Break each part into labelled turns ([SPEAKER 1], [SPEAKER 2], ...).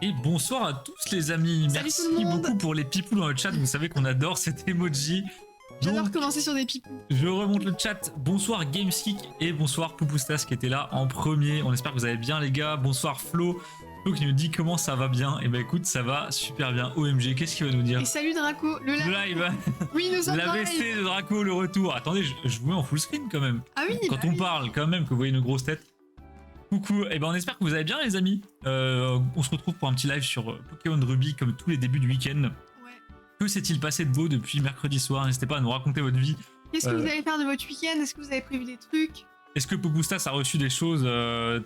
[SPEAKER 1] Et bonsoir à tous les amis.
[SPEAKER 2] Salut
[SPEAKER 1] Merci
[SPEAKER 2] tout le monde.
[SPEAKER 1] beaucoup pour les pipous dans le chat. Vous savez qu'on adore cet emoji.
[SPEAKER 2] J'adore
[SPEAKER 1] Donc,
[SPEAKER 2] commencer sur des pipous.
[SPEAKER 1] je remonte le chat. Bonsoir Gameskick et bonsoir Poupoustas qui était là en premier. On espère que vous allez bien les gars. Bonsoir Flo. Flo qui nous dit comment ça va bien. Et bah écoute, ça va super bien. OMG, qu'est-ce qu'il va nous dire?
[SPEAKER 2] Et salut Draco, le
[SPEAKER 1] Le live.
[SPEAKER 2] Oui, nous sommes en
[SPEAKER 1] L'AVC
[SPEAKER 2] live.
[SPEAKER 1] de Draco, le retour. Attendez, je vous mets en full screen quand même.
[SPEAKER 2] Ah oui,
[SPEAKER 1] Quand
[SPEAKER 2] bah
[SPEAKER 1] on
[SPEAKER 2] oui.
[SPEAKER 1] parle quand même, que vous voyez nos grosses têtes. Coucou, et ben on espère que vous allez bien les amis. On se retrouve pour un petit live sur Pokémon Ruby comme tous les débuts du week-end.
[SPEAKER 2] Ouais.
[SPEAKER 1] Que s'est-il passé de beau depuis mercredi soir? N'hésitez pas à nous raconter votre vie.
[SPEAKER 2] Qu'est-ce que vous allez faire de votre week-end? Est-ce que vous avez prévu des trucs?
[SPEAKER 1] Est-ce que Poupoustas a reçu des choses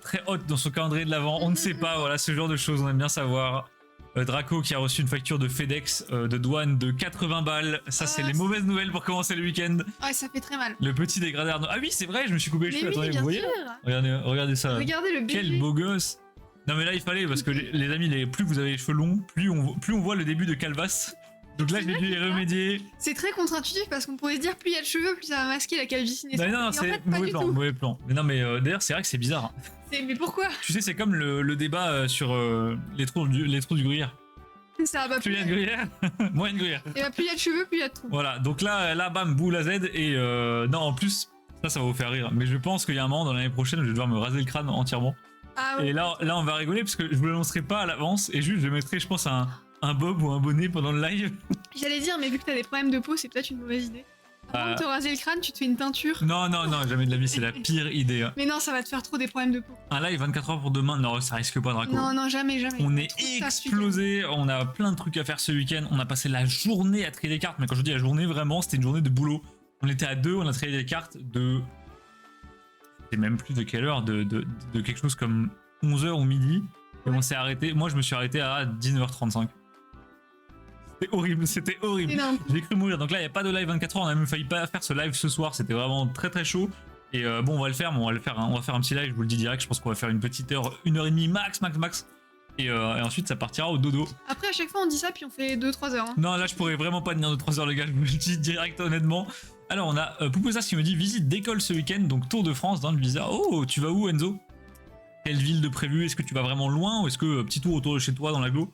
[SPEAKER 1] très hautes dans son calendrier de l'avant? On ne sait pas, voilà, ce genre de choses, on aime bien savoir. Draco qui a reçu une facture de FedEx de douane de 80 balles. Ça, c'est les mauvaises nouvelles pour commencer le week-end.
[SPEAKER 2] Ouais, ça fait très mal.
[SPEAKER 1] Le petit dégradé Arnaud. Ah oui, c'est vrai, je me suis coupé les
[SPEAKER 2] Mais
[SPEAKER 1] cheveux.
[SPEAKER 2] oui,
[SPEAKER 1] Attendez,
[SPEAKER 2] bien
[SPEAKER 1] vous voyez
[SPEAKER 2] sûr.
[SPEAKER 1] Regardez ça.
[SPEAKER 2] Regardez le bébé.
[SPEAKER 1] Quel beau gosse. Non mais là il fallait parce que les amis, plus vous avez les cheveux longs, plus on voit le début de Calvas. Donc là
[SPEAKER 2] C'est
[SPEAKER 1] j'ai
[SPEAKER 2] vrai
[SPEAKER 1] dû y
[SPEAKER 2] que ça.
[SPEAKER 1] remédier.
[SPEAKER 2] C'est très contre-intuitif parce qu'on pourrait se dire plus il y a de cheveux, plus ça va masquer la calvitie
[SPEAKER 1] Non,
[SPEAKER 2] naissante.
[SPEAKER 1] non,
[SPEAKER 2] Et en
[SPEAKER 1] c'est
[SPEAKER 2] fait, pas
[SPEAKER 1] mauvais
[SPEAKER 2] du
[SPEAKER 1] plan,
[SPEAKER 2] tout.
[SPEAKER 1] mauvais plan. Mais non mais d'ailleurs c'est vrai que c'est bizarre.
[SPEAKER 2] Mais pourquoi?
[SPEAKER 1] Tu sais c'est comme le débat sur les trous du gruyère.
[SPEAKER 2] Ça va
[SPEAKER 1] Plus il y a de
[SPEAKER 2] plus.
[SPEAKER 1] gruyère, moins il y a de gruyère.
[SPEAKER 2] Et bah plus il y a de cheveux, plus il y a de trous.
[SPEAKER 1] Voilà, donc là bam, boule à Z et non en plus, ça va vous faire rire. Mais je pense qu'il y a un moment dans l'année prochaine où je vais devoir me raser le crâne entièrement.
[SPEAKER 2] Ah ouais.
[SPEAKER 1] Et là on va rigoler parce que je vous l'annoncerai pas à l'avance et juste je mettrai je pense un bob ou un bonnet pendant le live.
[SPEAKER 2] J'allais dire, mais vu que t'as des problèmes de peau, c'est peut-être une mauvaise idée. Avant de te raser le crâne, tu te fais une teinture.
[SPEAKER 1] Non, jamais de la vie, c'est la pire idée. Hein.
[SPEAKER 2] Mais non, ça va te faire trop des problèmes de peau.
[SPEAKER 1] Un live 24 heures pour demain, non, ça risque pas Draco.
[SPEAKER 2] Non, non, jamais, jamais.
[SPEAKER 1] On est
[SPEAKER 2] Trop de taf ce
[SPEAKER 1] explosé, on a plein de trucs à faire ce week-end. On a passé la journée à trier les cartes, mais quand je dis la journée, vraiment, c'était une journée de boulot. On était à deux, on a trié les cartes de. Je sais même plus de quelle heure, de quelque chose comme 11h ou midi. Et on s'est arrêté. Moi, je me suis arrêté à 19h35. C'était horrible.
[SPEAKER 2] Énorme.
[SPEAKER 1] J'ai cru mourir. Donc là, il n'y a pas de live 24 heures. On a même failli pas faire ce live ce soir. C'était vraiment très très chaud. Et bon, on va le faire, mais on va faire un petit live. Je vous le dis direct. Je pense qu'on va faire une petite heure, 1h30 max. Et ensuite, ça partira au dodo.
[SPEAKER 2] Après, à chaque fois, on dit ça, puis on fait 2-3 heures. Hein.
[SPEAKER 1] Non, là, je pourrais vraiment pas tenir de 3 heures, les gars. Je vous le dis direct, honnêtement. Alors, on a Poupousas qui me dit visite d'école ce week-end. Donc, Tour de France dans le visa. Oh, tu vas où, Enzo? Quelle ville de prévu? Est-ce que tu vas vraiment loin ou est-ce que petit tour autour de chez toi dans l'agglo?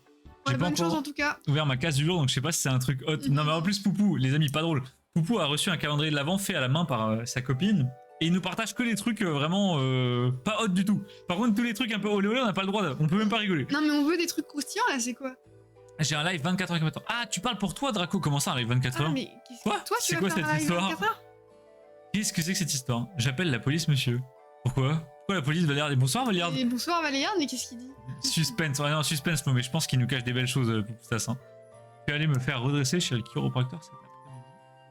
[SPEAKER 2] Ouais,
[SPEAKER 1] J'ai pas
[SPEAKER 2] bonne chance
[SPEAKER 1] encore
[SPEAKER 2] en tout cas.
[SPEAKER 1] ouvert ma case du jour, donc je sais pas si c'est un truc hot. Non, mais en plus, Poupou, les amis, pas drôle. Poupou a reçu un calendrier de l'avant fait à la main par sa copine. Et il nous partage que les trucs vraiment pas hot du tout. Par contre, tous les trucs un peu olé olé, on n'a pas le droit. On peut même pas rigoler.
[SPEAKER 2] Non, mais on veut des trucs croustillants là, c'est quoi?
[SPEAKER 1] J'ai un live 24 heures maintenant. Ah, tu parles pour toi, Draco? Comment ça, un live 24
[SPEAKER 2] Ah,
[SPEAKER 1] heures?
[SPEAKER 2] mais qu'est-ce
[SPEAKER 1] Quoi
[SPEAKER 2] que toi,
[SPEAKER 1] C'est
[SPEAKER 2] tu
[SPEAKER 1] quoi
[SPEAKER 2] vas
[SPEAKER 1] cette
[SPEAKER 2] faire un live
[SPEAKER 1] histoire
[SPEAKER 2] 24 heures?
[SPEAKER 1] Qu'est-ce que c'est que cette histoire? J'appelle la police, monsieur. Pourquoi? Pourquoi la police, Valériane? Bonsoir, Valériane.
[SPEAKER 2] Et bonsoir Valéane, mais qu'est-ce qu'il dit?
[SPEAKER 1] Suspense, ouais, non, suspense, non, mais je pense qu'il nous cache des belles choses, Poupoustas. Hein. Je vais aller me faire redresser chez le chiropracteur cet après-midi.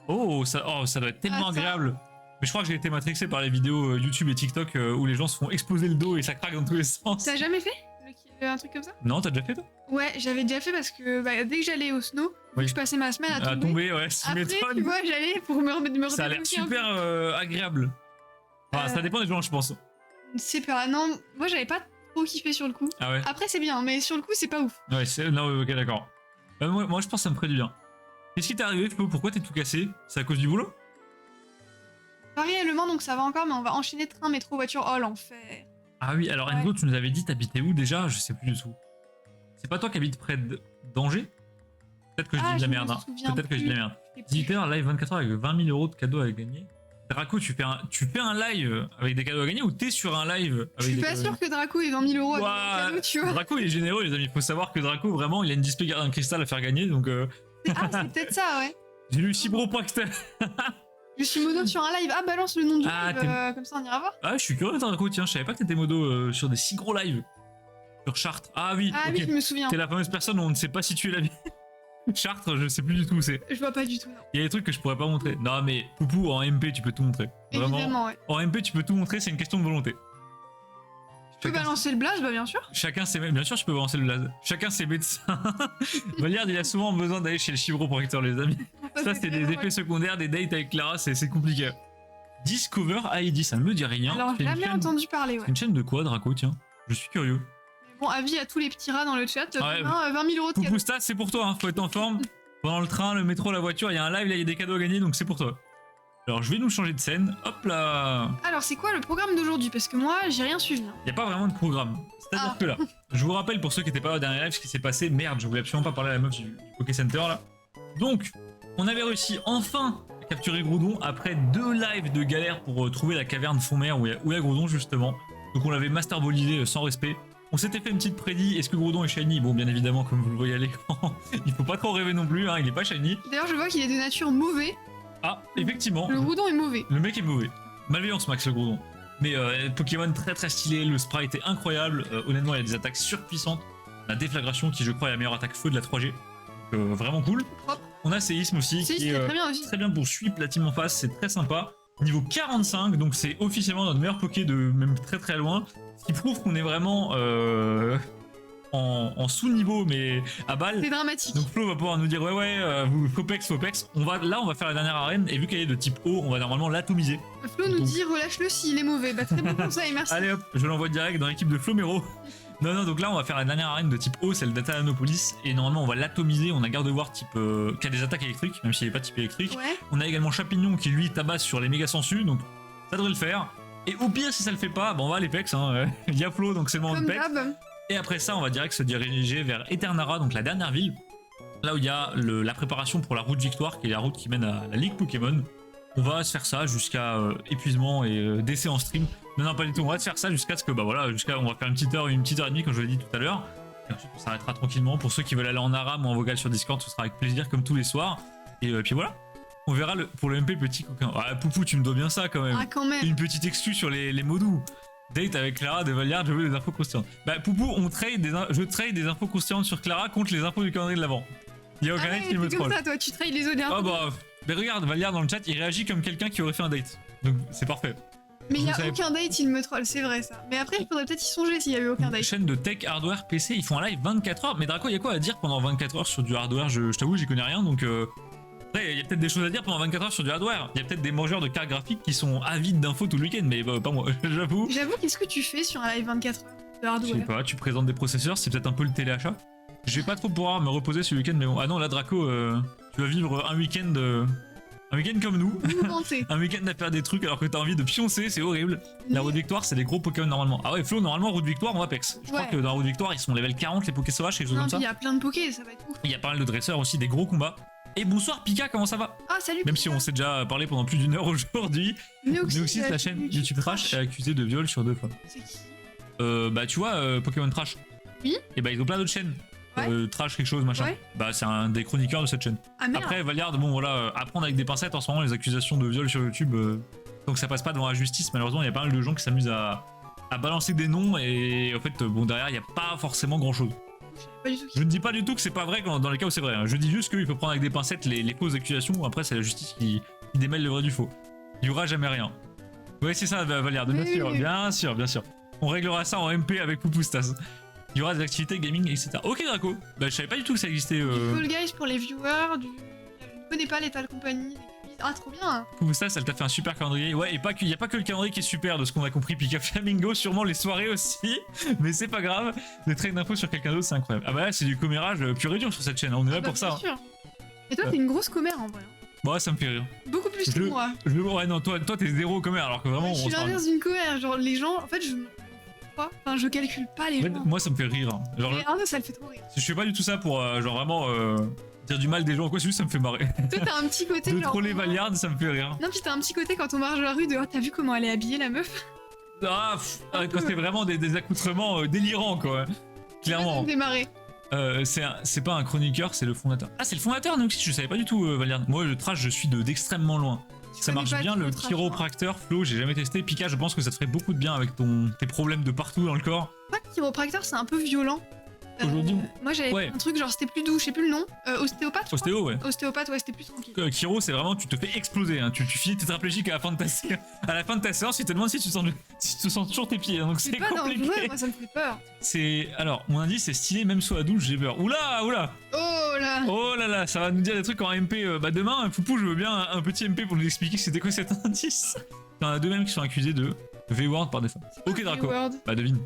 [SPEAKER 1] Oh, ça doit être tellement
[SPEAKER 2] Ah, ça.
[SPEAKER 1] agréable. Mais je crois que j'ai été matrixé par les vidéos YouTube et TikTok où les gens se font exploser le dos et ça craque dans tous les sens.
[SPEAKER 2] T'as jamais fait un truc comme ça?
[SPEAKER 1] Non, t'as déjà fait toi?
[SPEAKER 2] Ouais, j'avais déjà fait parce que bah, dès que j'allais au snow,
[SPEAKER 1] Oui.
[SPEAKER 2] je passais ma semaine à
[SPEAKER 1] À
[SPEAKER 2] tomber.
[SPEAKER 1] tomber, ouais, tu
[SPEAKER 2] Après, tu
[SPEAKER 1] m'étonnes.
[SPEAKER 2] vois, j'allais pour me
[SPEAKER 1] Ça a l'air
[SPEAKER 2] redébloquer un peu.
[SPEAKER 1] super agréable. Enfin, ça dépend des gens, je pense.
[SPEAKER 2] C'est pas... Non, moi j'avais pas trop kiffé sur le coup.
[SPEAKER 1] Ah ouais?
[SPEAKER 2] Après, c'est bien, mais sur le coup, c'est pas ouf.
[SPEAKER 1] Ouais, non, ok, d'accord. Moi, je pense que ça me ferait du bien. Qu'est-ce qui t'est arrivé, Flo? Pourquoi t'es tout cassé? C'est à cause du boulot?
[SPEAKER 2] Pas réellement, donc ça va encore, mais on va enchaîner train, métro, voiture. Oh, l'enfer.
[SPEAKER 1] Ah oui, alors
[SPEAKER 2] Ouais.
[SPEAKER 1] Enzo, tu nous avais dit t'habitais où déjà? Je sais plus du tout. C'est pas toi qui habites près d'Angers? Peut-être que je dis de la merde. Hein. Peut-être que je dis de la merde. 18 heures, live 24 heures avec 20 000 € de cadeaux à gagner. Draco, tu fais un live avec des cadeaux à gagner ou t'es sur un live
[SPEAKER 2] Je
[SPEAKER 1] avec
[SPEAKER 2] suis
[SPEAKER 1] des
[SPEAKER 2] pas
[SPEAKER 1] cadeaux à
[SPEAKER 2] sûre que Draco ait 20 000 € à
[SPEAKER 1] Ouah,
[SPEAKER 2] cadeau, tu vois.
[SPEAKER 1] Draco, il est généreux, les amis. Il faut savoir que Draco, vraiment, il a une display gardien cristal à faire gagner. Donc,
[SPEAKER 2] Ah, c'est peut-être ça, ouais.
[SPEAKER 1] j'ai lu Cibro Praxter.
[SPEAKER 2] Je suis mono sur un live. Ah, balance le nom du
[SPEAKER 1] Ah,
[SPEAKER 2] live, comme ça on ira voir.
[SPEAKER 1] Ah, je suis curieux, Draco. Tiens, je savais pas que t'étais modo sur des si gros lives. Sur Chartres. Ah oui,
[SPEAKER 2] Ah
[SPEAKER 1] ok.
[SPEAKER 2] oui, je me souviens.
[SPEAKER 1] T'es la fameuse personne où on ne sait pas situer la vie. Chartres, je sais plus du tout où c'est.
[SPEAKER 2] Je vois pas du tout, non.
[SPEAKER 1] Il y a des trucs que je pourrais pas montrer. Non, mais Poupou, en MP, tu peux tout montrer. Vraiment.
[SPEAKER 2] Évidemment, ouais.
[SPEAKER 1] En MP, tu peux tout montrer, c'est une question de volonté.
[SPEAKER 2] Tu peux balancer le blaze, bah bien sûr.
[SPEAKER 1] Chacun ses... Bien sûr, je peux balancer le blaze. Chacun ses médecins. Valériane, il a souvent besoin d'aller chez le chiropracteur, les amis. Ça, c'est des effets secondaires, des dates avec Clara, c'est compliqué. Discover ID, ça ne me dit rien.
[SPEAKER 2] Alors,
[SPEAKER 1] C'est une
[SPEAKER 2] jamais
[SPEAKER 1] chaîne-
[SPEAKER 2] entendu parler, ouais.
[SPEAKER 1] C'est une chaîne de quoi, Draco, tiens? Je suis curieux.
[SPEAKER 2] Bon, avis à tous les petits rats dans le chat.
[SPEAKER 1] Ouais,
[SPEAKER 2] Demain, 20 000 € de cadeau.
[SPEAKER 1] Poupoustas, c'est pour toi, hein. Faut être en forme. Pendant le train, le métro, la voiture, il y a un live, là, il y a des cadeaux à gagner, donc c'est pour toi. Alors je vais nous changer de scène. Hop là.
[SPEAKER 2] Alors, c'est quoi le programme d'aujourd'hui? Parce que moi, j'ai rien suivi. Hein.
[SPEAKER 1] Il n'y a pas vraiment de programme. C'est-à-dire que là, je vous rappelle pour ceux qui n'étaient pas là au dernier live ce qui s'est passé. Merde, je voulais absolument pas parler à la meuf du Poké Center là. Donc, on avait réussi enfin à capturer Groudon après 2 lives de galère pour trouver la caverne fond mer où il y a Groudon justement. Donc on l'avait masterballisé sans respect. On s'était fait une petite prédit, est-ce que Groudon est shiny? Bon, bien évidemment, comme vous le voyez à l'écran, il faut pas trop rêver non plus, hein, il est pas shiny.
[SPEAKER 2] D'ailleurs, je vois qu'il est de nature mauvais.
[SPEAKER 1] Ah, effectivement.
[SPEAKER 2] Le Groudon est mauvais.
[SPEAKER 1] Le mec est mauvais. Malveillance max le Groudon. Mais Pokémon très très stylé, le sprite était incroyable. Honnêtement, il y a des attaques surpuissantes. La déflagration qui je crois est la meilleure attaque feu de la 3G. Donc vraiment cool.
[SPEAKER 2] Propre.
[SPEAKER 1] On a Séisme aussi,
[SPEAKER 2] Séisme,
[SPEAKER 1] qui est
[SPEAKER 2] très bien aussi.
[SPEAKER 1] très bien pour sweep la team en face, c'est très sympa. Niveau 45, donc c'est officiellement notre meilleur Poké de même très très loin. Ce qui prouve qu'on est vraiment en sous-niveau, mais à balle.
[SPEAKER 2] C'est dramatique.
[SPEAKER 1] Donc Flo va pouvoir nous dire ouais Fopex. On va faire la dernière arène et vu qu'elle est de type O, on va normalement l'atomiser.
[SPEAKER 2] Flo nous
[SPEAKER 1] Donc-
[SPEAKER 2] dit relâche-le s'il est mauvais. Bah, très bon conseil, merci.
[SPEAKER 1] Allez hop, je l'envoie direct dans l'équipe de Flomero. Non, donc là on va faire la dernière arène de type O, celle d'Atalanopolis, et normalement on va l'atomiser. On a Gardevoir type qui a des attaques électriques, même s'il n'est pas type électrique.
[SPEAKER 2] Ouais.
[SPEAKER 1] On a également Champignon qui lui tabasse sur les méga sensus, donc ça devrait le faire. Et au pire, si ça le fait pas, on va à l'Apex. Hein. Il y a Flo, donc c'est le moment
[SPEAKER 2] Comme
[SPEAKER 1] de Pex.
[SPEAKER 2] d'hab.
[SPEAKER 1] Et après ça, on va direct se diriger vers Eternara, donc la dernière ville. Là où il y a la préparation pour la route Victoire, qui est la route qui mène à la Ligue Pokémon. On va se faire ça jusqu'à épuisement et décès en stream. Non, pas du tout. On va se faire ça jusqu'à ce que, on va faire une petite heure et demie, comme je l'ai dit tout à l'heure. Et ensuite, on s'arrêtera tranquillement. Pour ceux qui veulent aller en Aram ou en vocal sur Discord, ce sera avec plaisir, comme tous les soirs. Et puis voilà. On verra pour le MP petit coquin. Ah, Poupou, tu me dois bien ça quand même.
[SPEAKER 2] Ah, quand même.
[SPEAKER 1] Une petite excuse sur les mots doux. Date avec Clara de Valiard, je veux des infos croustillantes. Poupou, je trade des infos croustillantes sur Clara contre les infos du calendrier de l'avant. Il y a aucun
[SPEAKER 2] Ah
[SPEAKER 1] date
[SPEAKER 2] ouais,
[SPEAKER 1] qui me
[SPEAKER 2] c'est comme
[SPEAKER 1] troll.
[SPEAKER 2] ça, toi, tu trahis les audiences.
[SPEAKER 1] Ah mais regarde, Valiard dans le chat, il réagit comme quelqu'un qui aurait fait un date. Donc c'est parfait.
[SPEAKER 2] Mais il
[SPEAKER 1] je
[SPEAKER 2] y a
[SPEAKER 1] savais
[SPEAKER 2] aucun date, il me troll, c'est vrai ça. Mais après, il faudrait peut-être y songer s'il y avait aucun date.
[SPEAKER 1] Chaîne de tech, hardware, PC, ils font un live 24 heures. Mais Draco, il y a quoi à dire pendant 24 heures sur du hardware? Je t'avoue, j'y connais rien, donc après, il y a peut-être des choses à dire pendant 24 heures sur du hardware. Il y a peut-être des mangeurs de cartes graphiques qui sont avides d'infos tout le week-end, mais pas moi, j'avoue.
[SPEAKER 2] J'avoue, qu'est-ce que tu fais sur un live 24 heures de
[SPEAKER 1] Je sais
[SPEAKER 2] hardware?
[SPEAKER 1] pas, tu présentes des processeurs, c'est peut-être un peu le téléachat. Je vais pas trop pouvoir me reposer ce week-end, mais bon. Ah non, là, Draco, tu vas vivre un week-end comme nous.
[SPEAKER 2] Mouvementé.
[SPEAKER 1] Un week-end à faire des trucs alors que t'as envie de pioncer, c'est horrible. La route victoire, c'est des gros Pokémon normalement. Ah ouais, Flo, normalement, route victoire, on va Pex. Je crois
[SPEAKER 2] Ouais.
[SPEAKER 1] que dans la route victoire, ils sont level 40, les Poké sauvages, quelque chose
[SPEAKER 2] Non,
[SPEAKER 1] comme
[SPEAKER 2] puis
[SPEAKER 1] ça.
[SPEAKER 2] il y a plein de pokés, ça va être ouf.
[SPEAKER 1] Il y a pas mal de dresseurs aussi, des gros combats. Et bonsoir Pika, comment ça va?
[SPEAKER 2] Ah, salut.
[SPEAKER 1] Même si on s'est déjà parlé pendant plus d'une heure aujourd'hui. Neoxys, la chaîne YouTube Trash, est accusée de viol sur 2 fois.
[SPEAKER 2] C'est qui?
[SPEAKER 1] Tu vois, Pokémon Trash.
[SPEAKER 2] Oui.
[SPEAKER 1] Et ils ont plein d'autres chaînes.
[SPEAKER 2] Ouais.
[SPEAKER 1] Trash quelque chose, machin.
[SPEAKER 2] Ouais.
[SPEAKER 1] C'est un des chroniqueurs de cette chaîne.
[SPEAKER 2] Ah merde.
[SPEAKER 1] Après, Valiard, bon voilà, à prendre avec des pincettes en ce moment, les accusations de viol sur YouTube. Donc ça passe pas devant la justice, malheureusement, il y a pas mal de gens qui s'amusent à balancer des noms et en fait, derrière, il n'y a pas forcément grand chose.
[SPEAKER 2] Pas du tout.
[SPEAKER 1] Je ne dis pas du tout que c'est pas vrai dans les cas où c'est vrai. Hein. Je dis juste qu'il faut prendre avec des pincettes les fausses accusations. Après, c'est la justice qui démêle le vrai du faux. Il y aura jamais rien. Ouais, c'est ça, Valiard, bien
[SPEAKER 2] Oui,
[SPEAKER 1] sûr,
[SPEAKER 2] oui, oui.
[SPEAKER 1] bien sûr, bien sûr. On réglera ça en MP avec Poupoustas. Il y aura des activités gaming, etc. Ok, Draco. Je savais pas du tout que ça existait.
[SPEAKER 2] Du Fall Guys pour les viewers, je ne connais pas l'état de compagnie. Ah, trop bien.
[SPEAKER 1] Poupoustas, elle t'a fait un super calendrier. Ouais, et il y a pas que le calendrier qui est super de ce qu'on a compris. Pika Flamingo, sûrement les soirées aussi. Mais c'est pas grave. Les traits d'infos sur quelqu'un d'autre, c'est incroyable. Ah bah là, c'est du commérage pur et dur sur cette chaîne. On est là
[SPEAKER 2] Ah bah,
[SPEAKER 1] pour ça.
[SPEAKER 2] bien sûr. Et toi, t'es une grosse commère en vrai.
[SPEAKER 1] Bon, ouais, ça me fait rire.
[SPEAKER 2] Beaucoup plus que moi.
[SPEAKER 1] Ouais, non, toi t'es zéro commère alors que vraiment.
[SPEAKER 2] Je suis
[SPEAKER 1] on se parle.
[SPEAKER 2] l'inverse d'une commère. Genre, les gens, en fait, je calcule pas les
[SPEAKER 1] En fait,
[SPEAKER 2] gens.
[SPEAKER 1] moi, ça me fait rire. Hein. Genre,
[SPEAKER 2] Mais ça le fait trop rire.
[SPEAKER 1] je fais pas du tout ça pour genre vraiment dire du mal des gens ou quoi, c'est juste ça me fait marrer.
[SPEAKER 2] Toi, t'as un petit côté
[SPEAKER 1] De
[SPEAKER 2] genre.
[SPEAKER 1] troller Valiard, ça me fait rire.
[SPEAKER 2] Non, puis t'as un petit côté quand on marche dans la rue de oh, t'as vu comment elle est habillée la meuf?
[SPEAKER 1] Quand c'est vraiment des accoutrements délirants quoi.
[SPEAKER 2] Ça
[SPEAKER 1] Clairement.
[SPEAKER 2] me fait marrer.
[SPEAKER 1] C'est pas un chroniqueur, c'est le fondateur. Ah, c'est le fondateur, Neoxys, je savais pas du tout, Valiard. Moi, le trash, je suis d'extrêmement loin.
[SPEAKER 2] Je
[SPEAKER 1] Ça
[SPEAKER 2] connais
[SPEAKER 1] marche
[SPEAKER 2] pas
[SPEAKER 1] bien,
[SPEAKER 2] trop
[SPEAKER 1] le
[SPEAKER 2] trash,
[SPEAKER 1] chiropracteur, Flo, j'ai jamais testé. Pika, je pense que ça te ferait beaucoup de bien avec tes problèmes de partout dans le corps.
[SPEAKER 2] Moi, chiropracteur, c'est un peu violent.
[SPEAKER 1] Aujourd'hui,
[SPEAKER 2] moi j'avais
[SPEAKER 1] ouais.
[SPEAKER 2] fait un truc genre c'était plus doux, je sais plus le nom. Ostéopathe je
[SPEAKER 1] Ostéo, ouais.
[SPEAKER 2] crois. Ostéopathe, ouais, c'était plus tranquille.
[SPEAKER 1] Chiro, c'est vraiment, tu te fais exploser. Hein. Tu finis tétraplégique à la fin de ta séance, il te demande si tu te sens toujours tes pieds. Hein. Donc
[SPEAKER 2] C'est
[SPEAKER 1] c'est
[SPEAKER 2] pas
[SPEAKER 1] compliqué.
[SPEAKER 2] dangereux, moi ça me fait peur.
[SPEAKER 1] Alors, mon indice, c'est stylé, même sous la douche, j'ai peur. Oula.
[SPEAKER 2] Oh là.
[SPEAKER 1] Oh là là, ça va nous dire des trucs en MP. Demain, Foupou, je veux bien un petit MP pour nous expliquer c'était quoi cet indice. T'en as 2 mêmes qui sont accusés de V-word par défaut. Ok, Draco.
[SPEAKER 2] Word.
[SPEAKER 1] Devine.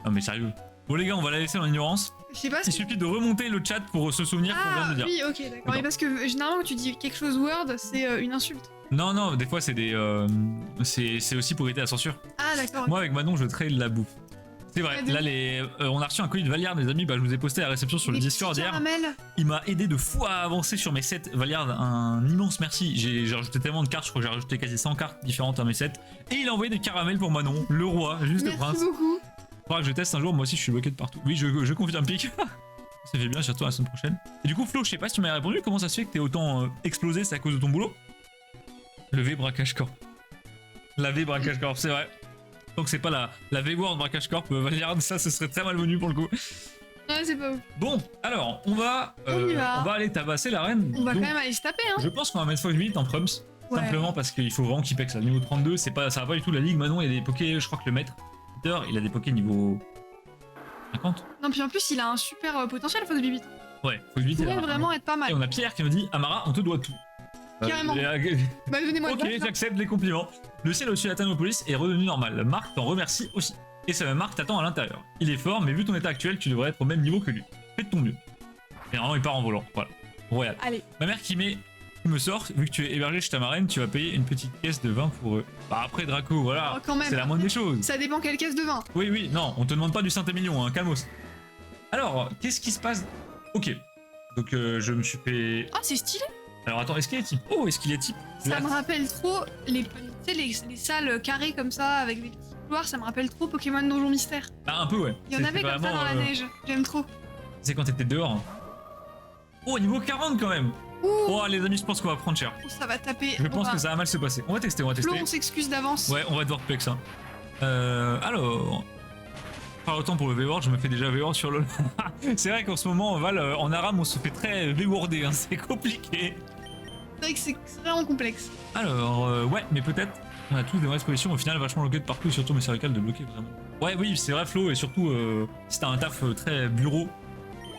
[SPEAKER 1] Non, mais sérieux. Bon, les gars, on va la laisser en ignorance.
[SPEAKER 2] Je sais pas
[SPEAKER 1] Il
[SPEAKER 2] si.
[SPEAKER 1] suffit de remonter le chat pour se souvenir qu'on vient
[SPEAKER 2] Ah
[SPEAKER 1] de dire.
[SPEAKER 2] oui, ok, d'accord. Mais parce que généralement quand tu dis quelque chose word, c'est une insulte.
[SPEAKER 1] Non, non, des fois c'est des. C'est aussi pour éviter la censure.
[SPEAKER 2] Ah d'accord.
[SPEAKER 1] Moi avec Manon, je trade la bouffe. C'est vrai,
[SPEAKER 2] Ouais,
[SPEAKER 1] là on a reçu un colis de Valiard, les amis, bah, je vous ai posté à la réception sur le
[SPEAKER 2] Des
[SPEAKER 1] Discord
[SPEAKER 2] petits
[SPEAKER 1] hier.
[SPEAKER 2] caramels.
[SPEAKER 1] Il m'a aidé de fou à avancer sur mes sets Valiard, un immense merci. J'ai rajouté tellement de cartes, je crois que j'ai rajouté quasi 100 cartes différentes à mes sets. Et il a envoyé des caramels pour Manon, le roi, juste le
[SPEAKER 2] Merci
[SPEAKER 1] prince.
[SPEAKER 2] beaucoup.
[SPEAKER 1] Faudra que je teste un jour, moi aussi je suis bloqué de partout. Oui, je confirme pique. Ça fait bien, surtout la semaine prochaine. Et du coup, Flo, je sais pas si tu m'as répondu, comment ça se fait que t'es autant explosé, c'est à cause de ton boulot? Le V braquage corp. La V braquage corp, c'est vrai. Donc c'est pas la V-Word braquage corp Valiard, ça ce serait très malvenu pour le coup.
[SPEAKER 2] Ouais, c'est pas ouf.
[SPEAKER 1] Bon, alors, on va
[SPEAKER 2] On va.
[SPEAKER 1] aller tabasser la reine.
[SPEAKER 2] On va
[SPEAKER 1] Donc,
[SPEAKER 2] quand même aller se taper, hein.
[SPEAKER 1] je pense qu'on va mettre Fox 8 en prums.
[SPEAKER 2] Ouais.
[SPEAKER 1] Simplement parce qu'il faut vraiment qu'il pexe à niveau 32. C'est pas, ça va pas du tout la ligue. Maintenant, il y a des pokés, je crois que le maître, Peter, il a des pokés niveau 50.
[SPEAKER 2] Non, puis en plus, il a un super potentiel, Fox Bibit.
[SPEAKER 1] Ouais, Fox 8
[SPEAKER 2] Il pourrait vraiment être pas
[SPEAKER 1] Et
[SPEAKER 2] mal.
[SPEAKER 1] on a Pierre qui me dit Amara, on te doit tout.
[SPEAKER 2] Carrément. Bah, donnez-moi
[SPEAKER 1] Ok,
[SPEAKER 2] le badge, hein.
[SPEAKER 1] j'accepte les compliments. Le ciel au-dessus de la Thermopolis est redevenu normal. Marc t'en remercie aussi. Et ce même Marc t'attend à l'intérieur. Il est fort, mais vu ton état actuel, tu devrais être au même niveau que lui. Fais de ton mieux. Et normalement, il part en volant. Voilà. Royal.
[SPEAKER 2] Allez.
[SPEAKER 1] Ma mère qui me sort, vu que tu es hébergé chez ta marraine, tu vas payer une petite caisse de vin pour eux. Bah après Draco, voilà.
[SPEAKER 2] Oh, quand même.
[SPEAKER 1] C'est la moindre des choses.
[SPEAKER 2] Ça dépend quelle caisse de vin.
[SPEAKER 1] Oui, oui, non, on te demande pas du Saint-Émilion, hein, calmos. Alors, qu'est-ce qui se passe? Ok. Donc je me suis fait...
[SPEAKER 2] Oh, c'est stylé.
[SPEAKER 1] Alors attends, est-ce qu'il est type? Oh, est-ce qu'il est type?
[SPEAKER 2] Ça
[SPEAKER 1] Là.
[SPEAKER 2] me rappelle trop tu sais, les salles carrées comme ça, avec des petits couloirs, ça me rappelle trop Pokémon Donjon Mystère.
[SPEAKER 1] Ah, un peu, ouais.
[SPEAKER 2] Il y en avait comme ça dans la neige. J'aime trop.
[SPEAKER 1] C'est quand t'étais dehors. Hein. Oh, niveau 40 quand même.
[SPEAKER 2] Ouh,
[SPEAKER 1] Oh, les amis, je pense qu'on va prendre cher.
[SPEAKER 2] ça va taper.
[SPEAKER 1] Je pense que ça va mal se passer. On va tester, on va
[SPEAKER 2] Flo,
[SPEAKER 1] tester.
[SPEAKER 2] on s'excuse d'avance.
[SPEAKER 1] Ouais, on va devoir pex ça. Alors... Pas autant pour le V-Word, je me fais déjà V-Word sur LoL. C'est vrai qu'en ce moment, Val, en Aram, on se fait très V-Wordé, hein, c'est compliqué.
[SPEAKER 2] C'est vrai que c'est vraiment complexe.
[SPEAKER 1] Alors, ouais, mais peut-être, on a tous des mauvaises positions, au final, vachement bloqué de partout, et surtout mes cervicales de bloquer vraiment. Ouais, oui, c'est vrai, Flo, et surtout, si t'as un taf très bureau,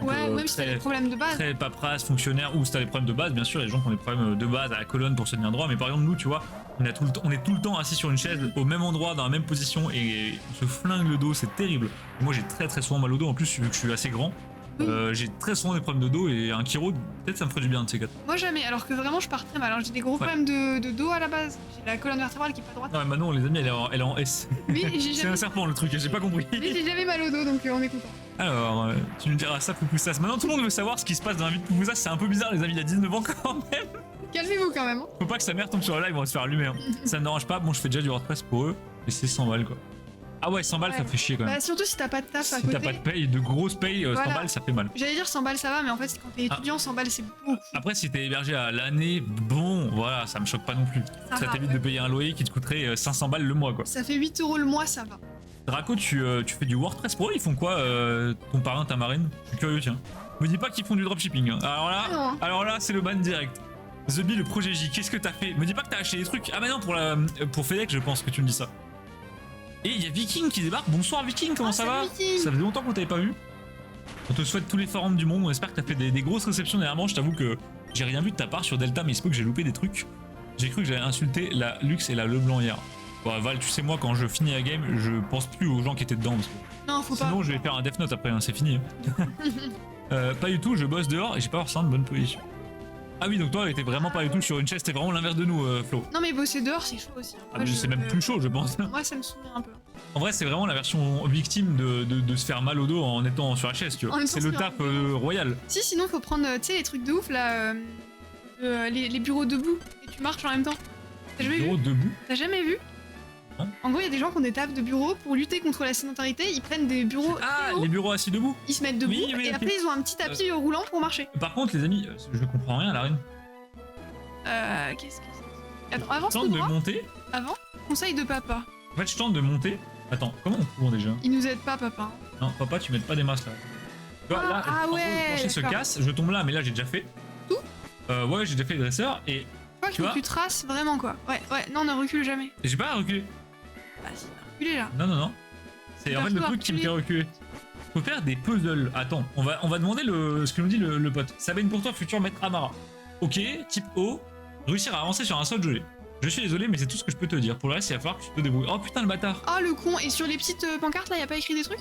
[SPEAKER 2] Ouais, même si t'as des problèmes de base.
[SPEAKER 1] très paperasse, fonctionnaire, ou si t'as des problèmes de base, bien sûr, il y a des gens qui ont des problèmes de base à la colonne pour se tenir droit, mais par exemple, nous, tu vois, on est tout le temps assis sur une chaise, au même endroit, dans la même position, et on se flingue le dos, c'est terrible. Moi, j'ai très souvent mal au dos, en plus, vu que je suis assez grand, j'ai très souvent des problèmes de dos, et un chiro, peut-être ça me ferait du bien de ces quatre.
[SPEAKER 2] Moi jamais, alors que vraiment je pars très mal. Hein. J'ai des gros problèmes de dos à la base. J'ai la colonne vertébrale qui est pas droite.
[SPEAKER 1] Non, mais Manon, les amis, elle est en S.
[SPEAKER 2] Oui, j'ai
[SPEAKER 1] C'est un
[SPEAKER 2] jamais...
[SPEAKER 1] serpent, le truc, j'ai pas compris.
[SPEAKER 2] Mais j'ai jamais mal au dos, donc on est content.
[SPEAKER 1] Alors, tu nous diras ça, Poupoussas. Maintenant, tout le monde veut savoir ce qui se passe dans la vie de Poupoussas. C'est un peu bizarre, les amis, il a 19 ans quand même.
[SPEAKER 2] Calmez-vous quand même. Hein.
[SPEAKER 1] Faut pas que sa mère tombe sur le live, on va se faire allumer. Hein. Ça me dérange pas. Bon, je fais déjà du WordPress pour eux, mais c'est 100 balles quoi. Ah ouais, 100 balles,
[SPEAKER 2] Ouais.
[SPEAKER 1] ça fait chier quand même.
[SPEAKER 2] Bah, surtout si t'as pas de taf à
[SPEAKER 1] Si
[SPEAKER 2] côté.
[SPEAKER 1] t'as pas de paye, de grosses payes, 100
[SPEAKER 2] Voilà.
[SPEAKER 1] balles, ça fait mal.
[SPEAKER 2] J'allais dire 100 balles ça va, mais en fait quand t'es étudiant, 100 balles c'est beaucoup.
[SPEAKER 1] Après, si t'es hébergé à l'année, bon, voilà, ça me choque pas non plus. Ça
[SPEAKER 2] va,
[SPEAKER 1] t'évite
[SPEAKER 2] ouais.
[SPEAKER 1] de payer un loyer qui te coûterait 500 balles le mois quoi.
[SPEAKER 2] Ça fait 8 € le mois, ça va.
[SPEAKER 1] Draco, tu fais du WordPress pour eux, ils font quoi ton parrain, ta marraine? Je suis curieux, tiens. Me dis pas qu'ils font du dropshipping. Hein.
[SPEAKER 2] Ah non.
[SPEAKER 1] Alors là, c'est le ban direct. The Bee, le projet J, qu'est-ce que t'as fait? Me dis pas que t'as acheté des trucs. Ah bah non, pour FedEx, je pense que tu me dis ça. Et il y a Viking qui débarque. Bonsoir Viking, comment ça va?
[SPEAKER 2] salut, Viking.
[SPEAKER 1] Ça faisait longtemps qu'on t'avait pas vu. On te souhaite tous les forums du monde. On espère que t'as fait des grosses réceptions dernièrement. Je t'avoue que j'ai rien vu de ta part sur Delta, mais il se peut que j'ai loupé des trucs. J'ai cru que j'allais insulter la Lux et la Leblanc hier. Bon, Val, tu sais, moi, quand je finis la game, je pense plus aux gens qui étaient dedans. Parce que
[SPEAKER 2] Non, faut
[SPEAKER 1] sinon,
[SPEAKER 2] pas.
[SPEAKER 1] je vais faire un Death Note après, hein, c'est fini. Pas du tout, je bosse dehors et j'ai pas forcément de bonne position. Ah oui, donc toi, t'es vraiment pas du tout sur une chaise, t'es vraiment l'inverse de nous, Flo.
[SPEAKER 2] Non, mais bosser dehors c'est chaud aussi.
[SPEAKER 1] Ah, mais c'est même plus chaud, je pense.
[SPEAKER 2] Moi ça me saoule un peu.
[SPEAKER 1] En vrai, c'est vraiment la version victime de se faire mal au dos en étant sur la chaise, tu
[SPEAKER 2] En
[SPEAKER 1] vois.
[SPEAKER 2] même temps,
[SPEAKER 1] C'est le
[SPEAKER 2] c'est
[SPEAKER 1] taf
[SPEAKER 2] un
[SPEAKER 1] royal.
[SPEAKER 2] Si, sinon faut prendre, tu sais, les trucs de ouf là, les bureaux debout et tu marches en même temps. T'as jamais
[SPEAKER 1] Bureau
[SPEAKER 2] vu?
[SPEAKER 1] debout.
[SPEAKER 2] T'as jamais vu?
[SPEAKER 1] Non.
[SPEAKER 2] En gros, il y a des gens qui ont des tafs de bureau pour lutter contre la sédentarité. Ils prennent des bureaux,
[SPEAKER 1] Ah,
[SPEAKER 2] très hauts,
[SPEAKER 1] les bureaux assis debout.
[SPEAKER 2] ils se mettent debout
[SPEAKER 1] Oui, oui,
[SPEAKER 2] et
[SPEAKER 1] ok.
[SPEAKER 2] après ils ont un petit tapis roulant pour marcher.
[SPEAKER 1] Par contre, les amis, je comprends rien à la reine.
[SPEAKER 2] Qu'est-ce que c'est? Attends, avance
[SPEAKER 1] Je
[SPEAKER 2] tout
[SPEAKER 1] tente de
[SPEAKER 2] droit.
[SPEAKER 1] monter.
[SPEAKER 2] Avant, conseil de papa.
[SPEAKER 1] En fait, je tente de monter. Attends, comment on court déjà?
[SPEAKER 2] Il nous aide pas, papa.
[SPEAKER 1] Non, papa, tu m'aides pas des masses là. Tu vois, là,
[SPEAKER 2] Ah
[SPEAKER 1] en gros,
[SPEAKER 2] ouais,
[SPEAKER 1] le plancher se
[SPEAKER 2] d'accord.
[SPEAKER 1] casse, je tombe là, mais là j'ai déjà fait.
[SPEAKER 2] Tout
[SPEAKER 1] Ouais, j'ai déjà fait le dresseur et
[SPEAKER 2] Je crois qu'il
[SPEAKER 1] Tu
[SPEAKER 2] faut
[SPEAKER 1] vois
[SPEAKER 2] que tu traces vraiment quoi. Ouais, non, ne recule jamais.
[SPEAKER 1] j'ai pas reculé.
[SPEAKER 2] Ah si, reculé là.
[SPEAKER 1] Non. C'est en fait le
[SPEAKER 2] Faire
[SPEAKER 1] truc qui me fait
[SPEAKER 2] reculer.
[SPEAKER 1] reculer. Faut faire des puzzles. Attends, on va demander ce que nous dit le pote. Sabine pour toi, futur maître Amara. Ok, type O, réussir à avancer sur un seul gelé. Je suis désolé, mais c'est tout ce que je peux te dire. Pour le reste, il va falloir que tu te débrouilles. Oh putain, le bâtard.
[SPEAKER 2] Oh le con, et sur les petites pancartes là, y a pas écrit des trucs?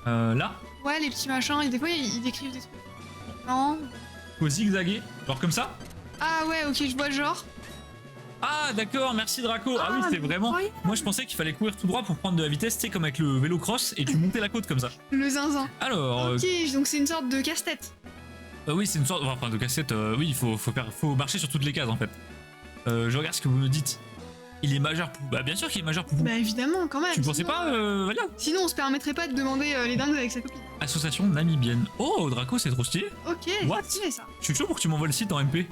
[SPEAKER 1] Là,
[SPEAKER 2] Ouais, les petits machins, et des fois ils décrivent des trucs. Non.
[SPEAKER 1] faut zigzaguer. Genre comme ça.
[SPEAKER 2] Ah ouais, ok, je vois le genre.
[SPEAKER 1] Ah d'accord, merci Draco. Ah oui, c'est vraiment...
[SPEAKER 2] incroyable.
[SPEAKER 1] Moi je pensais qu'il fallait courir tout droit pour prendre de la vitesse, tu sais, comme avec le vélo cross, et tu montais la côte comme ça.
[SPEAKER 2] Le zinzin.
[SPEAKER 1] Alors,
[SPEAKER 2] Ok, donc c'est une sorte de casse-tête.
[SPEAKER 1] oui, c'est une sorte enfin, de cassette, oui, faut marcher sur toutes les cases en fait. Je regarde ce que vous me dites. Il est majeur Poupou. Bah bien sûr qu'il est majeur Poupou.
[SPEAKER 2] Bah évidemment, quand même.
[SPEAKER 1] Tu pensais
[SPEAKER 2] sinon,
[SPEAKER 1] pas, Valia?
[SPEAKER 2] Sinon, on se permettrait pas de demander les dingues avec sa copine.
[SPEAKER 1] Association namibienne. Oh, Draco, c'est trop stylé.
[SPEAKER 2] Ok,
[SPEAKER 1] What?
[SPEAKER 2] c'est stylé ça.
[SPEAKER 1] Je suis chaud pour que tu m'envoies le site en MP.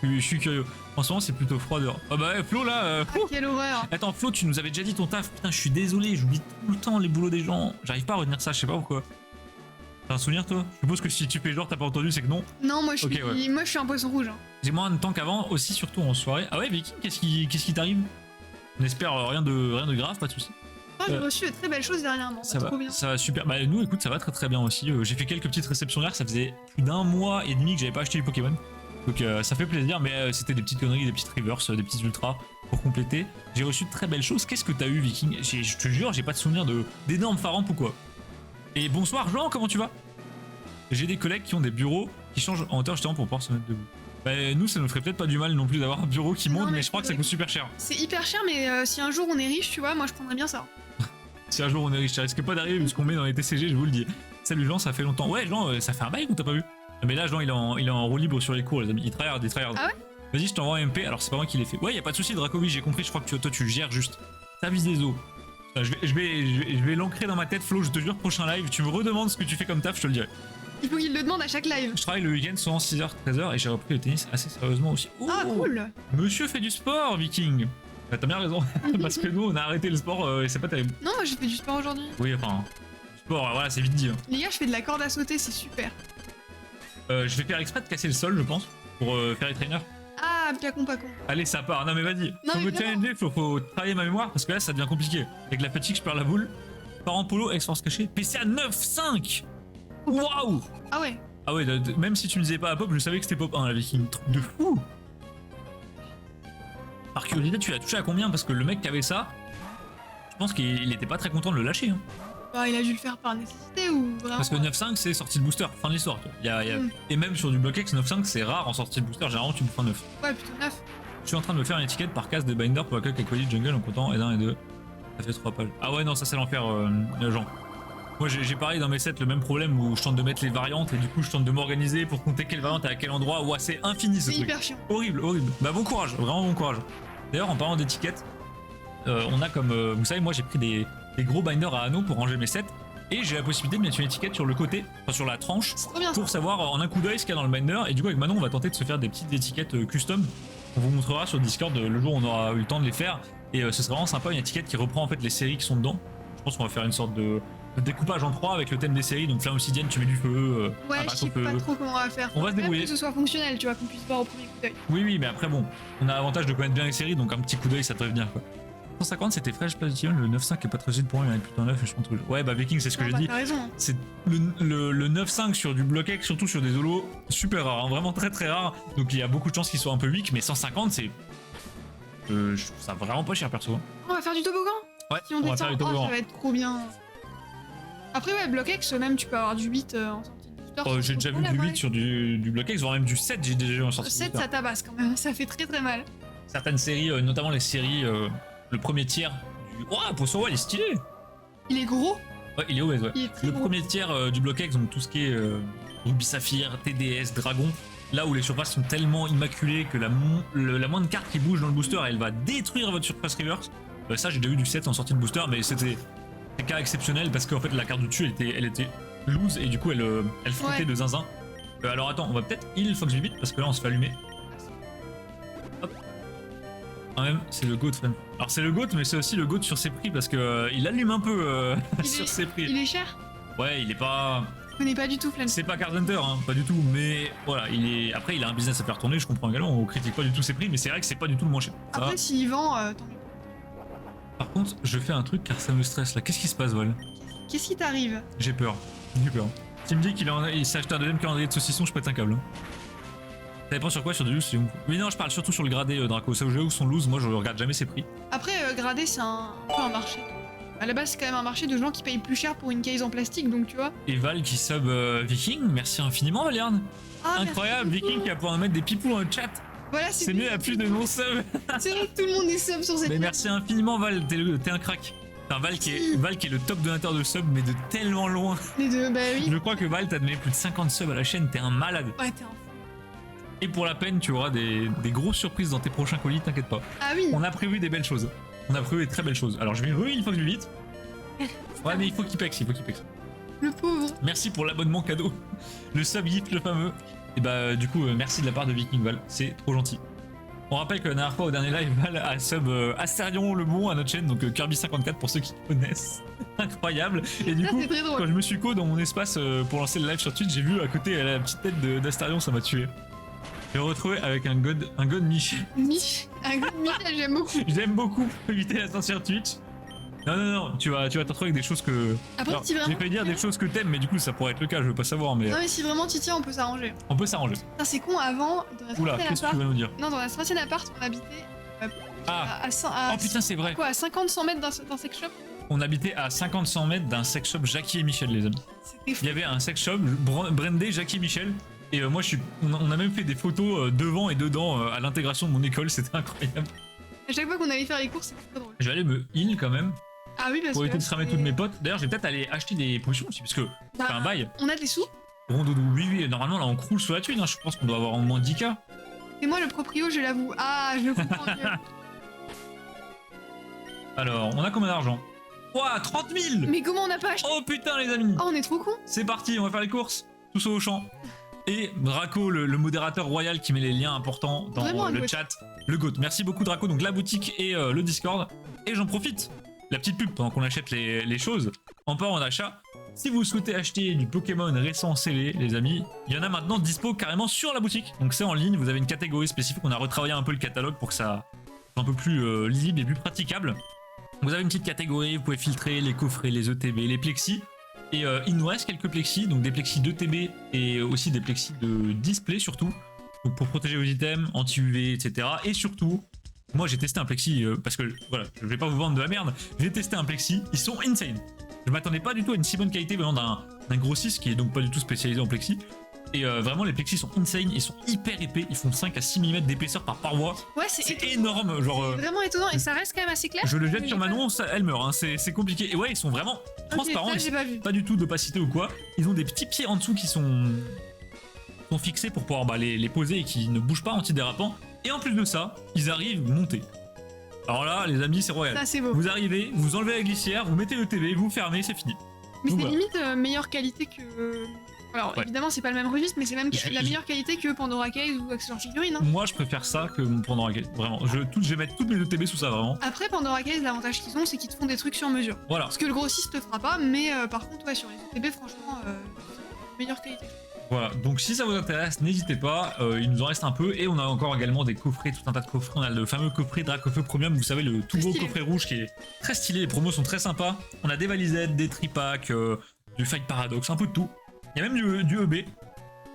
[SPEAKER 1] Je suis curieux. En ce moment, c'est plutôt froid dehors. Ah bah Flo là...
[SPEAKER 2] Ah, quelle horreur.
[SPEAKER 1] Attends, Flo, tu nous avais déjà dit ton taf. Putain, je suis désolé, j'oublie tout le temps les boulots des gens. J'arrive pas à retenir ça, je sais pas pourquoi. T'as un souvenir, toi? Je suppose que si tu fais genre t'as pas entendu, c'est que non.
[SPEAKER 2] Non, moi je suis,
[SPEAKER 1] Ok, ouais.
[SPEAKER 2] moi, je suis un poisson rouge. Hein.
[SPEAKER 1] J'ai moins de temps qu'avant, aussi surtout en soirée. Ah ouais, Viking, qu'est-ce qui t'arrive? On espère rien de grave, pas de soucis.
[SPEAKER 2] Moi, j'ai reçu de très belles choses dernièrement.
[SPEAKER 1] Ça
[SPEAKER 2] trop
[SPEAKER 1] va,
[SPEAKER 2] bien.
[SPEAKER 1] ça va super. Bah nous, écoute, ça va très très bien aussi. J'ai fait quelques petites réceptions hier, ça faisait plus d'un mois et demi que j'avais pas acheté du Pokémon. Donc ça fait plaisir, mais c'était des petites conneries, des petites reverse, des petits ultras pour compléter. J'ai reçu de très belles choses. Qu'est-ce que t'as eu, Viking? Je te jure, j'ai pas de souvenir d'énormes pharaons ou quoi. Et bonsoir, Jean, comment tu vas? J'ai des collègues qui ont des bureaux qui changent en hauteur justement pour pouvoir se mettre debout. Bah nous, ça nous ferait peut-être pas du mal non plus d'avoir un bureau qui monte,
[SPEAKER 2] Non,
[SPEAKER 1] mais je crois que ça coûte super cher.
[SPEAKER 2] C'est hyper cher, mais si un jour on est riche, tu vois, moi je prendrais bien ça.
[SPEAKER 1] Si un jour on est riche, ça risque pas d'arriver vu ce qu'on met dans les TCG, je vous le dis. Salut Jean, ça fait longtemps. Ouais, Jean, ça fait un bail ou t'as pas vu? Mais là, Jean, il est en roue libre sur les cours, les amis. Il tryhard, il tryhard.
[SPEAKER 2] Ah ouais?
[SPEAKER 1] Vas-y, je t'envoie un MP. Alors, c'est pas moi qui l'ai fait. Ouais, y a pas de souci, Dracovi, j'ai compris. Je crois que toi, tu le gères juste. Service des eaux. Je vais l'ancrer dans ma tête, Flo. Je te jure, prochain live, tu me redemandes ce que tu fais comme taf, je te le dirai.
[SPEAKER 2] Il faut qu'il le demande à chaque live.
[SPEAKER 1] Je travaille le week-end, souvent 6h, 13h, et j'ai repris le tennis assez sérieusement aussi. Oh,
[SPEAKER 2] Ah, cool.
[SPEAKER 1] Monsieur fait du sport, Viking. Bah, t'as bien raison. Parce que nous, on a arrêté le sport et c'est pas terrible.
[SPEAKER 2] Non, moi j'ai fait du sport aujourd'hui.
[SPEAKER 1] Oui, enfin, sport, voilà, c'est vite dit. Hein.
[SPEAKER 2] Les gars, je fais de la corde à sauter, c'est super.
[SPEAKER 1] Je vais faire exprès de casser le sol, je pense, pour faire les trainers.
[SPEAKER 2] Ah, pas con, pas con.
[SPEAKER 1] Allez, ça part. Non, mais vas-y.
[SPEAKER 2] Non,
[SPEAKER 1] Faut
[SPEAKER 2] mais
[SPEAKER 1] me
[SPEAKER 2] vraiment.
[SPEAKER 1] challenger, faut travailler ma mémoire parce que là, ça devient compliqué. Avec la fatigue, je perds la boule. Parent polo, ex-force cachée. PC à 9,5. Waouh!
[SPEAKER 2] Ah ouais.
[SPEAKER 1] Ah ouais, même si tu me disais pas à pop, je savais que c'était pop 1, la Viking. Truc de fou. Par curiosité, tu l'as touché à combien? Parce que le mec qui avait ça, je pense qu'il était pas très content de le lâcher. Hein.
[SPEAKER 2] Bah, il a dû le faire par nécessité ou vraiment.
[SPEAKER 1] Parce que 9,5 c'est sortie de booster, fin de l'histoire. Et même sur du BlockX, 9,5 c'est rare en sortie de booster, généralement tu bouffes un 9.
[SPEAKER 2] Ouais, plutôt 9.
[SPEAKER 1] Je suis en train de me faire une étiquette par case de binder pour accueillir Aqualit Jungle en comptant et 1 et 2. Ça fait 3 pages. Ah ouais, non, ça c'est l'enfer, Jean. Moi j'ai pareil dans mes sets le même problème où je tente de mettre les variantes et du coup je tente de m'organiser pour compter quelle variante à quel endroit. Ouah, c'est infini ce
[SPEAKER 2] C'est
[SPEAKER 1] truc.
[SPEAKER 2] hyper chiant.
[SPEAKER 1] Horrible, horrible. Bah bon courage, vraiment bon courage. D'ailleurs, en parlant d'étiquettes, on a comme. Vous savez, moi j'ai pris des gros binders à anneaux pour ranger mes sets. Et j'ai la possibilité de mettre une étiquette sur le côté, enfin sur la tranche,
[SPEAKER 2] C'est trop bien ça.
[SPEAKER 1] pour savoir en un coup d'œil ce qu'il y a dans le binder. Et du coup, avec Manon, on va tenter de se faire des petites étiquettes custom. On vous montrera sur Discord le jour où on aura eu le temps de les faire. Et ce sera vraiment sympa, une étiquette qui reprend en fait les séries qui sont dedans. Je pense qu'on va faire une sorte de découpage en 3 avec le thème des séries. Donc, flamme obsidienne, tu mets du feu.
[SPEAKER 2] Ouais, je sais pas trop comment on va faire.
[SPEAKER 1] On va se
[SPEAKER 2] Même
[SPEAKER 1] débrouiller.
[SPEAKER 2] que ce soit fonctionnel, tu vois, qu'on puisse voir au premier coup d'œil.
[SPEAKER 1] Oui, oui, mais après, bon, on a l'avantage de connaître bien les séries, donc un petit coup d'œil, ça devrait venir quoi. 150 c'était Fresh Platinum, le 9.5 est pas très utile pour moi, il y en a plutôt 9 et je pense que... Ouais bah Viking c'est ce que
[SPEAKER 2] Non,
[SPEAKER 1] j'ai
[SPEAKER 2] bah,
[SPEAKER 1] dit,
[SPEAKER 2] T'as raison.
[SPEAKER 1] c'est le 9.5 sur du BlockX, surtout sur des holos, super rare, hein, vraiment très très rare, donc il y a beaucoup de chances qu'ils soient un peu weak, mais 150 c'est... je trouve ça vraiment pas cher perso.
[SPEAKER 2] On va faire du toboggan.
[SPEAKER 1] Ouais,
[SPEAKER 2] Si on
[SPEAKER 1] on va
[SPEAKER 2] descend,
[SPEAKER 1] faire du
[SPEAKER 2] oh,
[SPEAKER 1] toboggan.
[SPEAKER 2] ça va être trop bien. Après ouais, BlockX, même tu peux avoir du 8 en sortie de booster. sans
[SPEAKER 1] J'ai déjà vu
[SPEAKER 2] problème,
[SPEAKER 1] du 8
[SPEAKER 2] ouais.
[SPEAKER 1] sur du BlockX, voire même du 7 j'ai déjà vu en sortie.
[SPEAKER 2] 7 ça tabasse quand même, ça fait très très mal.
[SPEAKER 1] Certaines séries, notamment les séries, le premier tiers du... Ouah, Poisson Roi il est stylé.
[SPEAKER 2] Il est gros,
[SPEAKER 1] Ouais, il est obèse, ouais.
[SPEAKER 2] il est très
[SPEAKER 1] Le
[SPEAKER 2] gros.
[SPEAKER 1] premier tiers du BlockX, donc tout ce qui est Ruby Saphir, TDS, Dragon, là où les surfaces sont tellement immaculées que la moindre carte qui bouge dans le booster, elle va détruire votre surface reverse. Ça, j'ai déjà eu du 7 en sortie de booster, mais c'était un cas exceptionnel parce qu'en fait, la carte du dessus, elle était loose et du coup, elle frottait
[SPEAKER 2] Ouais.
[SPEAKER 1] de zinzin. Alors attends, on va peut-être heal Fox Bibit parce que là, on se fait allumer. Hop. Quand même, c'est le GOAT, friend. Alors, c'est le GOAT, mais c'est aussi le GOAT sur ses prix parce que il allume un peu
[SPEAKER 2] Il
[SPEAKER 1] sur
[SPEAKER 2] est-
[SPEAKER 1] ses prix.
[SPEAKER 2] Il est cher.
[SPEAKER 1] Ouais, il est pas.
[SPEAKER 2] Je connais pas du tout Flan.
[SPEAKER 1] C'est pas Card Hunter, hein, pas du tout, mais voilà, après il a un business à faire tourner, je comprends également, on critique pas du tout ses prix, mais c'est vrai que c'est pas du tout le moins cher. Ça va.
[SPEAKER 2] Après s'il vend, tant mieux.
[SPEAKER 1] Par contre, je fais un truc car ça me stresse là. Qu'est-ce qui se passe, Vol?
[SPEAKER 2] Qu'est-ce qui t'arrive?
[SPEAKER 1] J'ai peur. J'ai peur. S'il me dit qu'il s'est acheté un deuxième calendrier de saucisson, je pète un câble. Hein. Ça dépend sur quoi, sur du loose, c'est où? Oui, non, je parle surtout sur le gradé, Draco. Ça où je vais où son loose, moi je regarde jamais ses prix.
[SPEAKER 2] Après gradé c'est un peu un marché. À la base c'est quand même un marché de gens qui payent plus cher pour une case en plastique donc tu vois.
[SPEAKER 1] Et Val qui sub Viking, merci infiniment, Valerne.
[SPEAKER 2] Ah,
[SPEAKER 1] Incroyable,
[SPEAKER 2] merci beaucoup.
[SPEAKER 1] Viking qui va pouvoir mettre des pipous dans le chat.
[SPEAKER 2] Voilà,
[SPEAKER 1] C'est mieux, il y a plus de non-sub.
[SPEAKER 2] C'est vrai que tout le monde est sub sur cette
[SPEAKER 1] Mais
[SPEAKER 2] vidéo.
[SPEAKER 1] merci infiniment, Val, t'es un crack. Enfin, Val qui est le top donateur de sub, mais de tellement loin.
[SPEAKER 2] Les deux, bah oui.
[SPEAKER 1] Je crois que Val, t'as donné plus de 50 subs à la chaîne, t'es un malade.
[SPEAKER 2] Ouais, t'es un fou.
[SPEAKER 1] Et pour la peine, tu auras des grosses surprises dans tes prochains colis, t'inquiète pas.
[SPEAKER 2] Ah oui.
[SPEAKER 1] On a prévu des belles choses. On a prévu des très belles choses. Alors je vais ruer une fois que je vais vite. Ouais, mais il faut qu'il pexe,
[SPEAKER 2] Le pauvre.
[SPEAKER 1] Merci pour l'abonnement cadeau. Le sub gift, le fameux. Et bah, du coup, merci de la part de Viking Val. C'est trop gentil. On rappelle que la dernière fois, au dernier live, Val a sub Astérion le Bon à notre chaîne, donc Kirby54 pour ceux qui connaissent. Incroyable. Et du
[SPEAKER 2] Ça,
[SPEAKER 1] coup,
[SPEAKER 2] c'est très drôle.
[SPEAKER 1] quand je me suis co dans mon espace pour lancer le live sur Twitch, j'ai vu à côté la petite tête d'Astérion, ça m'a tué. J'ai retrouvé avec un god Michel.
[SPEAKER 2] Un gars de Michel, j'aime beaucoup.
[SPEAKER 1] J'aime beaucoup pour éviter la censure Twitch. Non, tu vas te retrouver avec des choses que.
[SPEAKER 2] Après,
[SPEAKER 1] Alors,
[SPEAKER 2] si vraiment.
[SPEAKER 1] j'ai failli dire des choses que t'aimes, mais du coup, ça pourrait être le cas, je veux pas savoir, mais
[SPEAKER 2] Non, mais si vraiment tu tiens, on peut s'arranger.
[SPEAKER 1] on peut s'arranger.
[SPEAKER 2] Putain, c'est con, avant, dans notre
[SPEAKER 1] Oula,
[SPEAKER 2] ancien
[SPEAKER 1] qu'est-ce que tu
[SPEAKER 2] appart.
[SPEAKER 1] vas nous dire?
[SPEAKER 2] Non, dans notre ancien appart, on habitait
[SPEAKER 1] Ah,
[SPEAKER 2] à
[SPEAKER 1] oh putain, c'est vrai.
[SPEAKER 2] quoi, à 50-100 mètres d'un sex shop.
[SPEAKER 1] On habitait à 50-100 mètres d'un sex shop Jackie et Michel, les amis.
[SPEAKER 2] C'était fou.
[SPEAKER 1] Il y avait un sex shop brandé Jackie et Michel. Et moi, on a même fait des photos devant et dedans à l'intégration de mon école, c'était incroyable.
[SPEAKER 2] À chaque fois qu'on allait faire les courses, c'était trop drôle.
[SPEAKER 1] Je vais aller me heal quand même,
[SPEAKER 2] Ah oui, parce
[SPEAKER 1] pour
[SPEAKER 2] que.
[SPEAKER 1] éviter de cramer toutes mes potes. D'ailleurs, je vais peut-être aller acheter des potions aussi, parce que
[SPEAKER 2] Bah,
[SPEAKER 1] c'est un bail.
[SPEAKER 2] On a des sous.
[SPEAKER 1] Rondoudou, oui, normalement, là, on croule sous la thune, hein. Je pense qu'on doit avoir au moins 10K.
[SPEAKER 2] Et moi, le proprio, je l'avoue. Ah, je le comprends mieux.
[SPEAKER 1] Alors, on a combien d'argent? Ouah, 30 000!
[SPEAKER 2] Mais comment on n'a pas acheté?
[SPEAKER 1] Oh putain, les amis!
[SPEAKER 2] Oh, on est trop cons.
[SPEAKER 1] C'est parti, on va faire les courses. Tous au champ. Et Draco, le modérateur royal qui met les liens importants dans
[SPEAKER 2] Vraiment un
[SPEAKER 1] le
[SPEAKER 2] goat.
[SPEAKER 1] chat. Le GOAT. Merci beaucoup, Draco. Donc, la boutique et le Discord. Et j'en profite. La petite pub pendant qu'on achète les choses. En parlant d'achat, si vous souhaitez acheter du Pokémon récent scellé, les amis, il y en a maintenant dispo carrément sur la boutique. Donc, c'est en ligne. Vous avez une catégorie spécifique. On a retravaillé un peu le catalogue pour que ça soit un peu plus lisible et plus praticable. Vous avez une petite catégorie. Vous pouvez filtrer les coffrets, les ETB, les plexis. Et il nous reste quelques plexis, donc des plexis d'ETB et aussi des plexis de display surtout, donc pour protéger vos items, anti-UV, etc. Et surtout, moi j'ai testé un plexi, parce que voilà, je vais pas vous vendre de la merde, j'ai testé un plexi, ils sont insane. Je m'attendais pas du tout à une si bonne qualité venant d'un grossiste qui est donc pas du tout spécialisé en plexi. Et vraiment les plexis sont insane, ils sont hyper épais, ils font 5 à 6 mm d'épaisseur par paroi.
[SPEAKER 2] Ouais,
[SPEAKER 1] C'est énorme, genre...
[SPEAKER 2] vraiment étonnant et ça reste quand même assez clair.
[SPEAKER 1] je le jette
[SPEAKER 2] Mais
[SPEAKER 1] sur
[SPEAKER 2] j'ai
[SPEAKER 1] Manon, elle meurt, hein, c'est compliqué. Et ouais, ils sont vraiment transparents.
[SPEAKER 2] Ok, ça,
[SPEAKER 1] ils
[SPEAKER 2] j'ai pas vu.
[SPEAKER 1] pas du tout d'opacité ou quoi. Ils ont des petits pieds en dessous qui sont fixés pour pouvoir les poser et qui ne bougent pas antidérapant. Et en plus de ça, ils arrivent montés. Alors là, les amis, c'est royal.
[SPEAKER 2] Ça, c'est beau.
[SPEAKER 1] Vous arrivez, vous enlevez la glissière, vous mettez le TV, vous fermez, c'est fini.
[SPEAKER 2] Mais
[SPEAKER 1] Donc
[SPEAKER 2] c'est
[SPEAKER 1] voilà.
[SPEAKER 2] limite meilleure qualité que. Alors
[SPEAKER 1] Ouais.
[SPEAKER 2] évidemment, c'est pas le même registre, mais c'est même
[SPEAKER 1] Je-
[SPEAKER 2] la meilleure qualité que Pandora Case ou Accessoire Figurine. Hein.
[SPEAKER 1] Moi, je préfère ça que mon Pandora Raquette. Vraiment, je vais mettre toutes mes ETB sous ça, vraiment.
[SPEAKER 2] Après, Pandora Case, l'avantage qu'ils ont, c'est qu'ils te font des trucs sur mesure.
[SPEAKER 1] Voilà.
[SPEAKER 2] Parce que le grossiste te fera pas, mais par contre, ouais, sur les ETB, franchement, meilleure qualité.
[SPEAKER 1] Voilà, donc si ça vous intéresse, n'hésitez pas, il nous en reste un peu et on a encore également des coffrets, tout un tas de coffrets. On a le fameux coffret Dracofeu Premium, vous savez, le tout
[SPEAKER 2] Très
[SPEAKER 1] beau
[SPEAKER 2] stylé.
[SPEAKER 1] coffret rouge qui est très stylé, les promos sont très sympas. On a des valisettes, des tripacks, du Fight Paradox, un peu de tout. Il y a même du EB.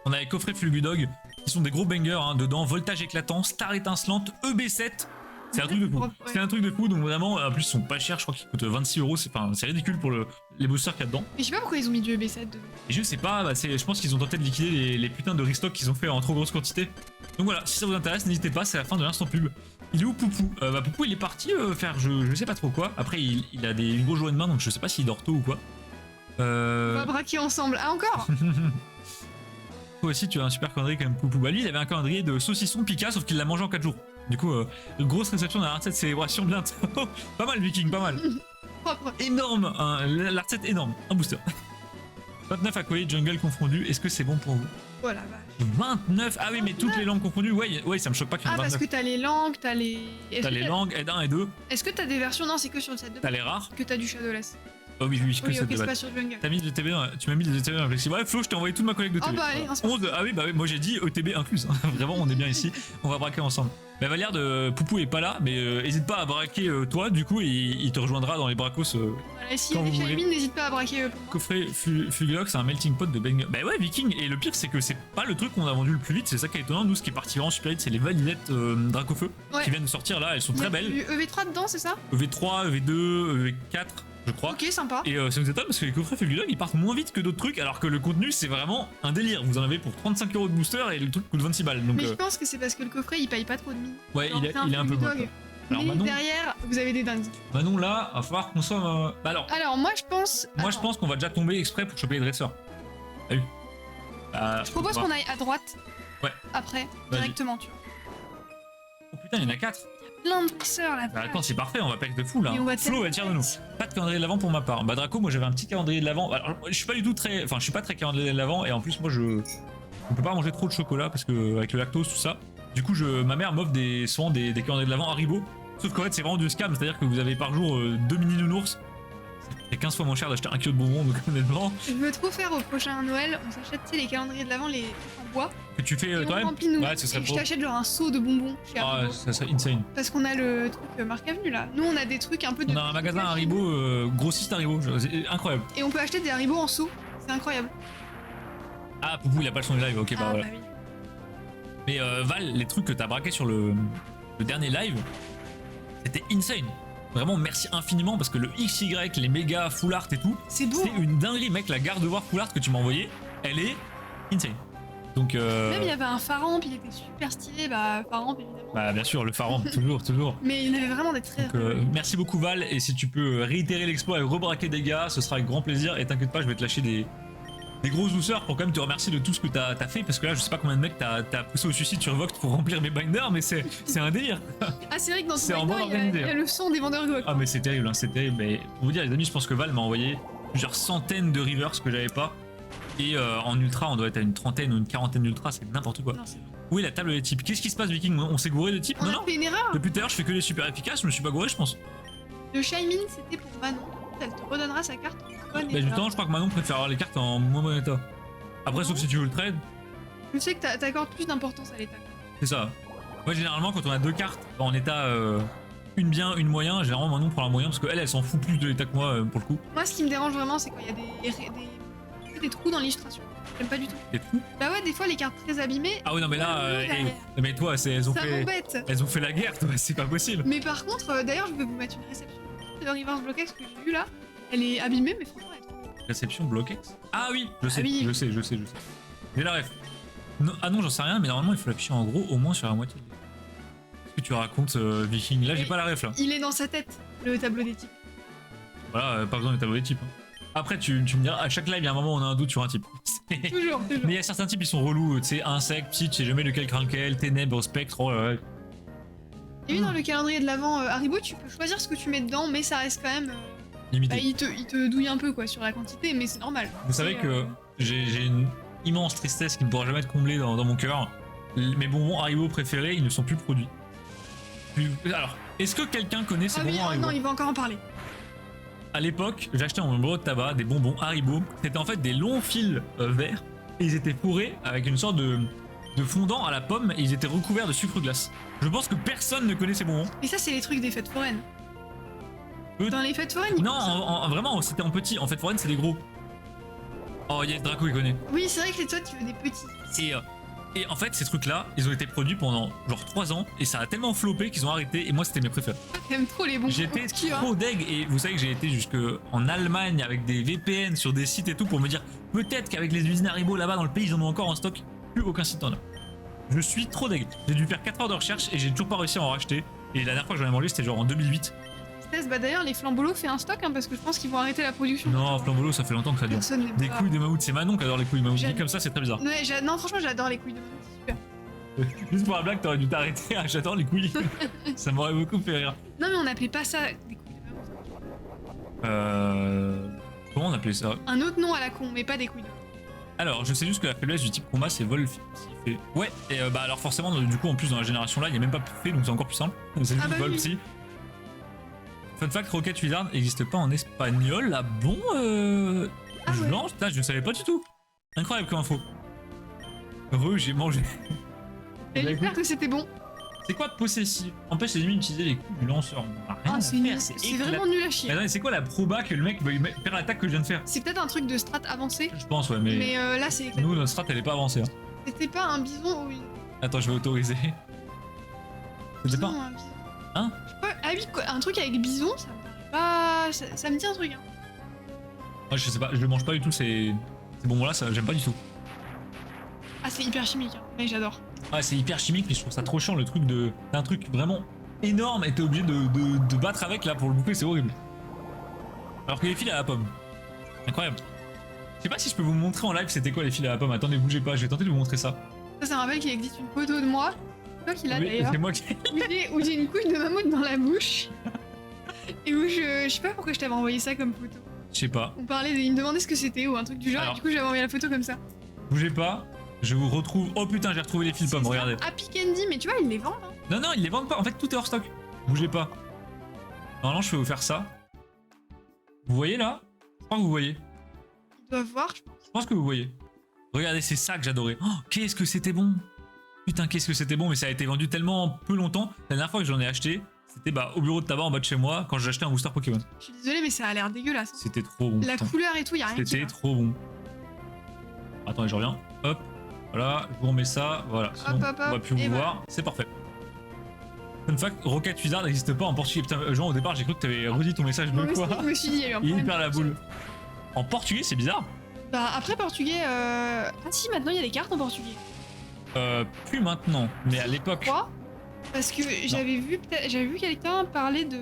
[SPEAKER 1] On a les coffrets Fulgudog qui sont des gros bangers hein, dedans, voltage éclatant, star étincelante, EB7. C'est un truc de fou.
[SPEAKER 2] Ouais.
[SPEAKER 1] C'est un truc de fou, donc vraiment, en plus ils sont pas chers, je crois qu'ils coûtent 26 €, c'est ridicule pour les boosters qu'il y a dedans.
[SPEAKER 2] Mais je sais pas pourquoi ils ont mis du EB7 dedans.
[SPEAKER 1] Et je sais pas, je pense qu'ils ont tenté de liquider les putains de restock qu'ils ont fait en trop grosse quantité. Donc voilà, si ça vous intéresse, n'hésitez pas, c'est la fin de l'instant pub. Il est où Poupou? Poupou il est parti faire je sais pas trop quoi. Après il a une grosse journée de main donc je sais pas s'il dort tôt ou quoi.
[SPEAKER 2] On va braquer ensemble. Ah, encore.
[SPEAKER 1] Toi aussi tu as un super calendrier comme Poupou. Bah lui il avait un calendrier de saucisson Pika sauf qu'il l'a mangé en 4 jours. Du coup, grosse réception dans la recette célébration bientôt. Pas mal Viking, pas mal.
[SPEAKER 2] Propre.
[SPEAKER 1] Énorme, la recette énorme, un booster. 29 acolytes jungle confondus, est-ce que c'est bon pour vous?
[SPEAKER 2] Oh la vache.
[SPEAKER 1] 29. Ah oui, mais toutes les langues confondues. Ouais, ça me choque pas qu'il y en
[SPEAKER 2] Ah,
[SPEAKER 1] ait
[SPEAKER 2] parce
[SPEAKER 1] 29.
[SPEAKER 2] que t'as les langues, t'as les. Est-ce
[SPEAKER 1] T'as
[SPEAKER 2] que
[SPEAKER 1] les langues, aide 1 et 2.
[SPEAKER 2] Est-ce que t'as des versions? Non, c'est que sur le set de.
[SPEAKER 1] T'as les rares.
[SPEAKER 2] Que t'as du Shadowless.
[SPEAKER 1] Oh oui, que
[SPEAKER 2] Oui,
[SPEAKER 1] ça
[SPEAKER 2] ok, c'est
[SPEAKER 1] débat.
[SPEAKER 2] pas sur Jungle.
[SPEAKER 1] T'as mis des ETB tu m'as mis des ETB dans la flexi. Bref, Flo, je t'ai envoyé toute ma collecte de
[SPEAKER 2] Oh,
[SPEAKER 1] ETB.
[SPEAKER 2] bah, allez,
[SPEAKER 1] Voilà.
[SPEAKER 2] un sport.
[SPEAKER 1] 11, ah oui, bah oui, moi j'ai dit ETB incluse. Vraiment, on est bien ici. On va braquer ensemble. Mais Valère de Poupou est pas là, mais hésite pas à braquer toi, du coup, il te rejoindra dans les bracos.
[SPEAKER 2] Voilà, et s'il y
[SPEAKER 1] Quand
[SPEAKER 2] a des
[SPEAKER 1] vous voulez.
[SPEAKER 2] Shaimines, n'hésite pas à braquer pour moi.
[SPEAKER 1] Coffret Fuglock, c'est un melting pot de banger. Bah ouais, Viking. Et le pire, c'est que c'est pas le truc qu'on a vendu le plus vite. C'est ça qui est étonnant. Nous, ce qui est parti vraiment super vite, c'est les valisettes Dracofeu
[SPEAKER 2] Ouais.
[SPEAKER 1] qui viennent de sortir là. Elles sont
[SPEAKER 2] Il y
[SPEAKER 1] très
[SPEAKER 2] a
[SPEAKER 1] belles.
[SPEAKER 2] du EV3 dedans, c'est ça?
[SPEAKER 1] EV3, EV2, EV4. je crois.
[SPEAKER 2] Ok, sympa.
[SPEAKER 1] Et ça nous étonne parce que les coffrets Fabulog ils partent moins vite que d'autres trucs alors que le contenu c'est vraiment un délire. Vous en avez pour 35 € de booster et le truc coûte 26 balles. Donc,
[SPEAKER 2] Mais je pense que c'est parce que le coffret il paye pas trop de mine.
[SPEAKER 1] ouais,
[SPEAKER 2] Genre,
[SPEAKER 1] il est un peu
[SPEAKER 2] bulldog.
[SPEAKER 1] moche. Alors
[SPEAKER 2] Mais
[SPEAKER 1] Manon,
[SPEAKER 2] derrière, vous avez des dingues.
[SPEAKER 1] Manon là, va falloir qu'on soit. Bah alors,
[SPEAKER 2] Alors, moi je pense.
[SPEAKER 1] moi je
[SPEAKER 2] Attends,
[SPEAKER 1] pense qu'on va déjà tomber exprès pour choper les dresseurs. T'as vu
[SPEAKER 2] je propose qu'on aille à droite.
[SPEAKER 1] Ouais.
[SPEAKER 2] Après,
[SPEAKER 1] Vas-y.
[SPEAKER 2] directement, tu vois.
[SPEAKER 1] Oh putain, il y en a 4.
[SPEAKER 2] Plein de dresseurs là.
[SPEAKER 1] Bah attends, c'est parfait, on va pack de fou là.
[SPEAKER 2] Et on va
[SPEAKER 1] Flo, elle tire de nous.
[SPEAKER 2] tellement-
[SPEAKER 1] Pas de calendrier de l'avant pour ma part. Bah Draco, moi j'avais un petit calendrier de l'avant. Alors, je suis pas du tout très. Enfin, je suis pas très calendrier de l'avant et en plus, moi je. On peut pas manger trop de chocolat parce que avec le lactose, tout ça. Du coup, ma mère m'offre souvent des calendriers de l'avant Haribo. Sauf qu'en fait, c'est vraiment du scam, c'est-à-dire que vous avez par jour 2 mini nounours. C'est 15 fois moins cher d'acheter un kilo de bonbons, donc honnêtement.
[SPEAKER 2] Je veux trop faire au prochain Noël, on s'achète tu sais, les calendriers de l'avant, les trucs en bois.
[SPEAKER 1] Que tu fais
[SPEAKER 2] Et on
[SPEAKER 1] toi-même.
[SPEAKER 2] remplit nous.
[SPEAKER 1] Ouais, ce serait
[SPEAKER 2] Et je
[SPEAKER 1] trop.
[SPEAKER 2] t'achète genre un seau de bonbons chez
[SPEAKER 1] Ah,
[SPEAKER 2] Haribo.
[SPEAKER 1] ça serait insane.
[SPEAKER 2] Parce qu'on a le truc Marc Avenue là. Nous on a des trucs un peu de.
[SPEAKER 1] On a un magasin Haribo, grossiste Haribo, c'est incroyable.
[SPEAKER 2] Et on peut acheter des Haribo en seau. C'est incroyable.
[SPEAKER 1] Ah, Poupou, il a pas le son du live, ok, bah
[SPEAKER 2] Ah,
[SPEAKER 1] voilà.
[SPEAKER 2] bah oui.
[SPEAKER 1] Mais Val, les trucs que t'as braqués sur le dernier live, c'était insane. Vraiment, merci infiniment parce que le XY, les méga full art et tout,
[SPEAKER 2] C'est beau.
[SPEAKER 1] c'est
[SPEAKER 2] Hein.
[SPEAKER 1] une dinguerie, mec. La garde-voir full art que tu m'as envoyée, elle est insane. Donc,
[SPEAKER 2] Même il y avait un Faramp, il était super stylé. Bah, Faramp évidemment.
[SPEAKER 1] bah, bien sûr, le pharaon, toujours, toujours.
[SPEAKER 2] Mais il y en avait vraiment des très.
[SPEAKER 1] Donc, merci beaucoup, Val. Et si tu peux réitérer l'exploit et rebraquer des gars, ce sera avec grand plaisir. Et t'inquiète pas, je vais te lâcher des grosses douceurs pour quand même te remercier de tout ce que t'as fait. Parce que là, je sais pas combien de mecs t'as poussé au suicide sur Vox pour remplir mes binders, mais c'est un délire.
[SPEAKER 2] Ah, c'est vrai que dans
[SPEAKER 1] c'est
[SPEAKER 2] ce
[SPEAKER 1] en
[SPEAKER 2] Binder,
[SPEAKER 1] bon
[SPEAKER 2] il y a
[SPEAKER 1] organisé.
[SPEAKER 2] le son des vendeurs Go.
[SPEAKER 1] Ah, mais c'est terrible, hein, c'est terrible. Mais pour vous dire, les amis, je pense que Val m'a envoyé plusieurs centaines de rivers que j'avais pas. Et en ultra, on doit être à une trentaine ou une quarantaine d'ultra, c'est n'importe quoi.
[SPEAKER 2] Non, c'est-
[SPEAKER 1] Où est la table des types? Qu'est-ce qui se passe, Viking? On s'est gouré de types?
[SPEAKER 2] On
[SPEAKER 1] Non,
[SPEAKER 2] a
[SPEAKER 1] non.
[SPEAKER 2] fait une erreur.
[SPEAKER 1] Depuis tout à l'heure, je fais que les super efficaces, je me suis pas gouré, je pense.
[SPEAKER 2] Le Shaimin, c'était pour Manon. Elle te redonnera sa carte en bon
[SPEAKER 1] Bah,
[SPEAKER 2] état.
[SPEAKER 1] justement, je crois que Manon préfère avoir les cartes en moins bon état. Après, sauf si tu veux le trade,
[SPEAKER 2] Je sais que t'accordes plus d'importance à l'état.
[SPEAKER 1] c'est ça. Moi, généralement, quand on a deux cartes en état une bien, une moyen, généralement Manon prend la moyen parce qu'elle, elle s'en fout plus de l'état que moi pour le coup.
[SPEAKER 2] Moi, ce qui me dérange vraiment, c'est quand il y a des trous dans l'illustration. J'aime pas du tout.
[SPEAKER 1] Et tout.
[SPEAKER 2] Bah ouais, des fois, les cartes très abîmées,
[SPEAKER 1] Ah oui, non, mais là,
[SPEAKER 2] Ouais, derrière.
[SPEAKER 1] mais toi, elles ont
[SPEAKER 2] ça
[SPEAKER 1] fait.
[SPEAKER 2] m'embête.
[SPEAKER 1] Elles ont fait la guerre, toi, c'est pas possible.
[SPEAKER 2] Mais par contre, d'ailleurs, je vais vous mettre une réception de Reverse Blockx que j'ai vue là. Elle est abîmée, mais franchement, elle est trop belle.
[SPEAKER 1] Réception Blockex. Ah oui, je sais,
[SPEAKER 2] Ah oui.
[SPEAKER 1] je sais. J'ai la ref. Non, ah non, j'en sais rien, mais normalement il faut l'afficher en gros au moins sur la moitié. Qu'est-ce que tu racontes, Viking? Là, j'ai
[SPEAKER 2] Et-
[SPEAKER 1] pas la ref là.
[SPEAKER 2] Il est dans sa tête, le tableau des types.
[SPEAKER 1] Voilà, pas besoin de tableau des types. Hein. Après, tu me diras, à chaque live, il y a un moment où on a un doute sur un type. C'est-
[SPEAKER 2] Toujours, toujours.
[SPEAKER 1] Mais il y a certains types, ils sont relous. Tu sais, insecte, psy, tu sais jamais lequel craint lequel, ténèbres, spectre. Oh là là.
[SPEAKER 2] Et oui, dans le calendrier de l'avant Haribo, tu peux choisir ce que tu mets dedans, mais ça reste quand même.
[SPEAKER 1] Limité.
[SPEAKER 2] Bah, il te douille un peu quoi sur la quantité, mais c'est normal.
[SPEAKER 1] Vous savez
[SPEAKER 2] C'est,
[SPEAKER 1] que j'ai une immense tristesse qui ne pourra jamais être comblée dans mon cœur. Mes bonbons Haribo préférés, ils ne sont plus produits. Alors, est-ce que quelqu'un connaît ces
[SPEAKER 2] Ah oui,
[SPEAKER 1] bonbons
[SPEAKER 2] ah
[SPEAKER 1] Haribo?
[SPEAKER 2] non, il va encore en parler.
[SPEAKER 1] À l'époque, j'achetais dans mon bureau de tabac des bonbons Haribo. C'était en fait des longs fils verts et ils étaient fourrés avec une sorte de fondant à la pomme et ils étaient recouverts de sucre glace. Je pense que personne ne connaît ces bonbons.
[SPEAKER 2] Et ça, c'est les trucs des fêtes foraines.
[SPEAKER 1] Eux-
[SPEAKER 2] Dans les fêtes foraines, ils
[SPEAKER 1] Non,
[SPEAKER 2] font ça.
[SPEAKER 1] vraiment, c'était en petit. En fait, foraine, c'est des gros. Oh, yes, Draco, il connaît.
[SPEAKER 2] Oui, c'est vrai que toi, tu veux des petits.
[SPEAKER 1] Et en fait, ces trucs-là, ils ont été produits pendant genre 3 ans et ça a tellement floppé qu'ils ont arrêté et moi, c'était mes préférés.
[SPEAKER 2] T'aimes trop les bonbons.
[SPEAKER 1] J'étais
[SPEAKER 2] obscurs, hein.
[SPEAKER 1] trop deg et vous savez que j'ai été jusque en Allemagne avec des VPN sur des sites et tout pour me dire peut-être qu'avec les usines Haribo là-bas dans le pays ils en ont encore en stock. Plus aucun site en a. Je suis trop deg. J'ai dû faire 4 heures de recherche et j'ai toujours pas réussi à en racheter. Et la dernière fois que j'en ai mangé c'était genre en 2008.
[SPEAKER 2] Tristesse, bah d'ailleurs, les flambolos fait un stock, hein, parce que je pense qu'ils vont arrêter la production.
[SPEAKER 1] Non, Flambolo ça fait longtemps que ça dure.
[SPEAKER 2] Personne n'aime
[SPEAKER 1] Des
[SPEAKER 2] pas.
[SPEAKER 1] couilles de mammouth, c'est Manon qui adore les couilles de mammouth. Dit
[SPEAKER 2] J'aime.
[SPEAKER 1] comme ça c'est très bizarre.
[SPEAKER 2] Ouais, non, franchement, j'adore les couilles de mammouth, c'est super.
[SPEAKER 1] Juste pour la blague t'aurais dû t'arrêter à j'adore les couilles. Ça m'aurait beaucoup fait rire.
[SPEAKER 2] Non, mais on appelait pas ça des couilles de mammouth.
[SPEAKER 1] Comment on appelait ça?
[SPEAKER 2] Un autre nom à la con, mais pas des couilles de mammouth.
[SPEAKER 1] Alors, je sais juste que la faiblesse du type combat, c'est vol. Fait... Ouais, et bah alors forcément, du coup, en plus, dans la génération là, il n'y a même pas fait, donc c'est encore plus simple. C'est juste
[SPEAKER 2] bah
[SPEAKER 1] vol
[SPEAKER 2] oui.
[SPEAKER 1] psy. Fun fact, Rocket Wizard n'existe pas en espagnol, là bon
[SPEAKER 2] Ah ouais.
[SPEAKER 1] blanche, putain, je ne savais pas du tout. Incroyable comme info. Heureux, j'ai mangé.
[SPEAKER 2] Et
[SPEAKER 1] Bah,
[SPEAKER 2] j'espère
[SPEAKER 1] écoute,
[SPEAKER 2] que c'était bon.
[SPEAKER 1] c'est quoi possessif? Empêche les ennemis d'utiliser les coups du lanceur. On a rien
[SPEAKER 2] Ah,
[SPEAKER 1] à
[SPEAKER 2] c'est
[SPEAKER 1] faire,
[SPEAKER 2] nul.
[SPEAKER 1] c'est
[SPEAKER 2] C'est
[SPEAKER 1] éclaté.
[SPEAKER 2] vraiment nul à
[SPEAKER 1] Mais
[SPEAKER 2] chier.
[SPEAKER 1] attendez, c'est quoi la proba que le mec va faire l'attaque que je viens de faire?
[SPEAKER 2] C'est peut-être un truc de strat avancé,
[SPEAKER 1] Je pense, ouais, mais,
[SPEAKER 2] mais là, c'est éclaté.
[SPEAKER 1] nous, notre strat, elle est pas avancée. Hein.
[SPEAKER 2] C'était pas un bison ou une.
[SPEAKER 1] Attends, je vais autoriser. C'était pas.
[SPEAKER 2] Non, un bison.
[SPEAKER 1] Hein?
[SPEAKER 2] Je sais pas. Ah oui, quoi, un truc avec bison, ça me paraît pas pas, ça me dit un truc. Hein.
[SPEAKER 1] Ah, je sais pas, je mange pas du tout ces bonbons là, j'aime pas du tout.
[SPEAKER 2] Ah, c'est hyper chimique, hein. Mais j'adore.
[SPEAKER 1] Ah, c'est hyper chimique, mais je trouve ça trop chiant le truc de. C'est un truc vraiment énorme et t'es obligé de battre avec là pour le bouffer, c'est horrible. Alors que les fils à la pomme. Incroyable. Je sais pas si je peux vous montrer en live c'était quoi les fils à la pomme. Attendez, bougez pas, je vais tenter de vous montrer ça.
[SPEAKER 2] Ça me rappelle qu'il existe une photo de moi. C'est toi qui l'as
[SPEAKER 1] Oui,
[SPEAKER 2] d'ailleurs.
[SPEAKER 1] c'est moi qui.
[SPEAKER 2] Où j'ai une couche de mammouth dans la bouche. Et où je sais pas pourquoi je t'avais envoyé ça comme photo.
[SPEAKER 1] Je sais pas.
[SPEAKER 2] Il me demandait ce que c'était ou un truc du genre.
[SPEAKER 1] Alors,
[SPEAKER 2] et du coup, j'avais envoyé la photo comme ça.
[SPEAKER 1] Bougez pas, je vous retrouve. Oh putain, j'ai retrouvé les fils pommes, regardez.
[SPEAKER 2] Happy Candy, mais tu vois, ils les vendent. Hein.
[SPEAKER 1] Non, non, ils les vendent pas. En fait, tout est hors stock. Bougez pas. Normalement, je vais vous faire ça. Vous voyez là? Je crois que vous voyez.
[SPEAKER 2] Ils doivent voir, je pense.
[SPEAKER 1] Je pense que vous voyez. Regardez, c'est ça que j'adorais. Oh, qu'est-ce que c'était bon. Putain, qu'est-ce que c'était bon, mais ça a été vendu tellement peu longtemps. La dernière fois que j'en ai acheté, c'était au bureau de tabac en bas de chez moi quand j'ai acheté un booster Pokémon.
[SPEAKER 2] Je suis désolée, mais ça a l'air dégueulasse. Hein.
[SPEAKER 1] C'était trop bon.
[SPEAKER 2] La
[SPEAKER 1] putain.
[SPEAKER 2] couleur et tout, y'a rien qui
[SPEAKER 1] C'était
[SPEAKER 2] va.
[SPEAKER 1] trop bon. Attendez, je reviens. Hop. Voilà, je vous remets ça. Voilà. Sinon,
[SPEAKER 2] Hop, hop,
[SPEAKER 1] on va
[SPEAKER 2] hop,
[SPEAKER 1] plus vous
[SPEAKER 2] et
[SPEAKER 1] voir. C'est parfait. Fun fact, Rocket Wizard n'existe pas en portugais. Putain, Jean, au départ, j'ai cru que t'avais redit ton message
[SPEAKER 2] Moi
[SPEAKER 1] de
[SPEAKER 2] aussi,
[SPEAKER 1] quoi.
[SPEAKER 2] je me suis dit, il y a eu un
[SPEAKER 1] Il
[SPEAKER 2] problème.
[SPEAKER 1] perd la boule. En portugais, c'est bizarre.
[SPEAKER 2] Bah, après portugais, Ah si, maintenant il y a des cartes en portugais.
[SPEAKER 1] Plus maintenant, mais à l'époque.
[SPEAKER 2] Pourquoi? Parce que j'avais vu quelqu'un parler de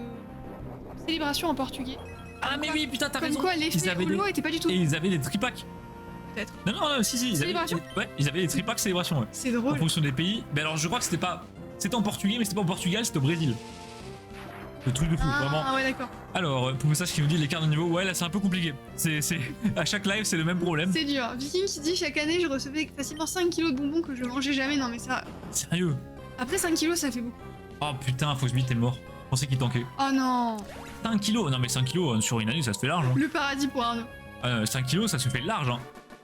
[SPEAKER 2] célébration en portugais.
[SPEAKER 1] Ah, mais oui, putain, t'as
[SPEAKER 2] Comme
[SPEAKER 1] raison.
[SPEAKER 2] quoi, les
[SPEAKER 1] Ils avaient
[SPEAKER 2] était pas du tout.
[SPEAKER 1] Et ils avaient des tripacks.
[SPEAKER 2] Peut-être.
[SPEAKER 1] Non, non, si, ils avaient.
[SPEAKER 2] Célébration.
[SPEAKER 1] Ouais, ils avaient des tripacks célébration, ouais.
[SPEAKER 2] C'est
[SPEAKER 1] En
[SPEAKER 2] drôle.
[SPEAKER 1] fonction des pays. Mais alors, je crois que c'était pas. C'était en portugais, mais c'était pas au Portugal, c'était au Brésil. Le truc de fou, vraiment.
[SPEAKER 2] Ah ouais, d'accord.
[SPEAKER 1] Alors, pour ça, ce qui nous dit les cartes de niveau, ouais, là c'est un peu compliqué. À chaque live, c'est le même problème.
[SPEAKER 2] C'est dur. Viking qui dit chaque année je recevais facilement 5 kilos de bonbons que je mangeais jamais. Non mais ça.
[SPEAKER 1] Sérieux?
[SPEAKER 2] Après 5 kilos ça fait beaucoup.
[SPEAKER 1] Oh putain, Fosby, t'es mort. Je pensais qu'il tankait.
[SPEAKER 2] Oh non.
[SPEAKER 1] 5 kilos? Non, mais 5 kilos sur une année, ça se fait large. Hein.
[SPEAKER 2] Le paradis pour Arnaud.
[SPEAKER 1] 5 kilos, ça se fait large. Hein.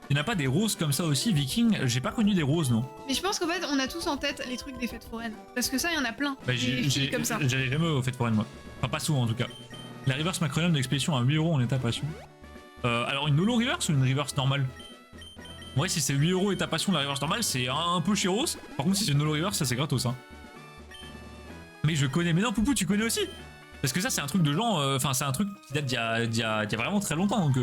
[SPEAKER 1] Il n'y en a pas des roses comme ça aussi, Viking? J'ai pas connu des roses, non?
[SPEAKER 2] Mais je pense qu'en fait on a tous en tête les trucs des fêtes foraines. Parce que ça il y en a plein.
[SPEAKER 1] Bah,
[SPEAKER 2] des filles comme ça.
[SPEAKER 1] J'allais jamais aux fêtes foraines, moi. Enfin, pas souvent en tout cas. La reverse macronium d'expédition à 8 € en état passion. Alors, une holo reverse ou une reverse normale? Ouais, si c'est 8 € état passion, la reverse normale, c'est un peu chéros. Par contre, si c'est une holo reverse, ça c'est gratos. Hein. Mais je connais. Mais non, Poupou, tu connais aussi? Parce que ça, c'est un truc de gens. Enfin, c'est un truc qui date d'il y a vraiment très longtemps. Donc,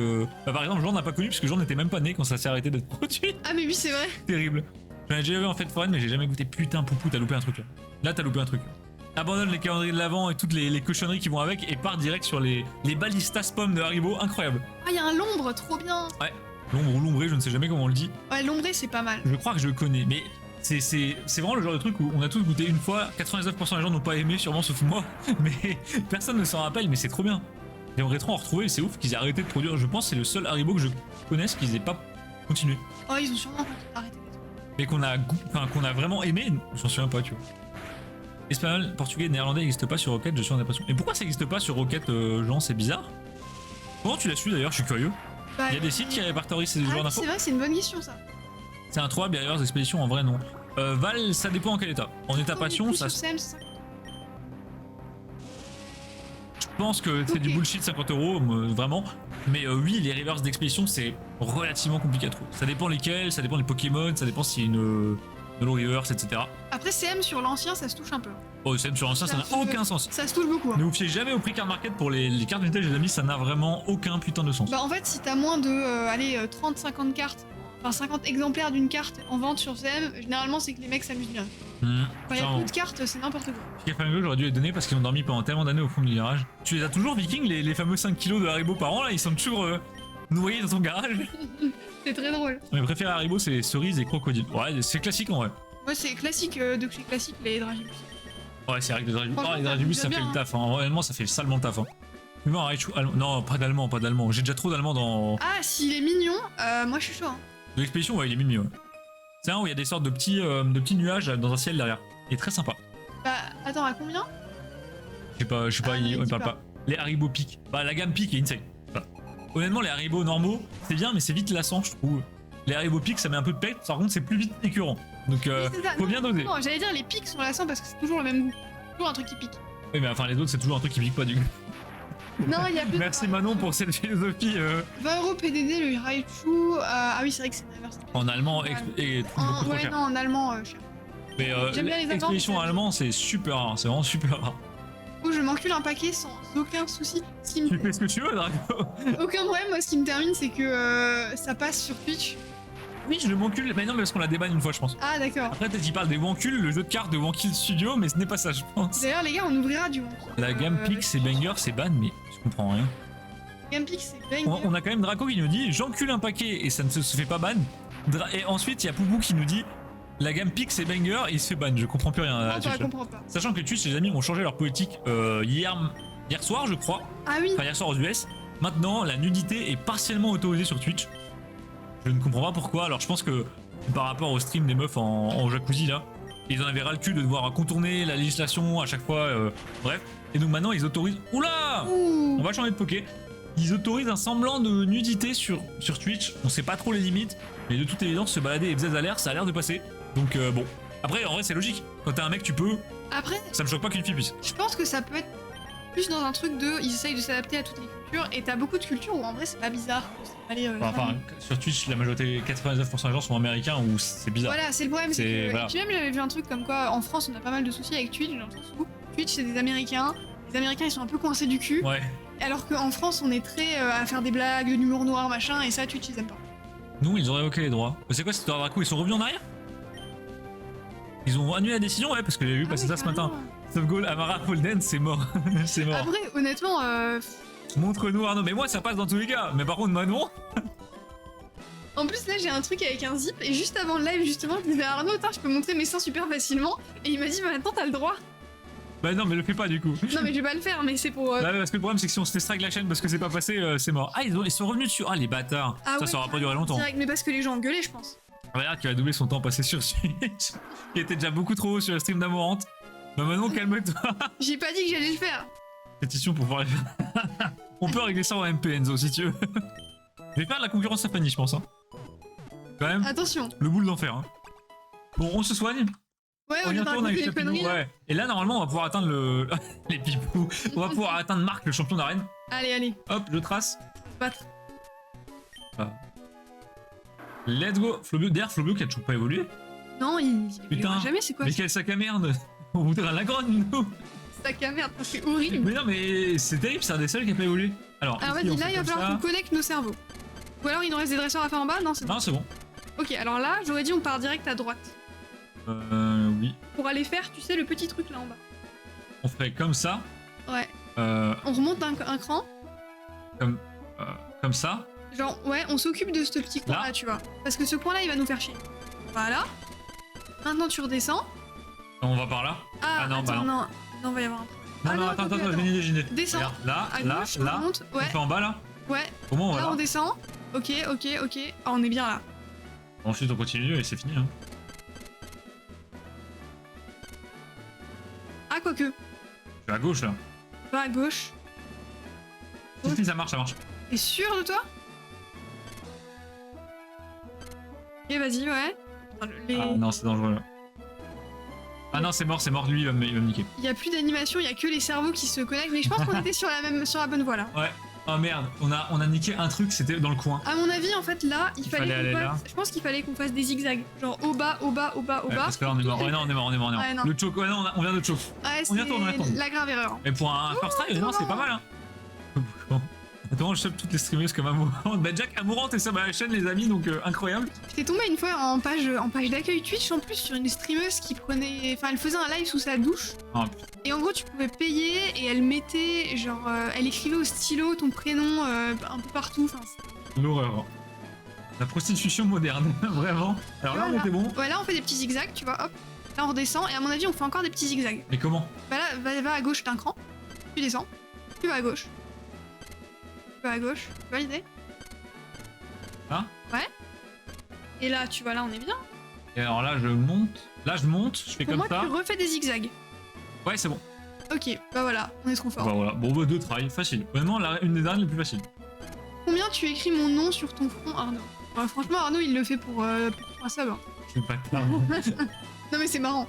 [SPEAKER 1] par exemple, Jean n'a pas connu parce que Jean n'était même pas né quand ça s'est arrêté d'être produit.
[SPEAKER 2] Ah mais oui c'est vrai.
[SPEAKER 1] Terrible. J'en ai déjà vu en fête foraine, mais j'ai jamais goûté. Putain, Poupou, t'as loupé un truc là. Là, t'as loupé un truc. Abandonne les calendriers de l'avant et toutes les cochonneries qui vont avec et part direct sur les balistas pommes de Haribo, incroyable.
[SPEAKER 2] Ah il y a un l'ombre, trop bien.
[SPEAKER 1] Ouais, l'ombre ou l'ombré, je ne sais jamais comment on le dit.
[SPEAKER 2] Ouais l'ombré c'est pas mal.
[SPEAKER 1] Je crois que je le connais, mais c'est vraiment le genre de truc où on a tous goûté une fois, 99% des gens n'ont pas aimé, sûrement sauf moi, mais personne ne s'en rappelle, mais c'est trop bien. J'aimerais trop en retrouver, c'est ouf qu'ils aient arrêté de produire, je pense que c'est le seul Haribo que je connaisse qu'ils aient pas continué.
[SPEAKER 2] Oh ils ont sûrement arrêté des trucs.
[SPEAKER 1] Mais qu'on a vraiment aimé, je m'en souviens pas, tu vois. Espagnol, portugais, néerlandais n'existe pas sur Rocket, je suis en impression. Et pourquoi ça n'existe pas sur Rocket, Jean? C'est bizarre. Comment tu l'as su d'ailleurs? Je suis curieux.
[SPEAKER 2] Bah,
[SPEAKER 1] Il y a des sites qui répertorient ces genres d'infos.
[SPEAKER 2] c'est vrai, c'est une bonne question ça.
[SPEAKER 1] C'est un 3 Barriers d'expédition en vrai, non. Val, ça dépend en quel état. En état passion, ça.
[SPEAKER 2] Sur CM, c'est ça.
[SPEAKER 1] Je pense que c'est du bullshit 50 €, vraiment. Mais oui, les reverse d'expédition, c'est relativement compliqué à trouver. Ça dépend lesquels, ça dépend des Pokémon, ça dépend si une Holo reverse, etc.
[SPEAKER 2] Après CM sur l'ancien ça se touche un peu.
[SPEAKER 1] Oh, CM sur l'ancien, ça n'a aucun sens.
[SPEAKER 2] Ça se touche beaucoup. Hein.
[SPEAKER 1] Ne vous fiez jamais au prix card market pour les cartes vintage, les amis, ça n'a vraiment aucun putain de sens.
[SPEAKER 2] Bah en fait si t'as moins de 30-50 cartes, enfin 50 exemplaires d'une carte en vente sur CM, généralement c'est que les mecs s'amusent bien. Quand il y a plus de cartes, c'est n'importe quoi.
[SPEAKER 1] Ficafango, j'aurais dû les donner parce qu'ils ont dormi pendant tellement d'années au fond du garage. Tu les as toujours, Viking, les fameux 5 kilos de Haribo par an là, ils sont toujours noyés dans ton garage.
[SPEAKER 2] C'est très drôle.
[SPEAKER 1] Mes préférés Haribo, c'est les cerises et crocodiles. Ouais, c'est classique en vrai.
[SPEAKER 2] Moi c'est classique, de chez classique les Dragibus.
[SPEAKER 1] Ouais, c'est vrai que les Dragibus,
[SPEAKER 2] Franchement,
[SPEAKER 1] les Dragibus ça
[SPEAKER 2] ça
[SPEAKER 1] fait
[SPEAKER 2] bien,
[SPEAKER 1] le taf. Hein. Honnêtement, ça fait salement le taf. Hein. Non, pas d'allemand, pas d'allemand. J'ai déjà trop d'allemand dans.
[SPEAKER 2] Ah s'il est mignon, moi je suis chaud. Hein.
[SPEAKER 1] De l'expédition, ouais, il est mignon. Ouais. C'est un où il y a des sortes de petits nuages dans un ciel derrière. Il est très sympa.
[SPEAKER 2] Bah attends, à combien?
[SPEAKER 1] Je sais pas,
[SPEAKER 2] Ah,
[SPEAKER 1] il
[SPEAKER 2] dis
[SPEAKER 1] parle
[SPEAKER 2] pas.
[SPEAKER 1] pas. Les Haribo Peak. Bah, la gamme Peak est insane. Voilà. Honnêtement, les Haribo normaux, c'est bien, mais c'est vite lassant, je trouve. Les Haribo Peak, ça met un peu de pète, par contre, c'est plus vite écœurant. Donc,
[SPEAKER 2] Oui, c'est ça.
[SPEAKER 1] faut bien doser.
[SPEAKER 2] Non, j'allais dire les pics sont lassants parce que c'est toujours le même goût. Toujours un truc qui pique.
[SPEAKER 1] Oui, mais enfin, les autres, c'est toujours un truc qui pique pas du coup.
[SPEAKER 2] Non, il y a plus.
[SPEAKER 1] Merci Manon pour cette philosophie
[SPEAKER 2] 20 € PDD, le Raichu. Ah oui, c'est vrai que c'est une reverse.
[SPEAKER 1] en allemand et beaucoup trop
[SPEAKER 2] Ouais,
[SPEAKER 1] cher.
[SPEAKER 2] non, en allemand, cher.
[SPEAKER 1] Mais
[SPEAKER 2] J'aime bien les Allemands,
[SPEAKER 1] expédition
[SPEAKER 2] mais
[SPEAKER 1] en allemand, c'est super rare, c'est vraiment super rare.
[SPEAKER 2] Oh, je m'encule un paquet sans aucun souci.
[SPEAKER 1] Tu fais ce que tu veux, Drago.
[SPEAKER 2] Aucun problème, moi ce qui me termine c'est que ça passe sur Twitch.
[SPEAKER 1] Oui, je m'encule, mais non, mais parce qu'on l'a débanne une fois, je pense.
[SPEAKER 2] Ah d'accord.
[SPEAKER 1] Après, peut-être qu'il parle des Wankules, le jeu de cartes de Wankil Studio, mais ce n'est pas ça, je pense.
[SPEAKER 2] D'ailleurs les gars, on ouvrira du
[SPEAKER 1] La gamme Pix et Banger, c'est ban, mais je comprends rien.
[SPEAKER 2] Gampix, c'est Banger.
[SPEAKER 1] On a quand même Draco qui nous dit j'encule un paquet et ça ne se fait pas ban. Et ensuite, il y a Poubou qui nous dit la gamme Pix et Banger et il se fait ban. Je comprends plus rien.
[SPEAKER 2] Non, je comprends pas.
[SPEAKER 1] Sachant que Twitch, les amis, ont changé leur politique hier soir, je crois.
[SPEAKER 2] Ah oui.
[SPEAKER 1] Enfin, hier soir aux US. Maintenant, la nudité est partiellement autorisée sur Twitch. Je ne comprends pas pourquoi. Alors, je pense que par rapport au stream des meufs en jacuzzi là, ils en avaient ras le cul de devoir contourner la législation à chaque fois. Bref. Et donc maintenant, ils autorisent. Oula! On va changer de poké. Ils autorisent un semblant de nudité sur Twitch. On sait pas trop les limites, mais de toute évidence, se balader et bzz à l'air, ça a l'air de passer. Donc bon. Après, en vrai, c'est logique. Quand t'es un mec, tu peux.
[SPEAKER 2] Après,
[SPEAKER 1] ça me choque pas qu'une fille puisse.
[SPEAKER 2] Je pense que ça peut être plus dans un truc de. Ils essayent de s'adapter à toutes les cultures, et t'as beaucoup de cultures où en vrai, c'est pas bizarre. Allez,
[SPEAKER 1] enfin, sur Twitch, la majorité, 99% des gens sont américains où c'est bizarre.
[SPEAKER 2] Voilà, c'est le problème. C'est que.
[SPEAKER 1] Voilà.
[SPEAKER 2] Et puis même, j'avais vu un truc comme quoi en France, on a pas mal de soucis avec Twitch, dans le sens où Twitch, c'est des Américains. Les Américains, ils sont un peu coincés du cul.
[SPEAKER 1] Ouais.
[SPEAKER 2] Alors qu'en France, on est très à faire des blagues, de l'humour noir, machin, et ça, Twitch, ils aiment pas.
[SPEAKER 1] Nous, ils auraient ok les droits. C'est quoi cette histoire Draco? Ils sont revenus en arrière? Ils ont annulé la décision, ouais, parce que j'ai vu passer ça ce matin. Sauf goal, Amara Holden, c'est mort. C'est mort.
[SPEAKER 2] Après, honnêtement.
[SPEAKER 1] Montre-nous Arnaud. Mais moi, ça passe dans tous les cas. Mais par contre, Manon.
[SPEAKER 2] En plus, là, j'ai un truc avec un zip, et juste avant le live, justement, je disais à Arnaud, je peux montrer mes seins super facilement, et il m'a dit, bah attends, t'as le droit.
[SPEAKER 1] Bah non, mais le fais pas du coup.
[SPEAKER 2] Non, mais je vais pas le faire, mais c'est pour.
[SPEAKER 1] Bah, parce que le problème, c'est que si on se fait strike la chaîne parce que c'est pas passé, c'est mort. Ah, ils sont revenus dessus. Ah, les bâtards.
[SPEAKER 2] Ah,
[SPEAKER 1] ça aura pas duré longtemps.
[SPEAKER 2] Direct, mais parce que les gens ont gueulé, je pense.
[SPEAKER 1] Regarde qui va doubler son temps passé sur Twitch. Il était déjà beaucoup trop haut sur le stream d'Amorante. Bah maintenant, calme-toi.
[SPEAKER 2] J'ai pas dit que j'allais le faire.
[SPEAKER 1] Pétition pour pouvoir le faire. On peut régler ça en MP, Enzo, si tu veux. Je vais faire de la concurrence à Fanny, je pense. Hein. Quand même.
[SPEAKER 2] Attention.
[SPEAKER 1] Le boule d'enfer. Hein. Bon, on se soigne.
[SPEAKER 2] Ouais,
[SPEAKER 1] on y retourne avec
[SPEAKER 2] les conneries.
[SPEAKER 1] Ouais. Et là, normalement, on va pouvoir atteindre le. Les pipous. On va pouvoir atteindre Marc, le champion d'arène.
[SPEAKER 2] Allez, allez.
[SPEAKER 1] Hop, je trace.
[SPEAKER 2] Battre.
[SPEAKER 1] Ah. Let's go. Flobio, d'ailleurs, Flobio qui a toujours pas évolué.
[SPEAKER 2] Non, il
[SPEAKER 1] Putain,
[SPEAKER 2] jamais, c'est quoi?
[SPEAKER 1] Mais quel sac à merde. On voudrait la grogne, nous.
[SPEAKER 2] Sac à merde, c'est horrible.
[SPEAKER 1] Mais non, mais c'est terrible, c'est un des seuls qui a pas évolué. Alors,
[SPEAKER 2] vas-y, là, il va falloir qu'on connecte nos cerveaux. Ou alors, il nous reste des dresseurs à faire en bas? Non, c'est bon.
[SPEAKER 1] Non, c'est bon.
[SPEAKER 2] Ok, alors là, j'aurais dit on part direct à droite.
[SPEAKER 1] Oui.
[SPEAKER 2] Pour aller faire, tu sais, le petit truc là en bas.
[SPEAKER 1] On ferait comme ça.
[SPEAKER 2] Ouais. On remonte un cran.
[SPEAKER 1] Comme ça.
[SPEAKER 2] Genre, ouais, on s'occupe de ce petit coin là, tu vois. Parce que ce coin là, il va nous faire chier. Voilà. Maintenant, tu redescends.
[SPEAKER 1] On va par là.
[SPEAKER 2] Ah non,
[SPEAKER 1] attends, bah non.
[SPEAKER 2] Non, va y avoir un.
[SPEAKER 1] Non, attends, j'ai une idée.
[SPEAKER 2] Descends.
[SPEAKER 1] Regarde, là,
[SPEAKER 2] à
[SPEAKER 1] là,
[SPEAKER 2] gauche,
[SPEAKER 1] là.
[SPEAKER 2] On monte. Ouais.
[SPEAKER 1] On fait en bas là.
[SPEAKER 2] Ouais.
[SPEAKER 1] Comment on va
[SPEAKER 2] là, on descend. Ok. Ah, on est bien là.
[SPEAKER 1] Ensuite, on continue et c'est fini. Hein.
[SPEAKER 2] Ah, quoique.
[SPEAKER 1] Je suis à gauche là.
[SPEAKER 2] Va à gauche.
[SPEAKER 1] Si, ça marche, ça marche.
[SPEAKER 2] T'es sûr de toi? Ok, vas-y, ouais.
[SPEAKER 1] Ah non, c'est dangereux là. Ah non, c'est mort, lui, il va me niquer.
[SPEAKER 2] Il y a plus d'animation, il y a que les cerveaux qui se connectent, mais je pense qu'on était sur la bonne voie là.
[SPEAKER 1] Ouais. Oh merde, on a niqué un truc, c'était dans le coin.
[SPEAKER 2] À mon avis, en fait, là, il fallait qu'on fasse.
[SPEAKER 1] Là.
[SPEAKER 2] Je pense qu'il fallait qu'on fasse des zigzags. Genre au bas.
[SPEAKER 1] Parce que là, on est mort. Ouais, non, on est mort.
[SPEAKER 2] Ouais, non.
[SPEAKER 1] Le choke, ouais, non, on vient de choke.
[SPEAKER 2] Ouais,
[SPEAKER 1] on y retourne.
[SPEAKER 2] La grave erreur.
[SPEAKER 1] Mais pour un first try, non, c'est pas mal. Hein. Attends, je chope toutes les streameuses comme Amourante. Bah, Jack Amourante est sur ma chaîne, les amis, donc incroyable.
[SPEAKER 2] J'étais tombée une fois en page d'accueil Twitch, en plus, sur une streameuse qui prenait. Enfin, elle faisait un live sous sa douche.
[SPEAKER 1] Oh,
[SPEAKER 2] et en gros, tu pouvais payer et elle mettait, genre, elle écrivait au stylo ton prénom un peu partout. Enfin,
[SPEAKER 1] l'horreur. La prostitution moderne, vraiment. Alors là, on était bon.
[SPEAKER 2] Ouais, là, on fait des petits zigzags, tu vois, hop. Là, on redescend et à mon avis, on fait encore des petits zigzags.
[SPEAKER 1] Mais comment?
[SPEAKER 2] Bah là, va à gauche d'un cran. Tu descends. Tu vas à gauche. Tu vas à gauche. Tu vois l'idée?
[SPEAKER 1] Hein?
[SPEAKER 2] Ouais. Et là, tu vois, là, on est bien.
[SPEAKER 1] Et alors là, je monte. Je fais
[SPEAKER 2] pour
[SPEAKER 1] comme
[SPEAKER 2] moi,
[SPEAKER 1] ça.
[SPEAKER 2] Tu refais des zigzags.
[SPEAKER 1] Ouais, c'est bon.
[SPEAKER 2] Ok, bah voilà, on est trop fort.
[SPEAKER 1] Bah voilà, bon, bah 2 try, facile. Vraiment, une des dernières les plus faciles.
[SPEAKER 2] Combien tu écris mon nom sur ton front, Arnaud? Bah, franchement, Arnaud, il le fait pour un sub. Hein.
[SPEAKER 1] Je suis pas tard.
[SPEAKER 2] Non, mais c'est marrant.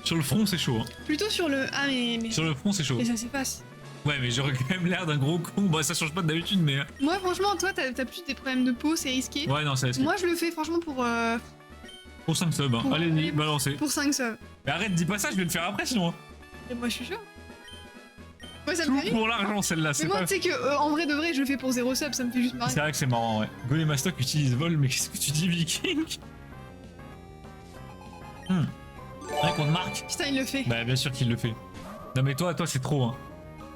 [SPEAKER 1] Sur le front, c'est chaud. Hein.
[SPEAKER 2] Plutôt sur le. Ah, mais.
[SPEAKER 1] Sur le front, c'est chaud.
[SPEAKER 2] Mais ça s'efface.
[SPEAKER 1] Ouais, mais j'aurais quand même l'air d'un gros con. Bah, ça change pas d'habitude, mais.
[SPEAKER 2] Moi, franchement, toi, t'as plus des problèmes de peau, c'est risqué.
[SPEAKER 1] Ouais, non, c'est risqué.
[SPEAKER 2] Moi, je le fais franchement pour.
[SPEAKER 1] Pour 5 subs, hein. Allez-y, balancez.
[SPEAKER 2] Pour 5 subs.
[SPEAKER 1] Mais arrête, dis pas ça, je vais le faire après sinon.
[SPEAKER 2] Et moi, je suis chaud. Moi, ça me
[SPEAKER 1] Tout
[SPEAKER 2] fait rire.
[SPEAKER 1] pour l'argent, celle-là.
[SPEAKER 2] Mais
[SPEAKER 1] C'est
[SPEAKER 2] moi,
[SPEAKER 1] pas...
[SPEAKER 2] tu sais que en vrai de vrai, je le fais pour 0 sub, ça me fait juste marrer.
[SPEAKER 1] C'est vrai que c'est marrant, ouais. Golemastock utilise vol, mais qu'est-ce que tu dis, Viking? Ouais, contre Marc.
[SPEAKER 2] Putain, il le fait.
[SPEAKER 1] Bah, bien sûr qu'il le fait. Non, mais toi, c'est trop, hein.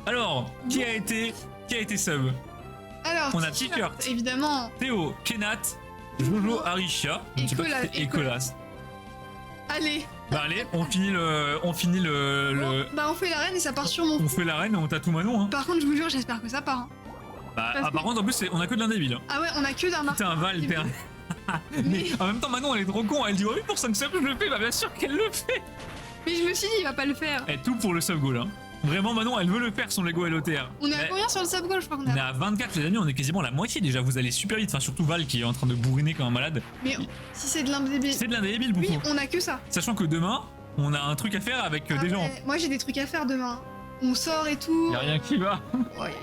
[SPEAKER 1] Alors, qui a été sub?
[SPEAKER 2] Alors,
[SPEAKER 1] On a T-shirt.
[SPEAKER 2] Évidemment.
[SPEAKER 1] Théo, Kenat, Jojo, Arisha, je ne sais pas qui c'est, et Colas.
[SPEAKER 2] Allez.
[SPEAKER 1] Bah allez, on finit le...
[SPEAKER 2] Bah on fait l'arène et ça part sur mon...
[SPEAKER 1] On fait l'arène et on tatoue Manon, hein.
[SPEAKER 2] Par contre, je vous jure, j'espère que ça part. Hein.
[SPEAKER 1] Bah, par contre, en plus, on a que de l'indébile. Hein.
[SPEAKER 2] Ah ouais, on a que d'un marque.
[SPEAKER 1] Putain, Val, t'es un... Mais en même temps, Manon, elle est trop con. Elle dit, oh oui, pour 5 subs, je le fais. Bah bien sûr qu'elle le fait.
[SPEAKER 2] Mais je me suis dit, il va pas le faire.
[SPEAKER 1] Et tout pour le sub goal, hein. Vraiment, Manon, elle veut le faire, son Lego LOTR.
[SPEAKER 2] On est à combien sur le sub goal? Je crois qu'on
[SPEAKER 1] On est à 24, les amis, on est quasiment la moitié déjà. Vous allez super vite. Enfin, surtout Val qui est en train de bourriner comme un malade.
[SPEAKER 2] Mais si c'est de l'indébile...
[SPEAKER 1] C'est de l'indébile, beaucoup.
[SPEAKER 2] Oui, on a que ça.
[SPEAKER 1] Sachant que demain, on a un truc à faire avec des gens.
[SPEAKER 2] Moi, j'ai des trucs à faire demain. On sort et tout.
[SPEAKER 1] Y'a rien qui va.
[SPEAKER 2] Ouais.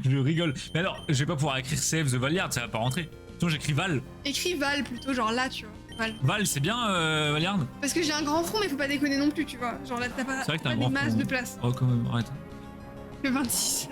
[SPEAKER 1] Je rigole. Mais alors, je vais pas pouvoir écrire Save the Valiard, ça va pas rentrer. Sinon, j'écris Val.
[SPEAKER 2] Écris Val plutôt, genre là, tu vois. Val.
[SPEAKER 1] Val, c'est bien, Valiard?
[SPEAKER 2] Parce que j'ai un grand front, mais faut pas déconner non plus, tu vois. Genre là, t'as pas,
[SPEAKER 1] C'est vrai que t'as
[SPEAKER 2] pas
[SPEAKER 1] un
[SPEAKER 2] des
[SPEAKER 1] grand
[SPEAKER 2] masses
[SPEAKER 1] front.
[SPEAKER 2] de place.
[SPEAKER 1] Oh, quand même, arrête.
[SPEAKER 2] Le 26.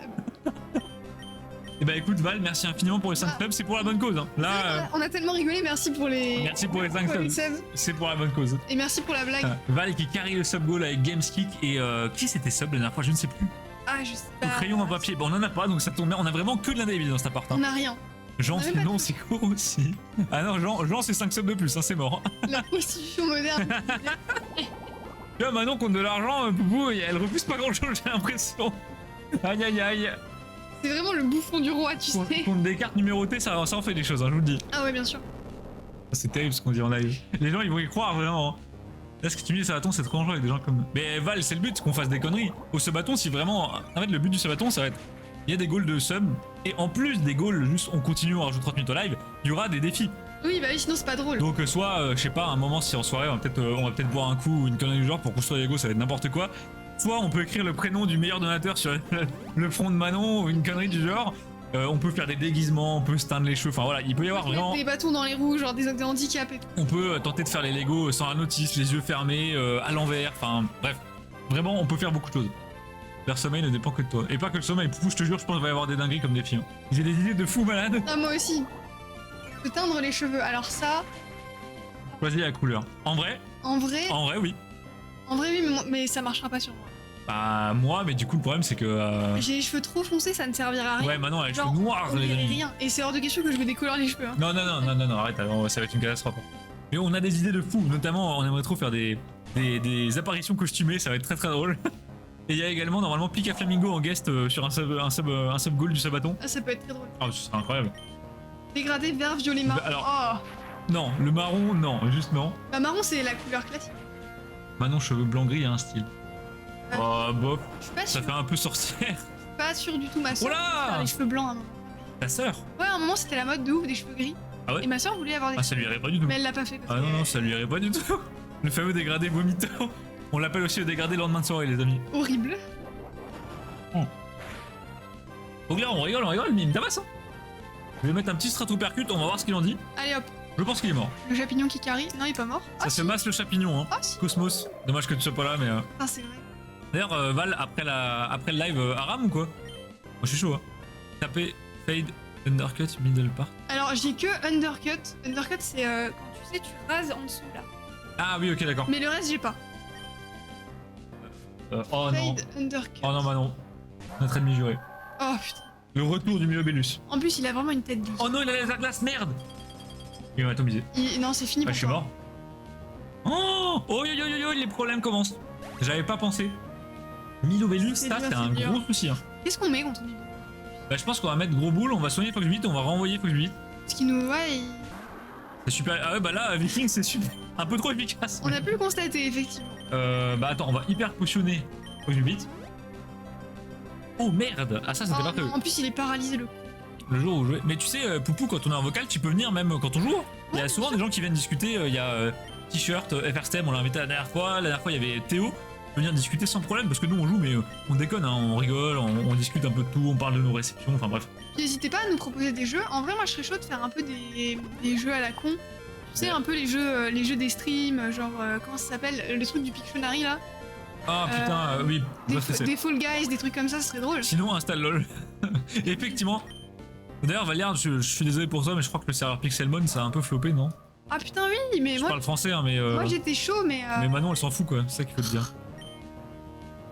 [SPEAKER 1] Et bah écoute, Val, merci infiniment pour les 5 subs, c'est pour la bonne cause. Hein. Là,
[SPEAKER 2] On a tellement rigolé, merci pour les...
[SPEAKER 1] merci pour les 5 subs. C'est pour la bonne cause.
[SPEAKER 2] Et merci pour la blague.
[SPEAKER 1] Val qui carry le sub goal avec Gameskick et qui c'était sub la dernière fois, je ne sais plus.
[SPEAKER 2] Ah, je sais
[SPEAKER 1] Au
[SPEAKER 2] pas.
[SPEAKER 1] crayon en papier, bon on en a pas donc ça tombe bien, on a vraiment que de l'indébile dans cet appart. Hein.
[SPEAKER 2] On a rien.
[SPEAKER 1] Jean
[SPEAKER 2] on a même pas
[SPEAKER 1] sinon c'est court aussi. Ah non, Jean c'est 5 subs de plus, hein, c'est mort.
[SPEAKER 2] La prostitution moderne.
[SPEAKER 1] Tu vois, Manon contre de l'argent, Poupou, elle refuse pas grand chose, j'ai l'impression. Aïe aïe aïe.
[SPEAKER 2] C'est vraiment le bouffon du roi, tu sais.
[SPEAKER 1] Contre des cartes numérotées, ça en fait des choses, hein, je vous le dis.
[SPEAKER 2] Ah ouais, bien sûr.
[SPEAKER 1] C'est terrible ce qu'on dit en live. Les gens ils vont y croire vraiment. Hein. Là, ce que tu me dis, ça bâton, c'est trop dangereux avec des gens comme. Mais Val, c'est le but, qu'on fasse des conneries. Au sub-bâton, si vraiment. En fait, le but du sub-bâton, ça va être. Il y a des goals de sub, et en plus des goals, juste on continue, on rajoute 30 minutes au live, il y aura des défis.
[SPEAKER 2] Oui, bah oui, sinon c'est pas drôle.
[SPEAKER 1] Donc, soit, je sais pas, à un moment, si en soirée, on va peut-être boire un coup ou une connerie du genre pour construire les Lego, ça va être n'importe quoi. Soit on peut écrire le prénom du meilleur donateur sur le front de Manon ou une connerie du genre. On peut faire des déguisements, on peut se teindre les cheveux, enfin voilà, il peut y avoir vraiment...
[SPEAKER 2] Des bâtons dans les roues, genre des handicaps et tout.
[SPEAKER 1] On peut tenter de faire les Lego sans la notice, les yeux fermés, à l'envers, enfin bref. Vraiment, on peut faire beaucoup de choses. Leur sommeil ne dépend que de toi. Et pas que le sommeil, Poupou, je te jure, je pense qu'il va y avoir des dingueries comme des filles. J'ai des idées de fou malade.
[SPEAKER 2] Ah, moi aussi. Se teindre les cheveux, alors ça...
[SPEAKER 1] Choisis la couleur. En vrai,
[SPEAKER 2] oui. En vrai, oui, mais ça marchera pas sur moi.
[SPEAKER 1] Bah moi, mais du coup le problème c'est que...
[SPEAKER 2] J'ai les cheveux trop foncés, ça ne servira à rien.
[SPEAKER 1] Ouais, maintenant elle a les cheveux
[SPEAKER 2] Genre,
[SPEAKER 1] noirs,
[SPEAKER 2] on
[SPEAKER 1] les
[SPEAKER 2] verrait
[SPEAKER 1] amis.
[SPEAKER 2] rien. Et c'est hors de question que je me décolore les cheveux. Hein.
[SPEAKER 1] Non, arrête, alors, ça va être une catastrophe. Mais on a des idées de fou, notamment on aimerait trop faire des apparitions costumées, ça va être très très drôle. Et il y a également normalement Pika Flamingo en guest sur un sub goal du sabaton.
[SPEAKER 2] Ah, ça peut être très drôle.
[SPEAKER 1] Ah, ce serait incroyable.
[SPEAKER 2] Dégradé vert, violet, marron.
[SPEAKER 1] Alors, non, le marron, non, juste non.
[SPEAKER 2] Bah, marron, c'est la couleur classique.
[SPEAKER 1] Manon, cheveux blanc gris, a un style. Oh, bof,
[SPEAKER 2] Je suis pas
[SPEAKER 1] ça
[SPEAKER 2] sûre.
[SPEAKER 1] fait un peu sorcière.
[SPEAKER 2] Pas sûre du tout, ma soeur.
[SPEAKER 1] Oh là
[SPEAKER 2] les cheveux blancs à un moment.
[SPEAKER 1] Ta sœur?
[SPEAKER 2] Ouais, à un moment, c'était la mode de ouf des cheveux gris.
[SPEAKER 1] Ah ouais?
[SPEAKER 2] Et ma soeur voulait avoir des
[SPEAKER 1] Ah, ça lui irait pas du tout.
[SPEAKER 2] Mais elle l'a pas fait.
[SPEAKER 1] Ah non, ça lui irait pas du tout. Le fameux dégradé vomito. On l'appelle aussi le dégradé lendemain de soirée, les amis.
[SPEAKER 2] Horrible.
[SPEAKER 1] Donc là, on rigole, mais il me tabasse. Hein. Je vais mettre un petit stratopercute, on va voir ce qu'il en dit.
[SPEAKER 2] Allez hop,
[SPEAKER 1] Je pense qu'il est mort.
[SPEAKER 2] le champignon qui carie. Non, il est pas mort.
[SPEAKER 1] Ça se masse le champignon, hein.
[SPEAKER 2] Ah si.
[SPEAKER 1] Cosmos. Dommage que tu sois pas là, mais.
[SPEAKER 2] Ah, c'est vrai.
[SPEAKER 1] D'ailleurs, Val, après le live, Aram ou quoi? Moi, je suis chaud, hein. Tapez fade, undercut, middle part.
[SPEAKER 2] Alors, j'ai que undercut. Undercut, c'est quand tu sais, tu rases en dessous là.
[SPEAKER 1] Ah oui, ok, d'accord.
[SPEAKER 2] Mais le reste, j'ai pas.
[SPEAKER 1] Oh non.
[SPEAKER 2] Fade, undercut.
[SPEAKER 1] Oh non, bah non. Notre ennemi juré.
[SPEAKER 2] Oh putain.
[SPEAKER 1] Le retour du Milobellus.
[SPEAKER 2] En plus, il a vraiment une tête de.
[SPEAKER 1] Oh non, il a les glace, merde! Il m'a atomisé.
[SPEAKER 2] Non, c'est fini
[SPEAKER 1] Ah,
[SPEAKER 2] pour
[SPEAKER 1] je suis
[SPEAKER 2] toi.
[SPEAKER 1] mort. Oh! Oh yo yo yo yo, les problèmes commencent. J'avais pas pensé. Milobellus,
[SPEAKER 2] C'est
[SPEAKER 1] ça,
[SPEAKER 2] dur,
[SPEAKER 1] c'est un
[SPEAKER 2] c'est dur.
[SPEAKER 1] gros souci. Hein.
[SPEAKER 2] Qu'est-ce qu'on met contre Milou?
[SPEAKER 1] Bah, je pense qu'on va mettre gros boule, on va soigner Fox 8, on va renvoyer Fox 8.
[SPEAKER 2] Parce qu'il nous. Ouais,
[SPEAKER 1] C'est super. Ah ouais, bah là, Viking, c'est super. Un peu trop efficace.
[SPEAKER 2] on a pu le constater, effectivement.
[SPEAKER 1] Bah attends, on va hyper potionner Fox 8. Oh merde! Ah, ça, c'était
[SPEAKER 2] Oh,
[SPEAKER 1] pas prévu.
[SPEAKER 2] non, en plus, il est paralysé le coup.
[SPEAKER 1] Le jour où jouer. Mais tu sais, Poupou, quand on est en vocal, tu peux venir même quand on joue. Il y a souvent des gens qui viennent discuter. Il y a T-shirt, FRSTEM, on l'a invité la dernière fois. La dernière fois, il y avait Théo. Il peut venir discuter sans problème parce que nous on joue, mais on déconne, hein, on rigole, on discute un peu de tout, on parle de nos réceptions, enfin bref.
[SPEAKER 2] N'hésitez pas à nous proposer des jeux. En vrai, moi, je serais chaud de faire un peu des jeux à la con. Tu sais, un peu les jeux des streams, genre, comment ça s'appelle? Le truc du Pictionary là.
[SPEAKER 1] Ah putain, oui.
[SPEAKER 2] Des Fall Guys, des trucs comme ça, ce serait drôle.
[SPEAKER 1] Sinon, installe LOL. Effectivement. D'ailleurs, Valiard, je suis désolé pour toi, mais je crois que le serveur Pixelmon, ça a un peu floppé, non?
[SPEAKER 2] Ah putain, oui, mais
[SPEAKER 1] Je
[SPEAKER 2] moi.
[SPEAKER 1] parle français, hein, mais.
[SPEAKER 2] Moi j'étais chaud, mais.
[SPEAKER 1] Mais Manon, elle s'en fout, quoi. C'est ça qu'il faut te dire.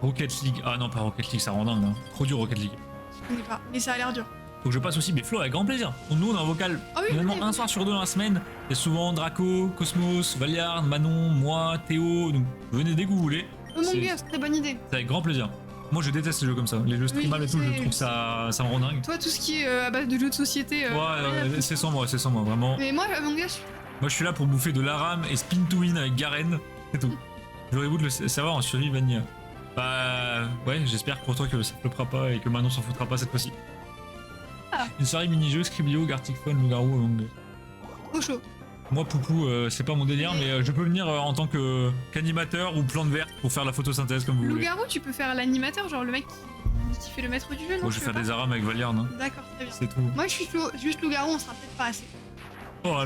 [SPEAKER 1] Rocket League. Ah non, pas Rocket League, ça rend dingue. Hein. Trop dur, Rocket League.
[SPEAKER 2] Je connais pas, mais ça a l'air dur.
[SPEAKER 1] Faut que je passe aussi, mais Flo, avec grand plaisir. Nous, on a un vocal finalement un soir sur deux dans la semaine. Et souvent Draco, Cosmos, Valiard, Manon, moi, Théo. Donc venez dès que vous voulez.
[SPEAKER 2] Oh mon gars, c'est très bonne idée.
[SPEAKER 1] C'est avec grand plaisir. Moi, je déteste les jeux comme ça. Les jeux streamables et tout, je trouve ça me rend dingue.
[SPEAKER 2] Toi, tout ce qui est à base de jeux de société.
[SPEAKER 1] Ouais, c'est sans moi, vraiment.
[SPEAKER 2] Mais moi, mon gars,
[SPEAKER 1] moi, je suis là pour bouffer de l'Aram et Spin to Win avec Garen. C'est tout. J'aurais voulu le savoir en survie vanilla. Bah, ouais, j'espère pour toi que ça floppera pas et que Manon s'en foutra pas cette fois-ci.
[SPEAKER 2] Ah.
[SPEAKER 1] Une soirée mini-jeu, Scriblio, Gartic Phone, Loup-Garou, Among Us.
[SPEAKER 2] Trop chaud.
[SPEAKER 1] Moi, Poupou, c'est pas mon délire, mais je peux venir en tant qu'animateur ou plante verte pour faire la photosynthèse comme vous voulez.
[SPEAKER 2] Loup-Garou, tu peux faire l'animateur, genre le mec qui fait le maître du jeu, non?
[SPEAKER 1] Moi, je vais faire des arams avec Valiard, non?
[SPEAKER 2] D'accord, très bien.
[SPEAKER 1] C'est tout.
[SPEAKER 2] Moi, je suis juste Loup-Garou, on sera peut-être pas assez.
[SPEAKER 1] Oh,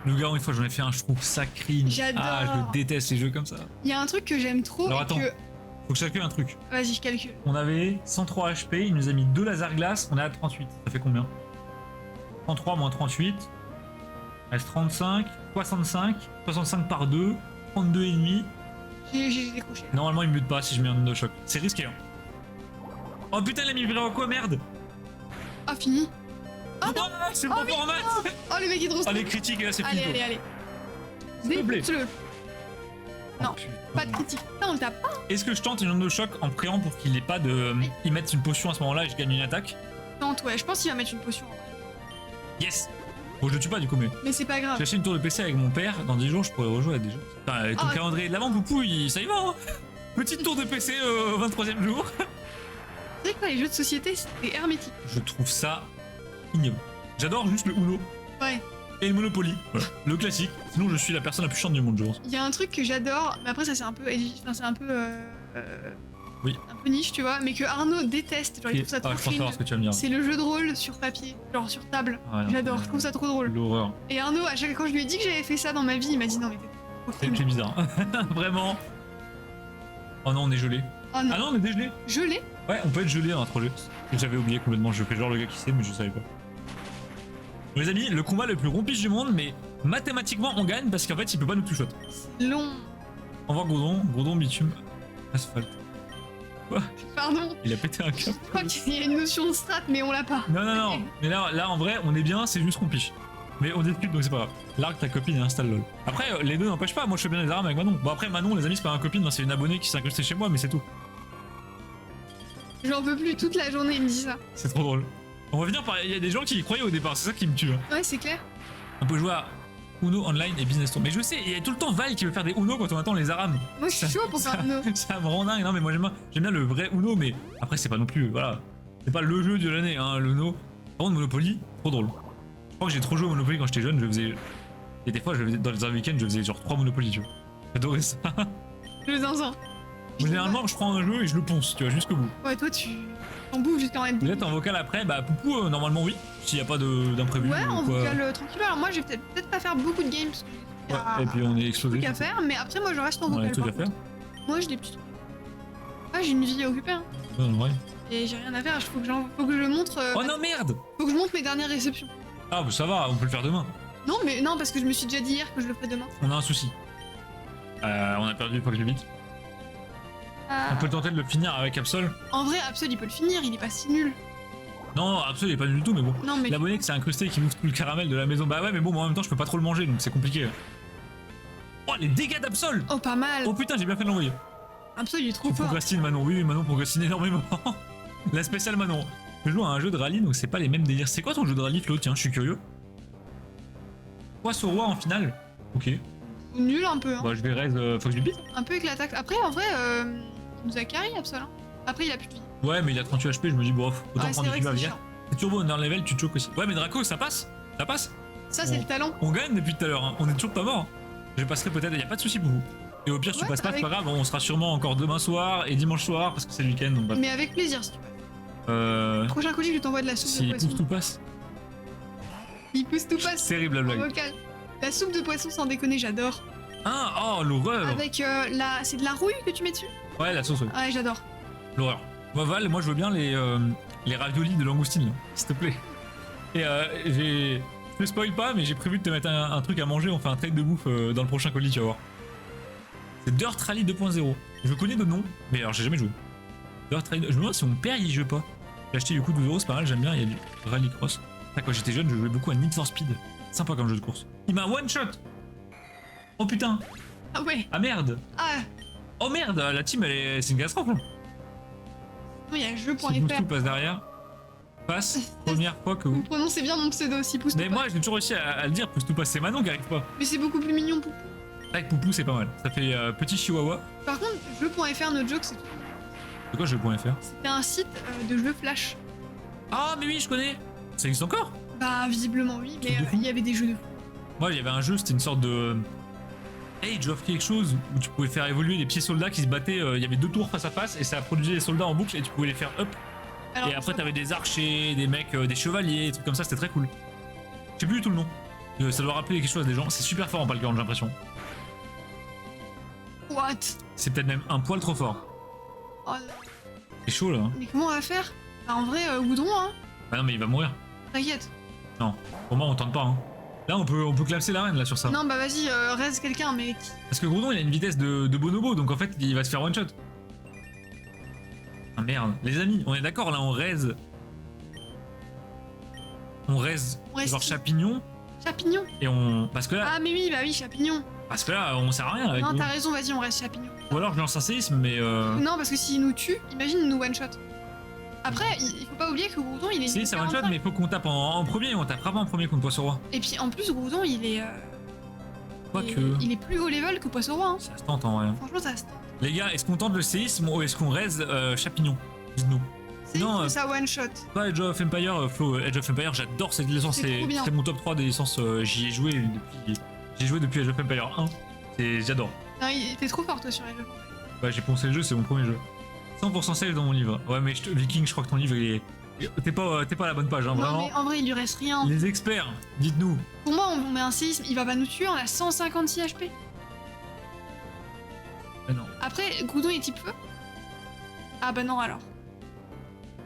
[SPEAKER 1] Loup-Garou, une fois, j'en ai fait un, je trouve ça cringe.
[SPEAKER 2] J'adore.
[SPEAKER 1] Ah, je déteste les jeux comme ça.
[SPEAKER 2] Il y a un truc que j'aime trop.
[SPEAKER 1] Alors attends, faut que je calcule un truc.
[SPEAKER 2] Vas-y, je calcule.
[SPEAKER 1] On avait 103 HP, il nous a mis 2 lasers glace, on est à 38. Ça fait combien? 33 moins 38. Reste 35, 65, 65 par 2, 32 et demi.
[SPEAKER 2] J'ai décroché.
[SPEAKER 1] Normalement, il me bute pas si je mets un de choc. C'est risqué, hein. Oh putain, il a mis viré en quoi, merde?
[SPEAKER 2] Ah, fini.
[SPEAKER 1] Oh non, c'est bon pour en maths.
[SPEAKER 2] Oh, le mec est trop.
[SPEAKER 1] Oh, les critiques, là, c'est fini.
[SPEAKER 2] Allez.
[SPEAKER 1] Défonce-le.
[SPEAKER 2] Non, pas de critique. Non, on le tape pas.
[SPEAKER 1] Est-ce que je tente une onde de choc en priant pour qu'il ait pas de. Il mette une potion à ce moment-là et je gagne une attaque?
[SPEAKER 2] Tente, ouais, je pense qu'il va mettre une potion.
[SPEAKER 1] Yes. Bon, je le tue pas du coup, mais.
[SPEAKER 2] Mais c'est pas grave.
[SPEAKER 1] J'ai acheté une tour de PC avec mon père. Dans 10 jours, je pourrais rejouer à des jeux. Enfin, avec ton calendrier de l'avant, Poupou, ça y va, hein. Petite tour de PC au 23e jour.
[SPEAKER 2] C'est vrai que les jeux de société, c'est hermétique.
[SPEAKER 1] Je trouve ça ignoble. J'adore juste le Uno.
[SPEAKER 2] Ouais.
[SPEAKER 1] Et le Monopoly. Voilà. Le classique. Sinon, je suis la personne la plus chiante du monde, je pense.
[SPEAKER 2] Il y a un truc que j'adore, mais après, ça c'est un peu. Enfin, c'est un peu.
[SPEAKER 1] Oui.
[SPEAKER 2] Un peu niche, tu vois, mais que Arnaud déteste. Genre, il trouve ça trop
[SPEAKER 1] je pense savoir ce que tu vas me dire.
[SPEAKER 2] C'est le jeu de rôle sur papier, genre sur table. Ouais, j'adore, je trouve ça trop drôle.
[SPEAKER 1] L'horreur.
[SPEAKER 2] Et Arnaud, à chaque fois que je lui ai dit que j'avais fait ça dans ma vie, il m'a dit non, mais
[SPEAKER 1] c'est bizarre. Vraiment. Oh non, on est gelé.
[SPEAKER 2] Oh non.
[SPEAKER 1] Ah non, on est dégelé.
[SPEAKER 2] Gelé?
[SPEAKER 1] Ouais, on peut être gelé dans un projet. J'avais oublié complètement, je fais genre le gars qui sait, mais je savais pas. Les amis, le combat le plus rompiche du monde, mais mathématiquement on gagne parce qu'en fait il peut pas nous two-shot.
[SPEAKER 2] C'est long.
[SPEAKER 1] On va Gourdon, bitume, asphalte. Quoi?
[SPEAKER 2] Pardon.
[SPEAKER 1] Il a pété un câble.
[SPEAKER 2] Je crois qu'il y a une notion de strat, mais on l'a pas.
[SPEAKER 1] Non. Mais là en vrai, on est bien, c'est juste rompiche. Mais on discute donc c'est pas grave. Largue ta copine et installe LOL. Après, les deux n'empêchent pas, moi je fais bien les armes avec Manon. Bon, après, Manon, les amis, c'est pas un copine, c'est une abonnée qui s'est incrustée chez moi, mais c'est tout.
[SPEAKER 2] J'en peux plus, toute la journée il me dit ça.
[SPEAKER 1] C'est trop drôle. On va venir par. Il y a des gens qui y croyaient au départ, c'est ça qui me tue.
[SPEAKER 2] Ouais, c'est clair.
[SPEAKER 1] On peut jouer à Uno Online et Business Tour. Mais je sais, il y a tout le temps Val qui veut faire des Uno quand on attend les arams.
[SPEAKER 2] Moi je suis chaud pour faire Uno.
[SPEAKER 1] Ça me rend dingue. Non, mais moi j'aime bien le vrai Uno, mais après, c'est pas non plus. Voilà. C'est pas le jeu de l'année, hein, l'Uno. Par contre, Monopoly, trop drôle. Je crois que j'ai trop joué au Monopoly quand j'étais jeune, je faisais. Et des fois, dans les week-ends, je faisais genre 3 Monopoly, tu vois. J'adorais ça.
[SPEAKER 2] Le zinzin.
[SPEAKER 1] Généralement, je prends un jeu et je le ponce, tu vois, jusqu'au bout.
[SPEAKER 2] Ouais, toi, tu t'en bouffes jusqu'à en être.
[SPEAKER 1] Vous êtes en vocal après, bah, Poupou, normalement, oui. S'il n'y a pas d'imprévu.
[SPEAKER 2] Ouais, en vocal tranquille. Alors, moi, je vais peut-être pas faire beaucoup de games parce que
[SPEAKER 1] ouais, et puis on est explosé.
[SPEAKER 2] Trucs à faire, mais après, moi, je reste en vocal.
[SPEAKER 1] On a des trucs à faire.
[SPEAKER 2] Moi, j'ai des petits trucs. Ah, j'ai une vie occupée, hein.
[SPEAKER 1] Ouais.
[SPEAKER 2] Et j'ai rien à faire, faut que je montre.
[SPEAKER 1] Oh non, merde!
[SPEAKER 2] Faut que je montre mes dernières réceptions.
[SPEAKER 1] Ah, bah ça va, on peut le faire demain.
[SPEAKER 2] Non, mais non, parce que je me suis déjà dit hier que je le ferais demain.
[SPEAKER 1] On a un souci. On a perdu, faut que je vite. On peut tenter de le finir avec Absol.
[SPEAKER 2] En vrai, Absol il peut le finir, il est pas si nul.
[SPEAKER 1] Non, Absol il est pas nul du tout, mais bon.
[SPEAKER 2] Non, mais...
[SPEAKER 1] L'abonné qui s'est incrusté et qui bouffe tout le caramel de la maison. Bah ouais, mais bon, moi, en même temps, je peux pas trop le manger, donc c'est compliqué. Oh, les dégâts d'Absol!
[SPEAKER 2] Oh, pas mal!
[SPEAKER 1] Oh putain, j'ai bien fait de l'envoyer.
[SPEAKER 2] Absol il est trop
[SPEAKER 1] tu
[SPEAKER 2] fort.
[SPEAKER 1] Procrastine Manon, oui, Manon procrastine énormément. La spéciale Manon. Je joue à un jeu de rallye, donc c'est pas les mêmes délires. C'est quoi ton jeu de rallye, Flo? Tiens, je suis curieux. Quoi, ce roi en finale? Ok.
[SPEAKER 2] Nul un peu, hein.
[SPEAKER 1] Bah, je vais raise, faut que je lui bite.
[SPEAKER 2] Un peu avec l'attaque. Après, en vrai, il nous a carry Absol. Hein. Après, il a plus de vie.
[SPEAKER 1] Ouais, mais il a 38 HP, je me dis, bof, autant prendre des cubes à C'est turbo under level, tu te choques aussi. Ouais, mais Draco, ça passe? Ça passe?
[SPEAKER 2] Ça, c'est le talent.
[SPEAKER 1] On gagne depuis tout à l'heure, hein. On est toujours pas mort. Je passerai peut-être, y a pas de souci pour vous. Et au pire, si tu passes pas, c'est pas grave, on sera sûrement encore demain soir et dimanche soir parce que c'est le week-end. Donc
[SPEAKER 2] mais avec plaisir, si tu veux. Prochain colis, je t'envoie de la soupe de poisson.
[SPEAKER 1] Si pousse tout passe.
[SPEAKER 2] Il pousse tout passe.
[SPEAKER 1] Terrible la blague.
[SPEAKER 2] La soupe de poisson, sans déconner, j'adore.
[SPEAKER 1] Ah, oh, l'horreur.
[SPEAKER 2] Avec c'est de la rouille que tu mets dessus?
[SPEAKER 1] Ouais, la sauce, ouais.
[SPEAKER 2] Ouais, j'adore.
[SPEAKER 1] L'horreur. Moi, Val, moi je veux bien les raviolis de langoustine, s'il te plaît. Et je te spoil pas, mais j'ai prévu de te mettre un truc à manger. On fait un trade de bouffe dans le prochain colis, tu vas voir. C'est Dirt Rally 2.0. Je connais de nom, mais alors j'ai jamais joué. Dirt Rally. Je me demande si mon père y joue pas. J'ai acheté du coup 12 €, c'est pas mal, j'aime bien. Il y a du rallycross. Quand j'étais jeune, je jouais beaucoup à Need for Speed. Sympa comme jeu de course. Il m'a one shot. Oh putain.
[SPEAKER 2] Ah ouais.
[SPEAKER 1] Ah merde.
[SPEAKER 2] Ah.
[SPEAKER 1] Oh merde, la team c'est une catastrophe.
[SPEAKER 2] Non, il y a jeu.fr.
[SPEAKER 1] Si Pousse-Tout passe derrière. Passe, première fois que
[SPEAKER 2] vous prononcez bien mon pseudo, si Pousse-Tout.
[SPEAKER 1] Mais moi j'ai toujours réussi à le dire, Pousse-Tout passe, c'est Manon qui arrive pas.
[SPEAKER 2] Mais c'est beaucoup plus mignon, Poupou.
[SPEAKER 1] Avec Poupou c'est pas mal, ça fait petit chihuahua.
[SPEAKER 2] Par contre, jeu.fr, no joke, c'est tout.
[SPEAKER 1] C'est quoi jeu.fr?
[SPEAKER 2] C'était un site de jeux flash.
[SPEAKER 1] Ah mais oui, je connais. Ça existe encore?
[SPEAKER 2] Bah visiblement oui, mais il y avait des jeux de fou.
[SPEAKER 1] Moi il y avait un jeu, c'était une sorte de Age of quelque chose où tu pouvais faire évoluer des petits soldats qui se battaient, il y avait 2 tours face à face et ça produisait des soldats en boucle et tu pouvais les faire up. Alors, et après t'avais des archers, des mecs, des chevaliers, des trucs comme ça, c'était très cool. Je sais plus du tout le nom. Ça doit rappeler quelque chose à des gens, c'est super fort en Palworld, j'ai l'impression.
[SPEAKER 2] What?
[SPEAKER 1] C'est peut-être même un poil trop fort.
[SPEAKER 2] Oh,
[SPEAKER 1] c'est chaud là. Hein.
[SPEAKER 2] Mais comment on va faire? Bah, en vrai, Goudron, hein.
[SPEAKER 1] Bah non mais il va mourir.
[SPEAKER 2] T'inquiète.
[SPEAKER 1] Non, pour moi on tente pas. Hein. Là on peut classer l'arène là sur ça.
[SPEAKER 2] Non bah vas-y, reste quelqu'un mais...
[SPEAKER 1] Parce que Groudon il a une vitesse de bonobo, donc en fait il va se faire one shot. Ah merde, les amis, on est d'accord là, on raise. On raise genre Chapignon.
[SPEAKER 2] Chapignon.
[SPEAKER 1] Et on... Parce que là...
[SPEAKER 2] Ah mais oui, bah oui, Chapignon.
[SPEAKER 1] Parce que là on sert à rien avec...
[SPEAKER 2] Non t'as raison, vas-y on reste Chapignon.
[SPEAKER 1] Ou alors je lance un séisme mais...
[SPEAKER 2] Non parce que s'il nous tue, imagine il nous one shot. Après, il faut pas oublier que Groudon il est...
[SPEAKER 1] Si, c'est one shot mais il faut qu'on tape en premier, on tapera pas en premier contre Poisson Roi.
[SPEAKER 2] Et puis en plus Groudon il est...
[SPEAKER 1] Quoique...
[SPEAKER 2] Il est plus haut level que Poisson Roi. Hein.
[SPEAKER 1] Ça se tente en vrai.
[SPEAKER 2] Franchement ça se tente.
[SPEAKER 1] Les gars, est-ce qu'on tente le séisme ou est-ce qu'on raise Chapignon? Dites-nous.
[SPEAKER 2] Non, ça one shot.
[SPEAKER 1] Pas Age of Empire, Flo, Age of Empire, j'adore cette licence, c'est mon top 3 des licences, j'y ai joué depuis Age of Empire 1, j'adore.
[SPEAKER 2] Non, t'es trop fort toi sur Age of Empire.
[SPEAKER 1] Ouais, j'ai poncé le jeu, c'est mon premier jeu. 100% save dans mon livre. Ouais, mais Viking, je crois que ton livre, il est... T'es pas à la bonne page, hein,
[SPEAKER 2] non,
[SPEAKER 1] vraiment.
[SPEAKER 2] Mais en vrai, il lui reste rien.
[SPEAKER 1] Les experts, dites-nous.
[SPEAKER 2] Pour moi, on met un séisme, il va pas nous tuer, on a 156 HP.
[SPEAKER 1] Mais non.
[SPEAKER 2] Après, Groudon est type feu? Ah bah non alors.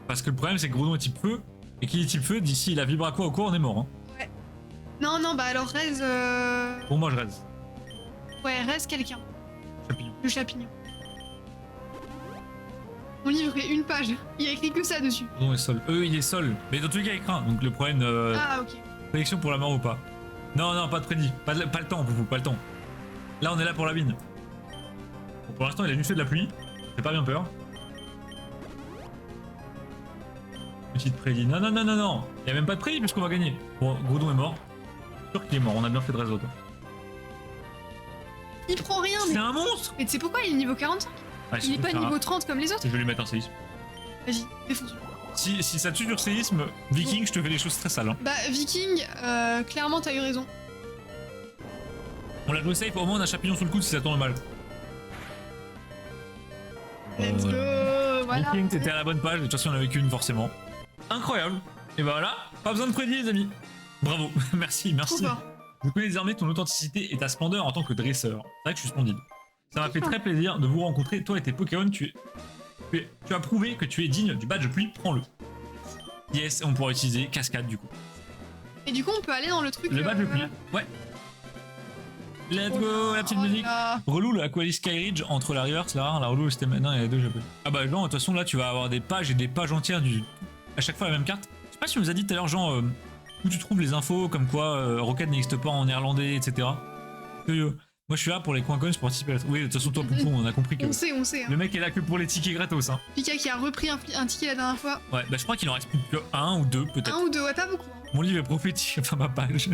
[SPEAKER 1] Parce que le problème, c'est que Groudon est type feu, et qu'il est type feu, d'ici la vibre à quoi au cours, on est mort. Hein.
[SPEAKER 2] Ouais. Non, bah alors raise...
[SPEAKER 1] Pour moi, je raise.
[SPEAKER 2] Ouais, raise quelqu'un.
[SPEAKER 1] Chapignon.
[SPEAKER 2] Le Chapignon. Mon livre est une page, il y a écrit que ça dessus.
[SPEAKER 1] Groudon est sol. Il est sol. Mais dans tous les cas, il craint, donc le problème...
[SPEAKER 2] Ah, ok.
[SPEAKER 1] Prédiction pour la mort ou pas? Non, pas de prédit. Pas le temps, Poupou, pas le temps. Là, on est là pour la mine. Bon, pour l'instant, il a juste fait de la pluie. J'ai pas bien peur. Petite prédit. Non. Il y a même pas de prédit puisqu'on va gagner. Bon, Groudon est mort. Je suis sûr qu'il est mort, on a bien fait de réseau.
[SPEAKER 2] Il prend rien, mais...
[SPEAKER 1] C'est un monstre.
[SPEAKER 2] Mais tu sais pourquoi il est niveau 45?
[SPEAKER 1] Ouais,
[SPEAKER 2] il est pas niveau 30 comme les autres.
[SPEAKER 1] Je vais lui mettre un séisme.
[SPEAKER 2] Vas-y, défonce-le.
[SPEAKER 1] Si ça tue sur séisme, Viking, je te fais des choses très sales. Hein.
[SPEAKER 2] Bah, Viking, clairement, t'as eu raison.
[SPEAKER 1] On l'a joué safe, au moins on a Chapignon sous le coude si ça tourne mal.
[SPEAKER 2] Let's go, voilà.
[SPEAKER 1] Viking, t'étais à la bonne page, de toute façon, on en avait qu'une forcément. Incroyable. Et bah voilà, pas besoin de prédire, les amis. Bravo, merci. Je connais désormais ton authenticité et ta splendeur en tant que dresseur. C'est vrai que je suis splendide. Ça m'a fait très plaisir de vous rencontrer, toi et tes Pokémon, tu as prouvé que tu es digne du badge pluie, prends-le. Yes, on pourra utiliser cascade du coup.
[SPEAKER 2] Et du coup on peut aller dans le truc...
[SPEAKER 1] Le badge pluie, ouais. Let's go, la petite musique. Relou le Aqualis Skyridge entre la Reverse, la rare, la relou, c'était maintenant, il y a deux, j'ai pas. Ah bah non, de toute façon là tu vas avoir des pages et des pages entières à chaque fois la même carte. Je sais pas si tu nous as dit tout à l'heure, genre, où tu trouves les infos comme quoi Rocket n'existe pas en néerlandais, etc. Curieux. Moi je suis là pour les coins coins pour participer à la... Oui, de toute façon toi Poupou, on a compris que...
[SPEAKER 2] On sait. Hein.
[SPEAKER 1] Le mec est là que pour les tickets gratos, hein.
[SPEAKER 2] Pika qui a repris un ticket la dernière fois.
[SPEAKER 1] Ouais, bah je crois qu'il en reste plus que un ou deux peut-être.
[SPEAKER 2] Un ou deux, ouais, pas beaucoup.
[SPEAKER 1] Mon livre est prophétique, enfin ma page.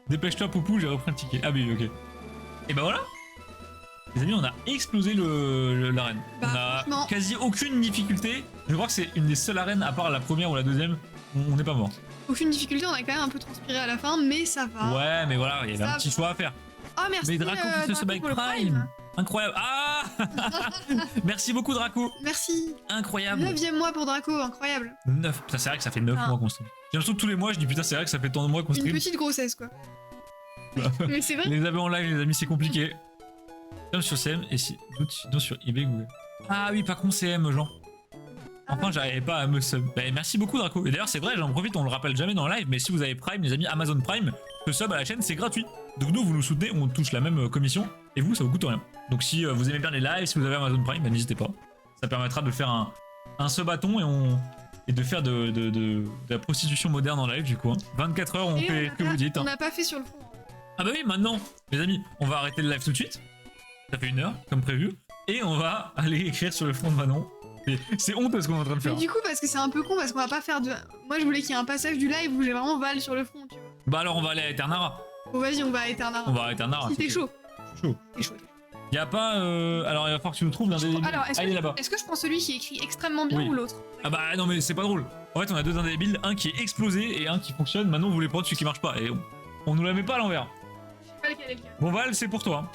[SPEAKER 1] Dépêche-toi Poupou, j'ai repris un ticket. Ah oui, ok. Et bah voilà. Les amis, on a explosé l'arène.
[SPEAKER 2] Bah,
[SPEAKER 1] on a quasi aucune difficulté. Je crois que c'est une des seules arènes, à part la première ou la deuxième, où on n'est pas mort.
[SPEAKER 2] Aucune difficulté, on a quand même un peu transpiré à la fin, mais ça va.
[SPEAKER 1] Ouais, mais voilà, il y avait un petit choix à faire.
[SPEAKER 2] Ah, merci.
[SPEAKER 1] Mais Draco qui se bat avec Prime. Incroyable. Ah. Merci beaucoup Draco.
[SPEAKER 2] Merci.
[SPEAKER 1] Incroyable.
[SPEAKER 2] 9e mois pour Draco, incroyable.
[SPEAKER 1] 9. Putain, c'est vrai que ça fait 9 mois qu'on stream. J'ai l'impression que tous les mois, je dis putain, c'est vrai que ça fait tant de mois qu'on stream.
[SPEAKER 2] Une petite grossesse quoi. Mais c'est vrai.
[SPEAKER 1] Les AB en live, les amis, c'est compliqué. Comme sur CM et sinon sur eBay Google. Ah oui, pas con CM, Jean. Enfin, j'arrivais pas à me sub. Bah, merci beaucoup, Draco. Et d'ailleurs, c'est vrai, j'en profite, on le rappelle jamais dans le live, mais si vous avez Prime, les amis, Amazon Prime, le sub à la chaîne, c'est gratuit. Donc nous, vous nous soutenez, on touche la même commission, et vous, ça vous coûte rien. Donc si vous aimez bien les lives, si vous avez Amazon Prime, bah, n'hésitez pas. Ça permettra de faire un sub-bâton et de faire de la prostitution moderne en live, du coup. Hein. 24 heures, on fait ce que vous dites.
[SPEAKER 2] On
[SPEAKER 1] Hein.
[SPEAKER 2] n'a pas fait sur le fond.
[SPEAKER 1] Ah bah oui, maintenant, les amis, on va arrêter le live tout de suite. Ça fait 1 heure, comme prévu. Et on va aller écrire sur le front de Manon. C'est honteux ce qu'on est en train de faire.
[SPEAKER 2] Mais du coup, parce que c'est un peu con, parce qu'on va pas faire de... Moi, je voulais qu'il y ait un passage du live où j'ai vraiment Val sur le front, tu vois.
[SPEAKER 1] Bah alors, on va aller à Eternara.
[SPEAKER 2] Bon, vas-y, on va à Eternara.
[SPEAKER 1] On va à Eternara.
[SPEAKER 2] Si t'es chaud.
[SPEAKER 1] Chaud.
[SPEAKER 2] T'es chaud.
[SPEAKER 1] Y'a pas... Alors, il va falloir que tu nous trouves l'un des...
[SPEAKER 2] Alors,
[SPEAKER 1] il est là-bas.
[SPEAKER 2] est-ce que je prends celui qui est écrit extrêmement bien
[SPEAKER 1] Oui.
[SPEAKER 2] ou l'autre?
[SPEAKER 1] Ah bah non, mais c'est pas drôle. En fait, on a 2 indélébiles, un qui est explosé et un qui fonctionne. Maintenant, vous voulez prendre celui qui marche pas. Et on nous la met pas à l'envers.
[SPEAKER 2] Je sais pas lequel est lequel.
[SPEAKER 1] Bon, Val, c'est pour toi.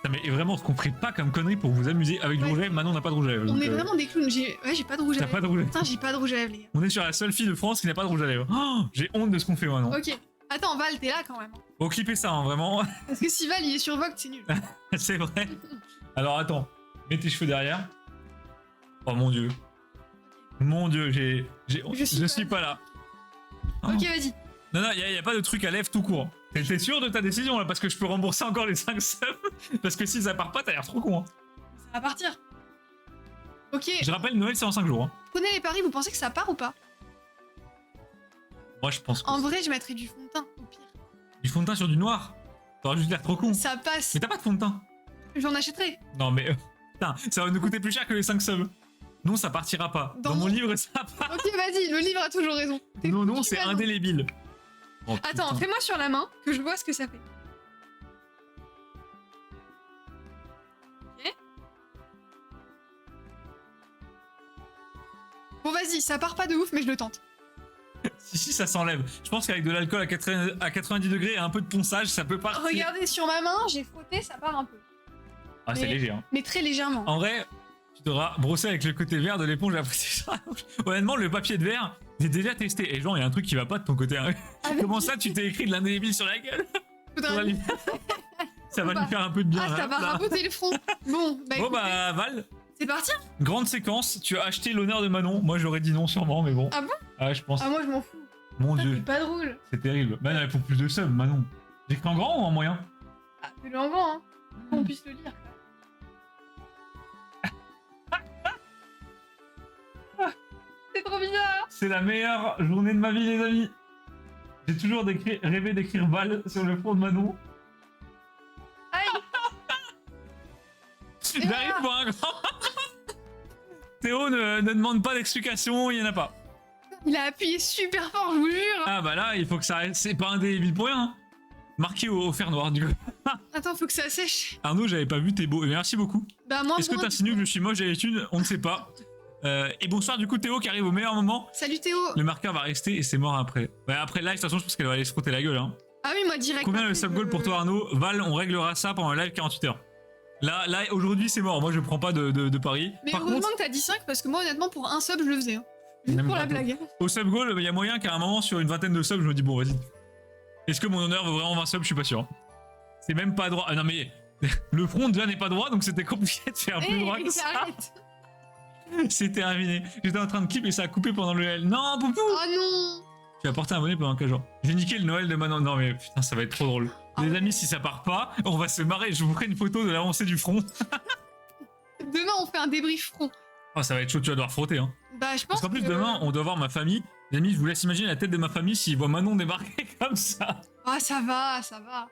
[SPEAKER 1] Putain, mais vraiment, ce qu'on ferait pas comme connerie pour vous amuser avec du rouge à lèvres. Maintenant, on n'a pas de rouge à lèvres.
[SPEAKER 2] On
[SPEAKER 1] donc,
[SPEAKER 2] est vraiment des clowns. J'ai pas de rouge à
[SPEAKER 1] T'as
[SPEAKER 2] lèvres.
[SPEAKER 1] pas de rouge à lèvres.
[SPEAKER 2] Putain, j'ai pas de rouge à lèvres, les gars.
[SPEAKER 1] On est sur la seule fille de France qui n'a pas de rouge à lèvres. Oh, j'ai honte de ce qu'on fait maintenant.
[SPEAKER 2] Ok. Attends, Val, t'es là quand même.
[SPEAKER 1] Faut clipper ça, hein, vraiment.
[SPEAKER 2] Parce que si Val, il est sur Vogue, c'est nul.
[SPEAKER 1] C'est vrai. Alors attends, mets tes cheveux derrière. Oh mon dieu. Mon dieu, je suis pas là.
[SPEAKER 2] Ok, vas-y.
[SPEAKER 1] Non, non, y a pas de truc à lèvres tout court. T'es sûr de ta décision là? Parce que je peux rembourser encore les 5 subs. Parce que si ça part pas, t'as l'air trop con. Hein.
[SPEAKER 2] Ça va partir. Ok.
[SPEAKER 1] Je rappelle, Noël c'est en 5 jours. Hein.
[SPEAKER 2] Prenez les paris, vous pensez que ça part ou pas?
[SPEAKER 1] Moi je pense que
[SPEAKER 2] En vrai, je mettrais du fond de teint, au pire.
[SPEAKER 1] du fond de teint sur du noir. T'auras juste l'air trop con.
[SPEAKER 2] Ça passe.
[SPEAKER 1] Mais t'as pas de fond de teint.
[SPEAKER 2] J'en achèterai.
[SPEAKER 1] Non mais... putain, ça va nous coûter plus cher que les 5 subs. Non, ça partira pas. Dans mon livre, ça part.
[SPEAKER 2] Ok, vas-y, le livre a toujours raison.
[SPEAKER 1] Non, non, c'est indélébile. Oh,
[SPEAKER 2] attends, fais-moi sur la main, que je vois ce que ça fait. Ok. Bon, vas-y, ça part pas de ouf, mais je le tente.
[SPEAKER 1] Si, ça s'enlève. Je pense qu'avec de l'alcool à 90 degrés et un peu de ponçage, ça peut partir.
[SPEAKER 2] Regardez, sur ma main, j'ai frotté, ça part un peu.
[SPEAKER 1] Ah, c'est léger, hein.
[SPEAKER 2] Mais très légèrement.
[SPEAKER 1] En vrai, tu devras brosser avec le côté vert de l'éponge après ça. Honnêtement, le papier de verre, j'ai déjà testé. Et genre, il y a un truc qui va pas de ton côté. Hein. Comment ça, tu t'es écrit de l'indélébile sur la gueule? Ça va lui faire un peu de bien.
[SPEAKER 2] Ah, ça va raboter le front. Bon, bah,
[SPEAKER 1] bon, bah, Val.
[SPEAKER 2] C'est parti.
[SPEAKER 1] Grande séquence. Tu as acheté l'honneur de Manon. Moi, j'aurais dit non, sûrement, mais bon.
[SPEAKER 2] Ah bon?
[SPEAKER 1] Ah, je pense.
[SPEAKER 2] Ah, moi, je m'en fous.
[SPEAKER 1] Mon
[SPEAKER 2] Ça,
[SPEAKER 1] dieu.
[SPEAKER 2] c'est pas drôle.
[SPEAKER 1] C'est terrible. Bah, non, il faut plus de subs, Manon. J'écris en grand ou en moyen?
[SPEAKER 2] Ah, fais-le en grand, hein. Pour qu'on puisse le lire. C'est trop bizarre.
[SPEAKER 1] C'est la meilleure journée de ma vie, les amis. J'ai toujours rêvé d'écrire Val sur le front de Manon.
[SPEAKER 2] Aïe.
[SPEAKER 1] J'arrive pour un grand. Théo ne demande pas d'explication, il y en a pas.
[SPEAKER 2] Il a appuyé super fort, je vous jure.
[SPEAKER 1] Ah bah là, il faut que ça reste. C'est pas un débile pour rien. Hein. Marqué au fer noir, du coup.
[SPEAKER 2] Attends, faut que ça sèche.
[SPEAKER 1] Arnaud, j'avais pas vu, t'es beau. Merci beaucoup.
[SPEAKER 2] Bah, moi,
[SPEAKER 1] Est-ce que t'insinues que je suis moche à l'étude? On ne sait pas. Et bonsoir, du coup, Théo qui arrive au meilleur moment.
[SPEAKER 2] Salut Théo.
[SPEAKER 1] Le marqueur va rester et c'est mort après. Ouais, après live, de toute façon, je pense qu'elle va aller se frotter la gueule. Hein.
[SPEAKER 2] Ah oui, moi direct.
[SPEAKER 1] Combien le sub goal pour toi, Arnaud? Val, on réglera ça pendant le live 48 heures. Là aujourd'hui, c'est mort. Moi, je prends pas de pari.
[SPEAKER 2] Mais
[SPEAKER 1] Par
[SPEAKER 2] heureusement
[SPEAKER 1] contre,
[SPEAKER 2] que t'as dit 5 parce que moi, honnêtement, pour un sub, je le faisais. Hein. Juste
[SPEAKER 1] Même
[SPEAKER 2] pour
[SPEAKER 1] pas
[SPEAKER 2] la blague.
[SPEAKER 1] au sub goal, il y a moyen qu'à un moment, sur une vingtaine de subs, je me dis, bon, vas-y. Est-ce que mon honneur veut vraiment 20 subs? Je suis pas sûr. C'est même pas droit. Ah non, mais le front déjà n'est pas droit, donc c'était compliqué de faire plus droit que ça.
[SPEAKER 2] Arrête.
[SPEAKER 1] C'est terminé. J'étais en train de clip et ça a coupé pendant le L. Non, Poupou!
[SPEAKER 2] Oh non.
[SPEAKER 1] Tu vas porter un bonnet pendant 15 jours. J'ai niqué le Noël de Manon. Non, mais putain, ça va être trop drôle. Les amis, si ça part pas, on va se marrer. Je vous ferai une photo de l'avancée du front.
[SPEAKER 2] Demain, on fait un débrief front.
[SPEAKER 1] Oh, ça va être chaud, tu vas devoir frotter. Hein.
[SPEAKER 2] Bah, je pense
[SPEAKER 1] Parce qu'en plus,
[SPEAKER 2] que...
[SPEAKER 1] demain, on doit voir ma famille. Les amis, je vous laisse imaginer la tête de ma famille s'ils voient Manon débarquer comme ça.
[SPEAKER 2] Ah, ça va, ça va.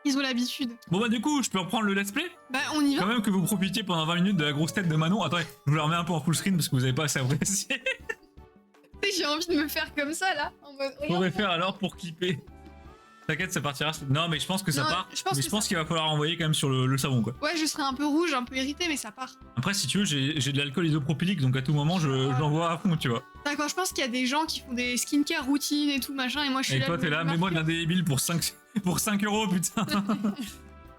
[SPEAKER 2] Ils ont l'habitude.
[SPEAKER 1] Bon, bah, du coup, je peux reprendre le let's play?
[SPEAKER 2] Bah, on y va.
[SPEAKER 1] Quand même que vous profitiez pendant 20 minutes de la grosse tête de Manon. Attendez, je vous la remets un peu en full screen parce que vous avez pas assez apprécié.
[SPEAKER 2] J'ai envie de me faire comme ça, là. En mode...
[SPEAKER 1] Faudrait faire alors pour clipper. T'inquiète, ça partira. Non, mais je pense que ça
[SPEAKER 2] Non,
[SPEAKER 1] part.
[SPEAKER 2] je pense
[SPEAKER 1] mais
[SPEAKER 2] que
[SPEAKER 1] je pense
[SPEAKER 2] ça
[SPEAKER 1] qu'il va falloir envoyer quand même sur le savon, quoi.
[SPEAKER 2] Ouais, je serai un peu rouge, un peu irrité, mais ça part.
[SPEAKER 1] Après, si tu veux, j'ai de l'alcool isopropylique, donc à tout moment, j'envoie à fond, tu vois.
[SPEAKER 2] D'accord, je pense qu'il y a des gens qui font des skincare routines et tout, machin, et moi je suis
[SPEAKER 1] Et
[SPEAKER 2] là...
[SPEAKER 1] toi, t'es là, mets-moi de l'indélébile pour 5 euros, putain.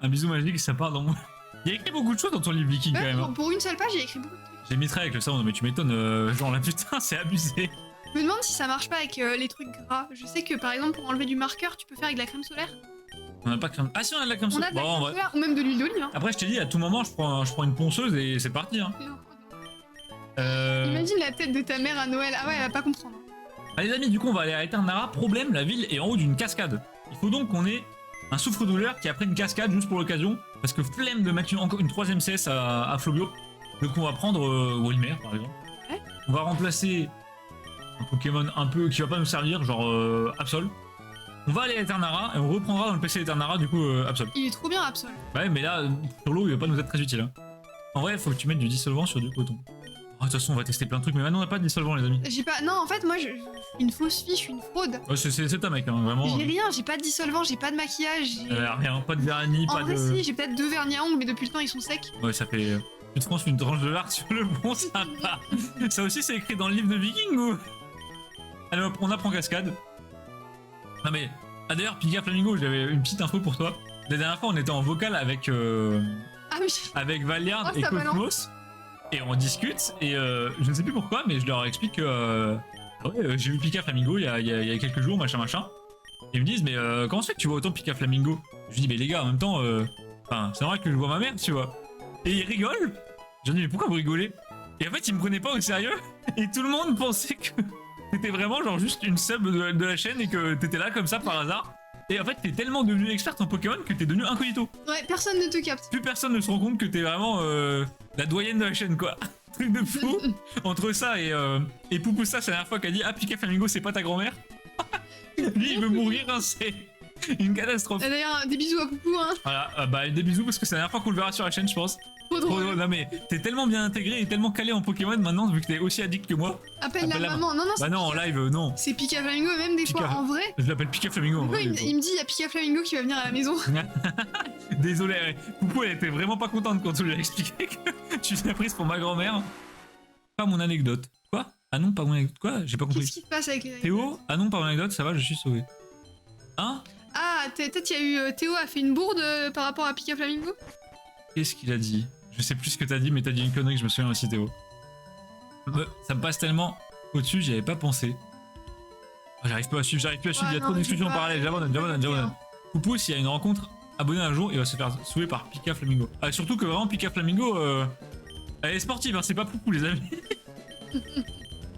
[SPEAKER 1] Un bisou magique, ça part dans moi. Il y a écrit beaucoup de choses dans ton livre Viking,
[SPEAKER 2] Ouais,
[SPEAKER 1] quand même. Hein.
[SPEAKER 2] pour une seule page, j'ai écrit beaucoup de trucs.
[SPEAKER 1] J'ai mitré avec le savon, mais tu m'étonnes, genre là putain, c'est abusé.
[SPEAKER 2] Je me demande si ça marche pas avec les trucs gras. Je sais que par exemple, pour enlever du marqueur, tu peux faire avec de la crème solaire.
[SPEAKER 1] On a pas crème. Ah si, on a de la crème
[SPEAKER 2] On a
[SPEAKER 1] solaire.
[SPEAKER 2] de la crème
[SPEAKER 1] Bon,
[SPEAKER 2] solaire ou même de l'huile d'olive. Hein.
[SPEAKER 1] Après, je t'ai dit, à tout moment, je prends une ponceuse et c'est parti. Hein.
[SPEAKER 2] Imagine la tête de ta mère à Noël. Ah ouais, elle va pas comprendre.
[SPEAKER 1] Allez les amis, du coup, on va aller à Eternara. Problème, la ville est en haut d'une cascade. Il faut donc qu'on ait un souffre-douleur qui a pris une cascade juste pour l'occasion. Parce que flemme de mettre encore une 3ème CS à Flobio. Donc on va prendre Wolimer par exemple.
[SPEAKER 2] Ouais.
[SPEAKER 1] On va remplacer un Pokémon un peu qui va pas nous servir, genre Absol. On va aller à Eternara et on reprendra dans le PC d'Eternara du coup Absol.
[SPEAKER 2] Il est trop bien Absol.
[SPEAKER 1] Ouais mais là sur l'eau il va pas nous être très utile. Hein. En vrai il faut que tu mettes du dissolvant sur du coton. De toute façon on va tester plein de trucs mais maintenant on n'a pas de dissolvant les amis.
[SPEAKER 2] J'ai pas. Non en fait moi je suis une fausse fille, je suis une fraude.
[SPEAKER 1] Ouais, c'est ta mec hein, vraiment.
[SPEAKER 2] J'ai rien, j'ai pas de dissolvant, j'ai pas de maquillage.
[SPEAKER 1] Rien, pas de vernis,
[SPEAKER 2] en
[SPEAKER 1] pas
[SPEAKER 2] vrai,
[SPEAKER 1] de.
[SPEAKER 2] Si, j'ai peut-être 2 vernis à ongles mais depuis le temps ils sont secs.
[SPEAKER 1] Ouais ça fait. Tu te penses une tranche de lard sur le bon sympa. Ça aussi c'est écrit dans le livre de Viking ou. Allez hop, on apprend cascade. Non mais. Ah d'ailleurs, Pika Flamingo, j'avais une petite info pour toi. La dernière fois, on était en vocal avec.
[SPEAKER 2] Ah oui.
[SPEAKER 1] Avec Valiard
[SPEAKER 2] Oh,
[SPEAKER 1] et
[SPEAKER 2] ça
[SPEAKER 1] Cosmos. Et on discute. Et je ne sais plus pourquoi, mais je leur explique que. Ouais, j'ai vu Pika Flamingo il y a quelques jours, machin machin. Et ils me disent, mais comment ça fait que tu vois autant Pika Flamingo? Je dis, mais les gars, en même temps. Enfin, c'est normal que je vois ma mère, tu vois. Et ils rigolent. Je dis, mais pourquoi vous rigolez? Et en fait, ils me prenaient pas au sérieux. Et tout le monde pensait que t'étais vraiment genre juste une sub de la chaîne et que t'étais là comme ça par hasard. Et en fait, t'es tellement devenu experte en Pokémon que t'es devenu incognito.
[SPEAKER 2] Ouais, personne ne te capte.
[SPEAKER 1] Plus personne ne se rend compte que t'es vraiment la doyenne de la chaîne, quoi. Truc de fou. Entre ça et Poupoussa, c'est la dernière fois qu'elle dit ah, Pika Flamingo, c'est pas ta grand-mère. Lui, il veut mourir, hein, c'est une catastrophe.
[SPEAKER 2] D'ailleurs, des bisous à Poupou, hein.
[SPEAKER 1] Voilà, bah des bisous parce que c'est la dernière fois qu'on le verra sur la chaîne, je pense.
[SPEAKER 2] Trop drôle.
[SPEAKER 1] Non mais t'es tellement bien intégré et tellement calé en Pokémon maintenant vu que t'es aussi addict que moi.
[SPEAKER 2] Appelle la maman. Non, non,
[SPEAKER 1] bah non, en live, non.
[SPEAKER 2] C'est Pika Flamingo et même des fois en vrai.
[SPEAKER 1] Je l'appelle Pika Flamingo en vrai.
[SPEAKER 2] Il me dit il y a Pika Flamingo qui va venir à la maison.
[SPEAKER 1] Désolé, ouais. Poupou elle était vraiment pas contente quand on lui a expliqué que tu l'as prise pour ma grand-mère. Pas mon anecdote. Quoi? Ah non, pas mon anecdote. Quoi? J'ai pas compris.
[SPEAKER 2] Qu'est-ce qui se passe avec les anecdotes?
[SPEAKER 1] Théo? Ah non, pas mon anecdote, ça va, je suis sauvé. Hein?
[SPEAKER 2] Ah, peut-être il y a eu Théo a fait une bourde par rapport à Pika Flamingo?
[SPEAKER 1] Qu'est-ce qu'il a dit? Je sais plus ce que t'as dit, mais t'as dit une connerie que je me souviens aussi, Théo. Ça me passe tellement au-dessus, j'y avais pas pensé. Oh, j'arrive pas à suivre, il y a trop de discussions en parallèle, j'abandonne. Poupou, s'il y a une rencontre, abonné un jour, il va se faire saouler par Pika Flamingo. Ah, surtout que vraiment, Pika Flamingo, elle est sportive, hein, c'est pas Poupou, les amis.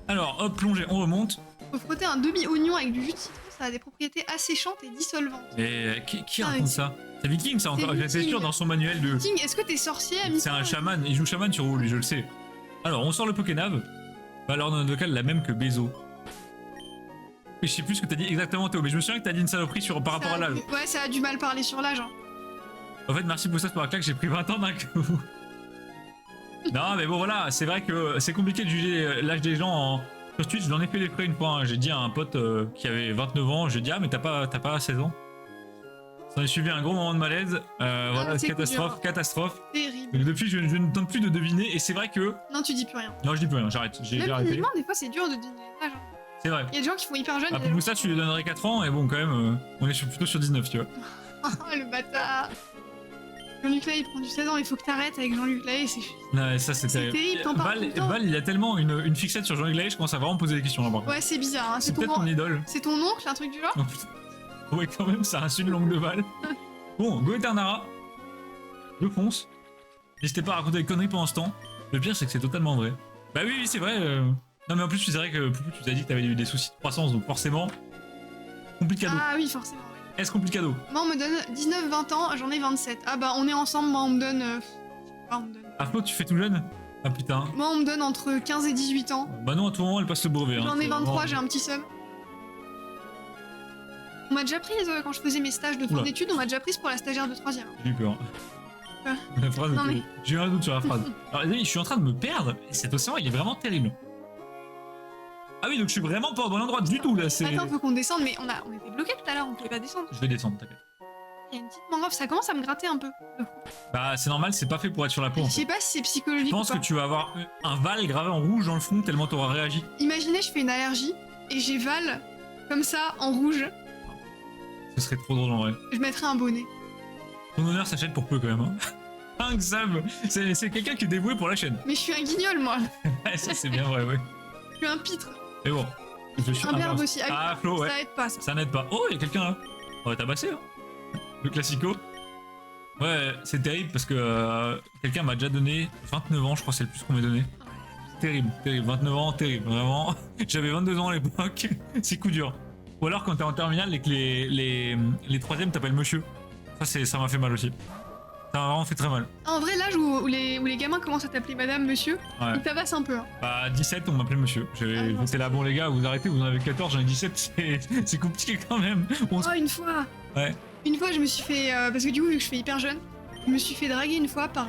[SPEAKER 1] Alors, hop, plongée, on remonte.
[SPEAKER 2] Faut frotter un demi-oignon avec du jus de citron, ça a des propriétés asséchantes et dissolvantes.
[SPEAKER 1] Mais qui raconte ça? C'est Viking, ça encore, c'est sûr, dans son manuel de...
[SPEAKER 2] Viking, est-ce que t'es sorcier, ami?
[SPEAKER 1] C'est un chaman, il joue chaman sur WoW, lui, je le sais. Alors, on sort le Pokénav. Bah alors, dans notre vocal, la même que Bezo. Et je sais plus ce que t'as dit exactement, Théo, mais je me souviens que t'as dit une saloperie par rapport à l'âge.
[SPEAKER 2] Ouais, ça a du mal parler sur l'âge. Hein.
[SPEAKER 1] En fait, merci pour ça, pour la claque, j'ai pris 20 ans d'un coup. Non, mais bon, voilà, c'est vrai que c'est compliqué de juger l'âge des gens sur Twitch. J'en ai fait les frais une fois. Hein. J'ai dit à un pote qui avait 29 ans, j'ai dit ah, mais t'as pas 16 ans. Ça a suivi un gros moment de malaise. Voilà, catastrophe.
[SPEAKER 2] Terrible.
[SPEAKER 1] Donc, depuis, je ne tente plus de deviner, et c'est vrai que.
[SPEAKER 2] Non, tu dis plus rien.
[SPEAKER 1] Non, je dis plus rien, j'arrête. J'ai arrêté.
[SPEAKER 2] Des fois, c'est dur de deviner l'âge. Hein.
[SPEAKER 1] C'est vrai.
[SPEAKER 2] Il y a des gens qui font hyper jeunes.
[SPEAKER 1] Ah, pour ça, tu lui donnerais 4 ans, et bon, quand même, on est plutôt sur 19, tu vois.
[SPEAKER 2] Oh, le bâtard. Jean-Luc Lahaye, il prend du 16 ans, il faut que t'arrêtes avec Jean-Luc Lahaye, c'est...
[SPEAKER 1] Non, ça c'est
[SPEAKER 2] terrible, t'en parles tout le temps.
[SPEAKER 1] Val, il a tellement une fixette sur Jean-Luc Lahaye, je commence à vraiment me poser des questions là, par contre.
[SPEAKER 2] Ouais, c'est bizarre, hein.
[SPEAKER 1] C'est peut-être ton idole.
[SPEAKER 2] C'est ton oncle, un truc du genre?
[SPEAKER 1] Oh, putain. Ouais, quand même, ça reste une langue de Val. Bon, go Eternara. Je fonce. N'hésitez pas à raconter des conneries pendant ce temps. Le pire, c'est que c'est totalement vrai. Bah oui, c'est vrai. Non, mais en plus, c'est vrai que Poupou, tu t'as dit que t'avais eu des soucis de croissance, donc forcément... Complicado.
[SPEAKER 2] Ah oui, forcément.
[SPEAKER 1] Est-ce complicado?
[SPEAKER 2] Moi, on me donne 19-20 ans, j'en ai 27. Ah bah, on est ensemble, moi, on me donne...
[SPEAKER 1] Ah, Flo, tu fais tout jeune? Ah putain.
[SPEAKER 2] Moi, on me donne entre 15 et 18 ans.
[SPEAKER 1] Bah non, à tout moment, elle passe le brevet.
[SPEAKER 2] J'en ai 23, j'ai un petit sub. On m'a déjà prise, quand je faisais mes stages de fin d'études, on m'a déjà prise pour la stagiaire de 3ème.
[SPEAKER 1] J'ai eu peur. La phrase,
[SPEAKER 2] non, mais...
[SPEAKER 1] J'ai eu un doute sur la phrase. Alors les amis, je suis en train de me perdre, et cet océan, il est vraiment terrible. Ah oui, donc je suis vraiment pas au bon endroit du tout, là, c'est...
[SPEAKER 2] Attends, faut qu'on descende, mais on était bloqués tout à l'heure, on pouvait pas descendre.
[SPEAKER 1] Je vais descendre, t'inquiète.
[SPEAKER 2] Il y a une petite mangrove, ça commence à me gratter un peu.
[SPEAKER 1] Bah c'est normal, c'est pas fait pour être sur la peau.
[SPEAKER 2] Je sais pas si c'est psychologique.
[SPEAKER 1] Je pense que tu vas avoir un Val gravé en rouge dans le front tellement t'auras réagi.
[SPEAKER 2] Imaginez, je fais une allergie et j'ai Val comme ça en rouge.
[SPEAKER 1] Ce serait trop drôle en vrai.
[SPEAKER 2] Je mettrais un bonnet.
[SPEAKER 1] Ton honneur s'achète pour peu quand même. Hein. 5 subs. C'est quelqu'un qui est dévoué pour la chaîne.
[SPEAKER 2] Mais je suis un guignol, moi.
[SPEAKER 1] Ouais, ça c'est bien vrai, ouais.
[SPEAKER 2] Je suis un pitre.
[SPEAKER 1] Mais bon. Je suis
[SPEAKER 2] Un berbe aussi.
[SPEAKER 1] Ah, Flo, ouais.
[SPEAKER 2] Ça aide pas, ça.
[SPEAKER 1] Ça n'aide pas. Oh, il y a quelqu'un là. On va tabasser, hein. Le classico. Ouais, c'est terrible parce que quelqu'un m'a déjà donné 29 ans, je crois que c'est le plus qu'on m'ait donné. Terrible, terrible. 29 ans, terrible, vraiment. J'avais 22 ans à l'époque, c'est coup dur. Ou alors quand t'es en terminale et que les troisièmes t'appellent monsieur. Ça m'a fait mal aussi. Ça m'a vraiment fait très mal.
[SPEAKER 2] En vrai, l'âge où les gamins commencent à t'appeler madame, monsieur,
[SPEAKER 1] Ouais.
[SPEAKER 2] ils tabassent un peu. Hein.
[SPEAKER 1] Bah, à 17, on m'appelait monsieur. J'étais là, bon les gars, vous arrêtez, vous en avez 14, j'en ai 17, c'est compliqué quand même.
[SPEAKER 2] Oh, une fois.
[SPEAKER 1] Ouais.
[SPEAKER 2] Une fois, je me suis fait. Parce que du coup, vu que je fais hyper jeune, je me suis fait draguer une fois par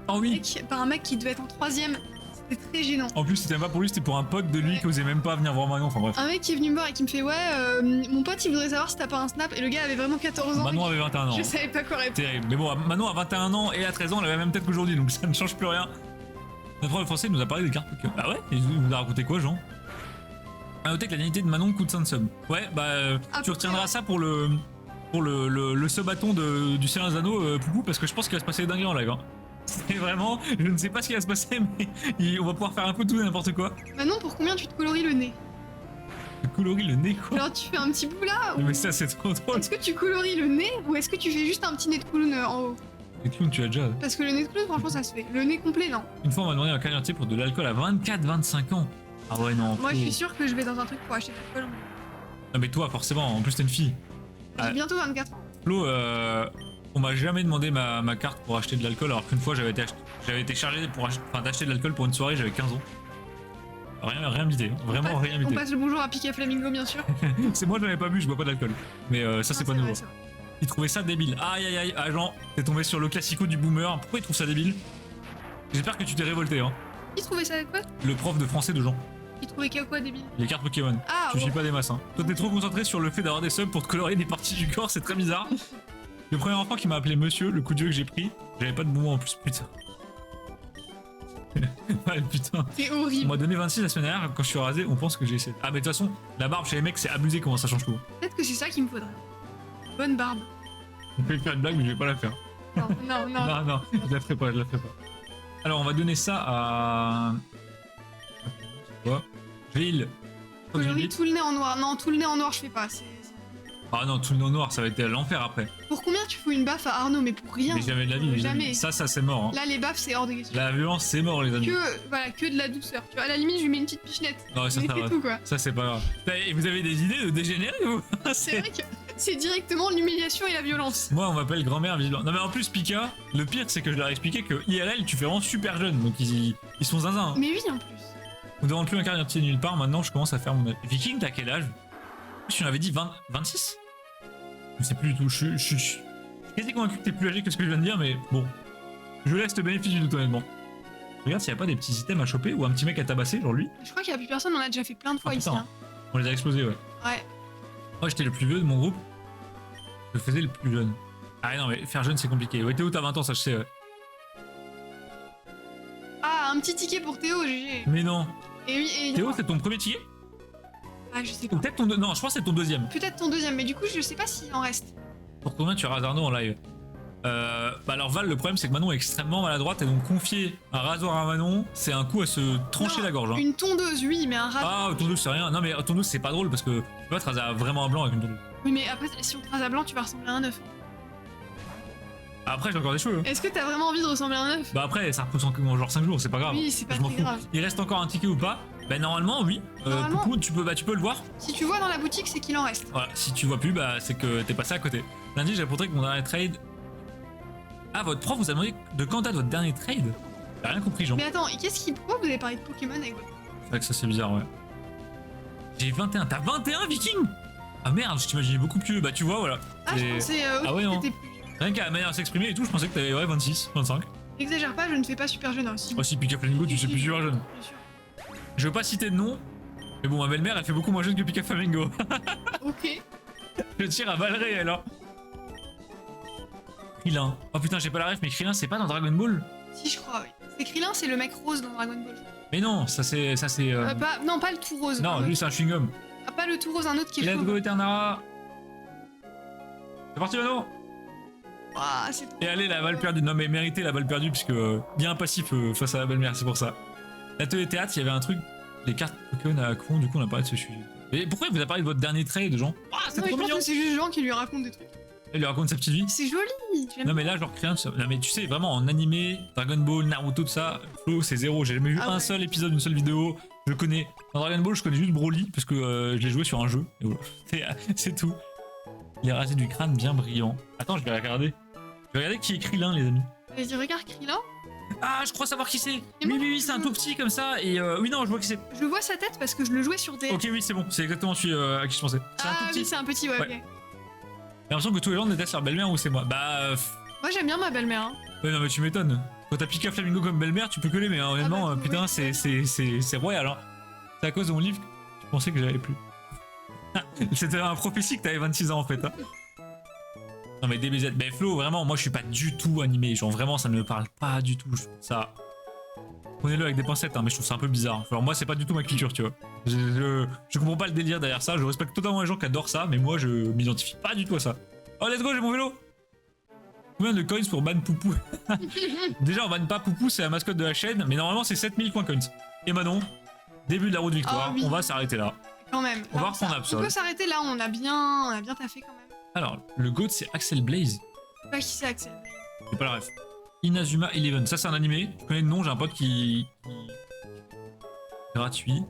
[SPEAKER 1] Oh oui.
[SPEAKER 2] un mec qui devait être en 3ème. C'était très gênant.
[SPEAKER 1] En plus, c'était pas pour lui, c'était pour un pote de lui
[SPEAKER 2] Ouais.
[SPEAKER 1] qui osait même pas venir voir Manon. Enfin bref.
[SPEAKER 2] Un mec qui est venu me voir et qui me fait ouais, mon pote il voudrait savoir si t'as pas un snap. Et le gars avait vraiment 14 ans.
[SPEAKER 1] Manon avait 21 ans.
[SPEAKER 2] Je savais pas quoi répondre.
[SPEAKER 1] Terrible. Mais bon, Manon a 21 ans et à 13 ans, elle avait la même tête qu'aujourd'hui, donc ça ne change plus rien. Notre prof de français nous a parlé des cartes Pokémon. Ah ouais. Il nous a raconté quoi, Jean? À noter que la dignité de Manon coûte 5 subs. Ouais, bah tu retiendras ça pour le sub-bâton du Seigneur des Anneaux, Poupou, parce que je pense qu'il va se passer des dingueries en live. Hein. C'est vraiment, je ne sais pas ce qui va se passer, mais on va pouvoir faire un peu tout et n'importe quoi.
[SPEAKER 2] Manon, pour combien tu te colories le nez?
[SPEAKER 1] Tu colories le nez, quoi.
[SPEAKER 2] Genre, tu fais un petit bout là ou...
[SPEAKER 1] Mais ça, c'est trop drôle.
[SPEAKER 2] Est-ce que tu colories le nez ou est-ce que tu fais juste un petit nez de clown en haut?
[SPEAKER 1] Les clowns, tu as déjà.
[SPEAKER 2] Parce que le nez de clown, franchement, ça se fait. Le nez complet, non.
[SPEAKER 1] Une fois, on m'a demandé un cagnotier pour de l'alcool à 24-25 ans. Ah ouais, non.
[SPEAKER 2] Moi, je suis sûre que je vais dans un truc pour acheter de l'alcool.
[SPEAKER 1] Non, mais toi, forcément, en plus, t'es une fille.
[SPEAKER 2] J'ai bientôt 24 ans.
[SPEAKER 1] Flo, on m'a jamais demandé ma carte pour acheter de l'alcool, alors qu'une fois, j'avais été chargé d'acheter de l'alcool pour une soirée, j'avais 15 ans. Rien invité, vraiment rien
[SPEAKER 2] On
[SPEAKER 1] invité.
[SPEAKER 2] passe le bonjour à Pika Flamingo, bien sûr.
[SPEAKER 1] C'est moi, je n'avais pas bu, je bois pas d'alcool. Mais ça, c'est
[SPEAKER 2] Non,
[SPEAKER 1] pas nouveau.
[SPEAKER 2] vrai, c'est vrai.
[SPEAKER 1] Il trouvait ça débile. Aïe aïe aïe, ah Jean, t'es tombé sur le classico du boomer. Pourquoi il trouve ça débile? J'espère que tu t'es révolté, hein.
[SPEAKER 2] Qui trouvait ça quoi?
[SPEAKER 1] Le prof de français de Jean.
[SPEAKER 2] Qui trouvait quoi débile?
[SPEAKER 1] Les cartes Pokémon.
[SPEAKER 2] Ah,
[SPEAKER 1] Tu
[SPEAKER 2] bon.
[SPEAKER 1] suis pas des masses, hein. Toi, t'es trop concentré sur le fait d'avoir des subs pour te colorier des parties du corps, c'est très bizarre. Le premier enfant qui m'a appelé monsieur, le coup de vieux que j'ai pris, j'avais pas de mouvement en plus, putain. Ouais, putain.
[SPEAKER 2] C'est
[SPEAKER 1] On
[SPEAKER 2] horrible.
[SPEAKER 1] m'a donné 26 la semaine dernière, quand je suis rasé, on pense que j'ai essayé. Ah, mais de toute façon, la barbe chez les mecs, c'est abusé comment ça change tout.
[SPEAKER 2] Peut-être que c'est ça qu'il me faudrait. Bonne barbe.
[SPEAKER 1] On peut faire une blague, mais je vais pas la faire.
[SPEAKER 2] Non, non, non.
[SPEAKER 1] Non, non, je la ferai pas, je la ferai pas. Alors, on va donner ça à. Quoi? Ville.
[SPEAKER 2] Colorie tout le nez en noir. Non, tout le nez en noir, je fais pas.
[SPEAKER 1] Ah non, tout le nez noir, ça va être l'enfer après.
[SPEAKER 2] Pour combien tu fous une baffe à Arnaud? Mais pour rien.
[SPEAKER 1] Mais jamais de la vie,
[SPEAKER 2] Jamais.
[SPEAKER 1] Ça c'est mort. Hein.
[SPEAKER 2] Là, les baffes, c'est hors de question.
[SPEAKER 1] La violence, c'est mort, les amis.
[SPEAKER 2] Que de la douceur. Tu vois, à la limite, je lui mets une petite pichenette.
[SPEAKER 1] Non, ça,
[SPEAKER 2] Mais
[SPEAKER 1] ça
[SPEAKER 2] c'est
[SPEAKER 1] va.
[SPEAKER 2] tout, quoi.
[SPEAKER 1] Ça, c'est pas grave. Et vous avez des idées de dégénérer ou?
[SPEAKER 2] C'est vrai que c'est directement l'humiliation et la violence.
[SPEAKER 1] Moi, on m'appelle grand-mère visiblement. Non, mais en plus, Pika, le pire, c'est que je leur ai expliqué que IRL, tu fais vraiment super jeune. Donc, ils sont zinzin. Hein.
[SPEAKER 2] Mais oui, en plus.
[SPEAKER 1] On ne demande plus un quartier nulle part. Maintenant, je commence à faire mon. Viking, t'as quel âge? Tu m'avais dit 26? Je sais plus du tout. Je suis quasi convaincu que t'es plus âgé que ce que je viens de dire, mais bon. Je laisse le bénéfice du doute, honnêtement. Regarde s'il n'y a pas des petits items à choper ou un petit mec à tabasser, genre lui.
[SPEAKER 2] Je crois qu'il n'y a plus personne, on a déjà fait plein de fois ici.
[SPEAKER 1] Putain.
[SPEAKER 2] Hein.
[SPEAKER 1] On les a explosés, ouais.
[SPEAKER 2] Ouais.
[SPEAKER 1] Moi, j'étais le plus vieux de mon groupe. Je faisais le plus jeune. Ah non, mais faire jeune, c'est compliqué. Ouais, Théo, t'as 20 ans, ça je sais, ouais.
[SPEAKER 2] Ah, un petit ticket pour Théo, GG.
[SPEAKER 1] Mais non.
[SPEAKER 2] Et oui, et
[SPEAKER 1] Théo, c'est ton premier ticket?
[SPEAKER 2] Ah, je sais
[SPEAKER 1] Ou
[SPEAKER 2] pas.
[SPEAKER 1] peut-être ton non, je pense que c'est ton deuxième.
[SPEAKER 2] Peut-être ton deuxième, mais du coup, je sais pas s'il en reste.
[SPEAKER 1] Pour combien tu rases Arnaud en live? Bah alors Val, le problème c'est que Manon est extrêmement maladroite et donc confier un rasoir à Manon, c'est un coup à se trancher
[SPEAKER 2] Non,
[SPEAKER 1] la gorge. Hein.
[SPEAKER 2] Une tondeuse, oui, mais un rasoir.
[SPEAKER 1] Ah, tondeuse c'est rien. Non mais tondeuse c'est pas drôle parce que tu peux pas te raser vraiment un blanc avec une tondeuse.
[SPEAKER 2] Oui, mais après, si on te rase à blanc, tu vas ressembler à un œuf.
[SPEAKER 1] Après j'ai encore des cheveux. Hein.
[SPEAKER 2] Est-ce que t'as vraiment envie de ressembler à un œuf?
[SPEAKER 1] Bah après ça repousse en genre 5 jours, c'est pas grave.
[SPEAKER 2] Oui, c'est pas
[SPEAKER 1] Je m'en
[SPEAKER 2] très
[SPEAKER 1] fous.
[SPEAKER 2] grave.
[SPEAKER 1] Il reste encore un ticket ou pas? Bah normalement oui.
[SPEAKER 2] Normalement.
[SPEAKER 1] Coucou, tu peux le voir.
[SPEAKER 2] Si tu vois dans la boutique, c'est qu'il en reste.
[SPEAKER 1] Voilà, si tu vois plus, bah c'est que t'es passé à côté. Lundi j'ai répondre que mon dernier trade. Ah, votre prof vous a demandé de quand date votre dernier trade? J'ai rien compris, Jean.
[SPEAKER 2] Mais attends, pourquoi vous avez parlé de Pokémon avec votre...
[SPEAKER 1] C'est vrai que ça c'est bizarre, ouais. J'ai 21. T'as 21, Viking? Ah merde, je t'imaginais beaucoup plus vieux. Bah tu vois, voilà.
[SPEAKER 2] Ah, je pensais
[SPEAKER 1] Ah ouais, non.
[SPEAKER 2] que t'étais plus...
[SPEAKER 1] Rien qu'à la manière de s'exprimer et tout, je pensais que t'avais 26, 25.
[SPEAKER 2] Exagère pas, je ne fais pas super jeune aussi.
[SPEAKER 1] Oh si, Pika Flamingo, tu sais plus super jeune.
[SPEAKER 2] Bien sûr.
[SPEAKER 1] Je veux pas citer de nom, mais bon, ma belle-mère, elle fait beaucoup moins jeune que Pika Flamingo.
[SPEAKER 2] Ok.
[SPEAKER 1] Je tire à balles réelles, hein. Krillin. Oh putain, j'ai pas la ref, mais Krillin, c'est pas dans Dragon Ball?
[SPEAKER 2] Si, je crois, oui. C'est Krillin, c'est le mec rose dans Dragon Ball.
[SPEAKER 1] Mais non, ça c'est.
[SPEAKER 2] Non, pas le tout rose.
[SPEAKER 1] Non,
[SPEAKER 2] un
[SPEAKER 1] lui
[SPEAKER 2] autre.
[SPEAKER 1] c'est un chewing-gum.
[SPEAKER 2] Ah, pas le tout rose, un autre qui est
[SPEAKER 1] Let's
[SPEAKER 2] chauve.
[SPEAKER 1] go, Eternara. C'est parti, Mano.
[SPEAKER 2] Ah, c'est trop
[SPEAKER 1] Et allez, la balle perdue. Non, mais mérité la balle perdue, puisque bien passif face à la belle-mère, c'est pour ça. L'atelier théâtre, il y avait un truc, les cartes Pokémon à con, du coup, on a parlé de ce sujet. Mais pourquoi il vous a parlé de votre dernier trait de gens? Ah, c'est trop mignon!
[SPEAKER 2] C'est juste Jean qui lui raconte des trucs.
[SPEAKER 1] Il lui raconte sa petite vie.
[SPEAKER 2] C'est joli!
[SPEAKER 1] Non, mais là, genre, rien. Non, mais tu sais, vraiment, en animé, Dragon Ball, Naruto, tout ça, Flo, c'est zéro. J'ai jamais vu un seul épisode, une seule vidéo. Je connais. Dans Dragon Ball, je connais juste Broly, parce que je l'ai joué sur un jeu. Et voilà. C'est tout. Il est rasé du crâne bien brillant. Attends, je vais regarder. Je vais regarder qui est Krillin, les amis.
[SPEAKER 2] Vas-y, regarde Krillin.
[SPEAKER 1] Ah, je crois savoir qui c'est. Oui, c'est un tout petit comme ça. Et oui, non, je vois qui c'est.
[SPEAKER 2] Je vois sa tête parce que je le jouais sur DS.
[SPEAKER 1] Ok, oui, c'est bon. C'est exactement celui à qui je pensais.
[SPEAKER 2] Oui, c'est un petit, ouais. Ok.
[SPEAKER 1] J'ai l'impression que tous les gens détestent leur belle-mère ou c'est moi. Bah.
[SPEAKER 2] Moi, j'aime bien ma belle-mère. Hein.
[SPEAKER 1] Ouais, non, mais tu m'étonnes. Quand t'as Pika Flamingo comme belle-mère, tu peux que l'aimer. Hein. Honnêtement, putain, c'est royal. Hein. C'est à cause de mon livre que je pensais que j'avais plus. C'était un prophétie que t'avais 26 ans en fait. Hein. Non mais DBZ, mais Flo, vraiment, moi je suis pas du tout animé, genre vraiment ça ne me parle pas du tout, je trouve ça... Prenez-le avec des pincettes, hein, mais je trouve ça un peu bizarre. Alors moi c'est pas du tout ma culture, tu vois. Je comprends pas le délire derrière ça, je respecte totalement les gens qui adorent ça, mais moi je m'identifie pas du tout à ça. Oh let's go, j'ai mon vélo! Combien de coins pour ban Poupou? Déjà on banne pas Poupou, c'est la mascotte de la chaîne, mais normalement c'est 7000 points coins. Et Manon, début de la route victoire, on va s'arrêter là.
[SPEAKER 2] Quand même.
[SPEAKER 1] On va reprendre Absol.
[SPEAKER 2] On peut s'arrêter là, on a bien taffé quand même.
[SPEAKER 1] Alors, le GOAT c'est Axel Blaze.
[SPEAKER 2] Je sais pas qui c'est Axel Blaze.
[SPEAKER 1] C'est pas la ref. Inazuma Eleven, ça c'est un animé. Je connais le nom, j'ai un pote qui... Gratuit.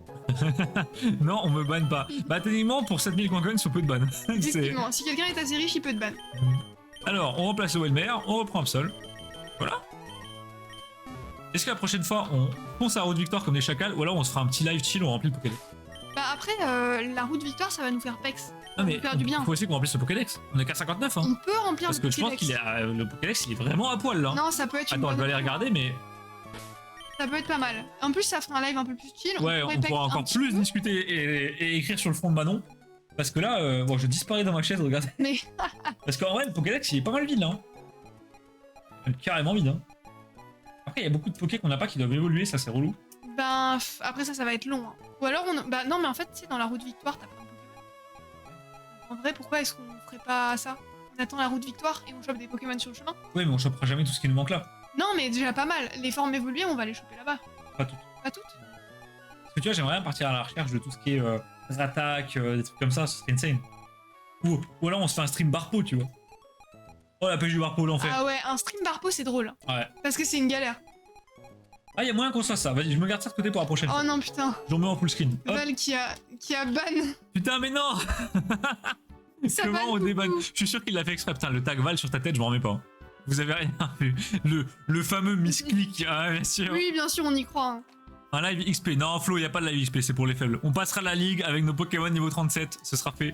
[SPEAKER 1] Non, on me banne pas. Bah techniquement, pour 7000 coins, on peut te ban.
[SPEAKER 2] Effectivement, si quelqu'un est assez riche, il peut te ban.
[SPEAKER 1] Alors, on remplace le Welmer, on reprend Absol. Voilà. Est-ce que la prochaine fois, on fonce à la route victoire comme des chacals, ou alors on se fera un petit live chill, on remplit le Pokédex?
[SPEAKER 2] Bah après, la route victoire, ça va nous faire pex.
[SPEAKER 1] Non mais
[SPEAKER 2] faire du bien.
[SPEAKER 1] Faut aussi qu'on remplisse le Pokédex. On est qu'à 59 hein.
[SPEAKER 2] On peut remplir
[SPEAKER 1] parce
[SPEAKER 2] le Pokédex.
[SPEAKER 1] Parce que je pense qu'il est le Pokédex il est vraiment à poil là.
[SPEAKER 2] Non, ça peut être une
[SPEAKER 1] Attends, je vais aller regarder mais...
[SPEAKER 2] Ça peut être pas mal. En plus, ça fera un live un peu plus chill.
[SPEAKER 1] Ouais, on pourra encore plus discuter et écrire sur le front de Manon. Parce que là, bon, je disparais dans ma chaise, regardez.
[SPEAKER 2] Mais...
[SPEAKER 1] Parce qu'en vrai, le Pokédex il est pas mal vide là. Hein. Il est carrément vide. Hein. Après, il y a beaucoup de Poké qu'on n'a pas qui doivent évoluer, ça c'est relou.
[SPEAKER 2] Ben, après ça va être long. Hein. Ou alors, bah non, mais en fait, tu sais, dans la route victoire, t'as plein de Pokémon. En vrai, pourquoi est-ce qu'on ferait pas ça? On attend la route victoire et on chope des Pokémon sur le chemin?
[SPEAKER 1] Oui, mais on chopera jamais tout ce qui nous manque là.
[SPEAKER 2] Non, mais déjà pas mal. Les formes évoluées, on va les choper là-bas.
[SPEAKER 1] Pas toutes.
[SPEAKER 2] Pas toutes?
[SPEAKER 1] Parce que tu vois, j'aimerais bien partir à la recherche de tout ce qui est attaque, des trucs comme ça, ce serait insane. Ou alors on se fait un stream Barpo, tu vois. Oh la pêche du Barpo, l'enfer.
[SPEAKER 2] Ah ouais, un stream Barpo c'est drôle.
[SPEAKER 1] Ouais.
[SPEAKER 2] Parce que c'est une galère.
[SPEAKER 1] Ah, y'a moyen qu'on fasse ça. Vas-y, je me garde ça de côté pour la prochaine.
[SPEAKER 2] Oh non, putain.
[SPEAKER 1] Je remets en full screen.
[SPEAKER 2] Val qui a ban.
[SPEAKER 1] Putain, mais non. Comment on débanne? Je suis sûr qu'il l'a fait exprès. Putain, le tag Val sur ta tête, je m'en remets pas. Vous avez rien vu. Le fameux misclick. Ah, bien sûr.
[SPEAKER 2] Oui, bien sûr, on y croit. Hein.
[SPEAKER 1] Un live XP. Non, Flo, y'a pas de live XP, c'est pour les faibles. On passera la ligue avec nos Pokémon niveau 37. Ce sera fait.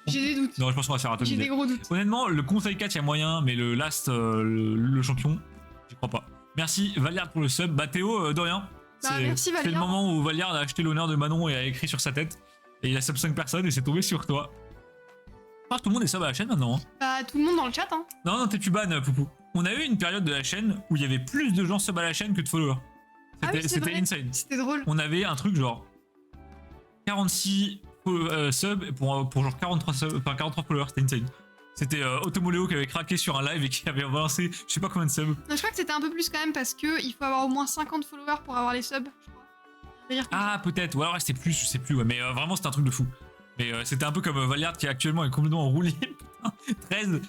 [SPEAKER 2] J'ai des doutes.
[SPEAKER 1] Non, je pense qu'on va se faire atomiser.
[SPEAKER 2] J'ai des gros doutes.
[SPEAKER 1] Honnêtement, le conseil 4, y'a moyen, mais le last, le champion, j'y crois pas. Merci Valiard pour le sub. Bah Théo, de rien.
[SPEAKER 2] Bah, merci Valiard.
[SPEAKER 1] C'est le moment où Valiard a acheté l'honneur de Manon et a écrit sur sa tête. Et il a sub 5 personnes et c'est tombé sur toi. Je crois que tout le monde est sub à la chaîne maintenant. Hein.
[SPEAKER 2] Bah tout le monde dans le chat. Hein.
[SPEAKER 1] Non, t'es plus ban, Poupou. On a eu une période de la chaîne où il y avait plus de gens sub à la chaîne que de followers. C'était insane.
[SPEAKER 2] C'était drôle.
[SPEAKER 1] On avait un truc genre 46 subs pour genre 43 followers, c'était insane. C'était Automoléo qui avait craqué sur un live et qui avait avancé je sais pas combien de subs.
[SPEAKER 2] Non, je crois que c'était un peu plus quand même parce que il faut avoir au moins 50 followers pour avoir les subs, je crois.
[SPEAKER 1] Ah peut-être, ou alors c'était plus, je sais plus, ouais, mais vraiment c'était un truc de fou. Mais c'était un peu comme Valiard qui actuellement est complètement en roue libre. 13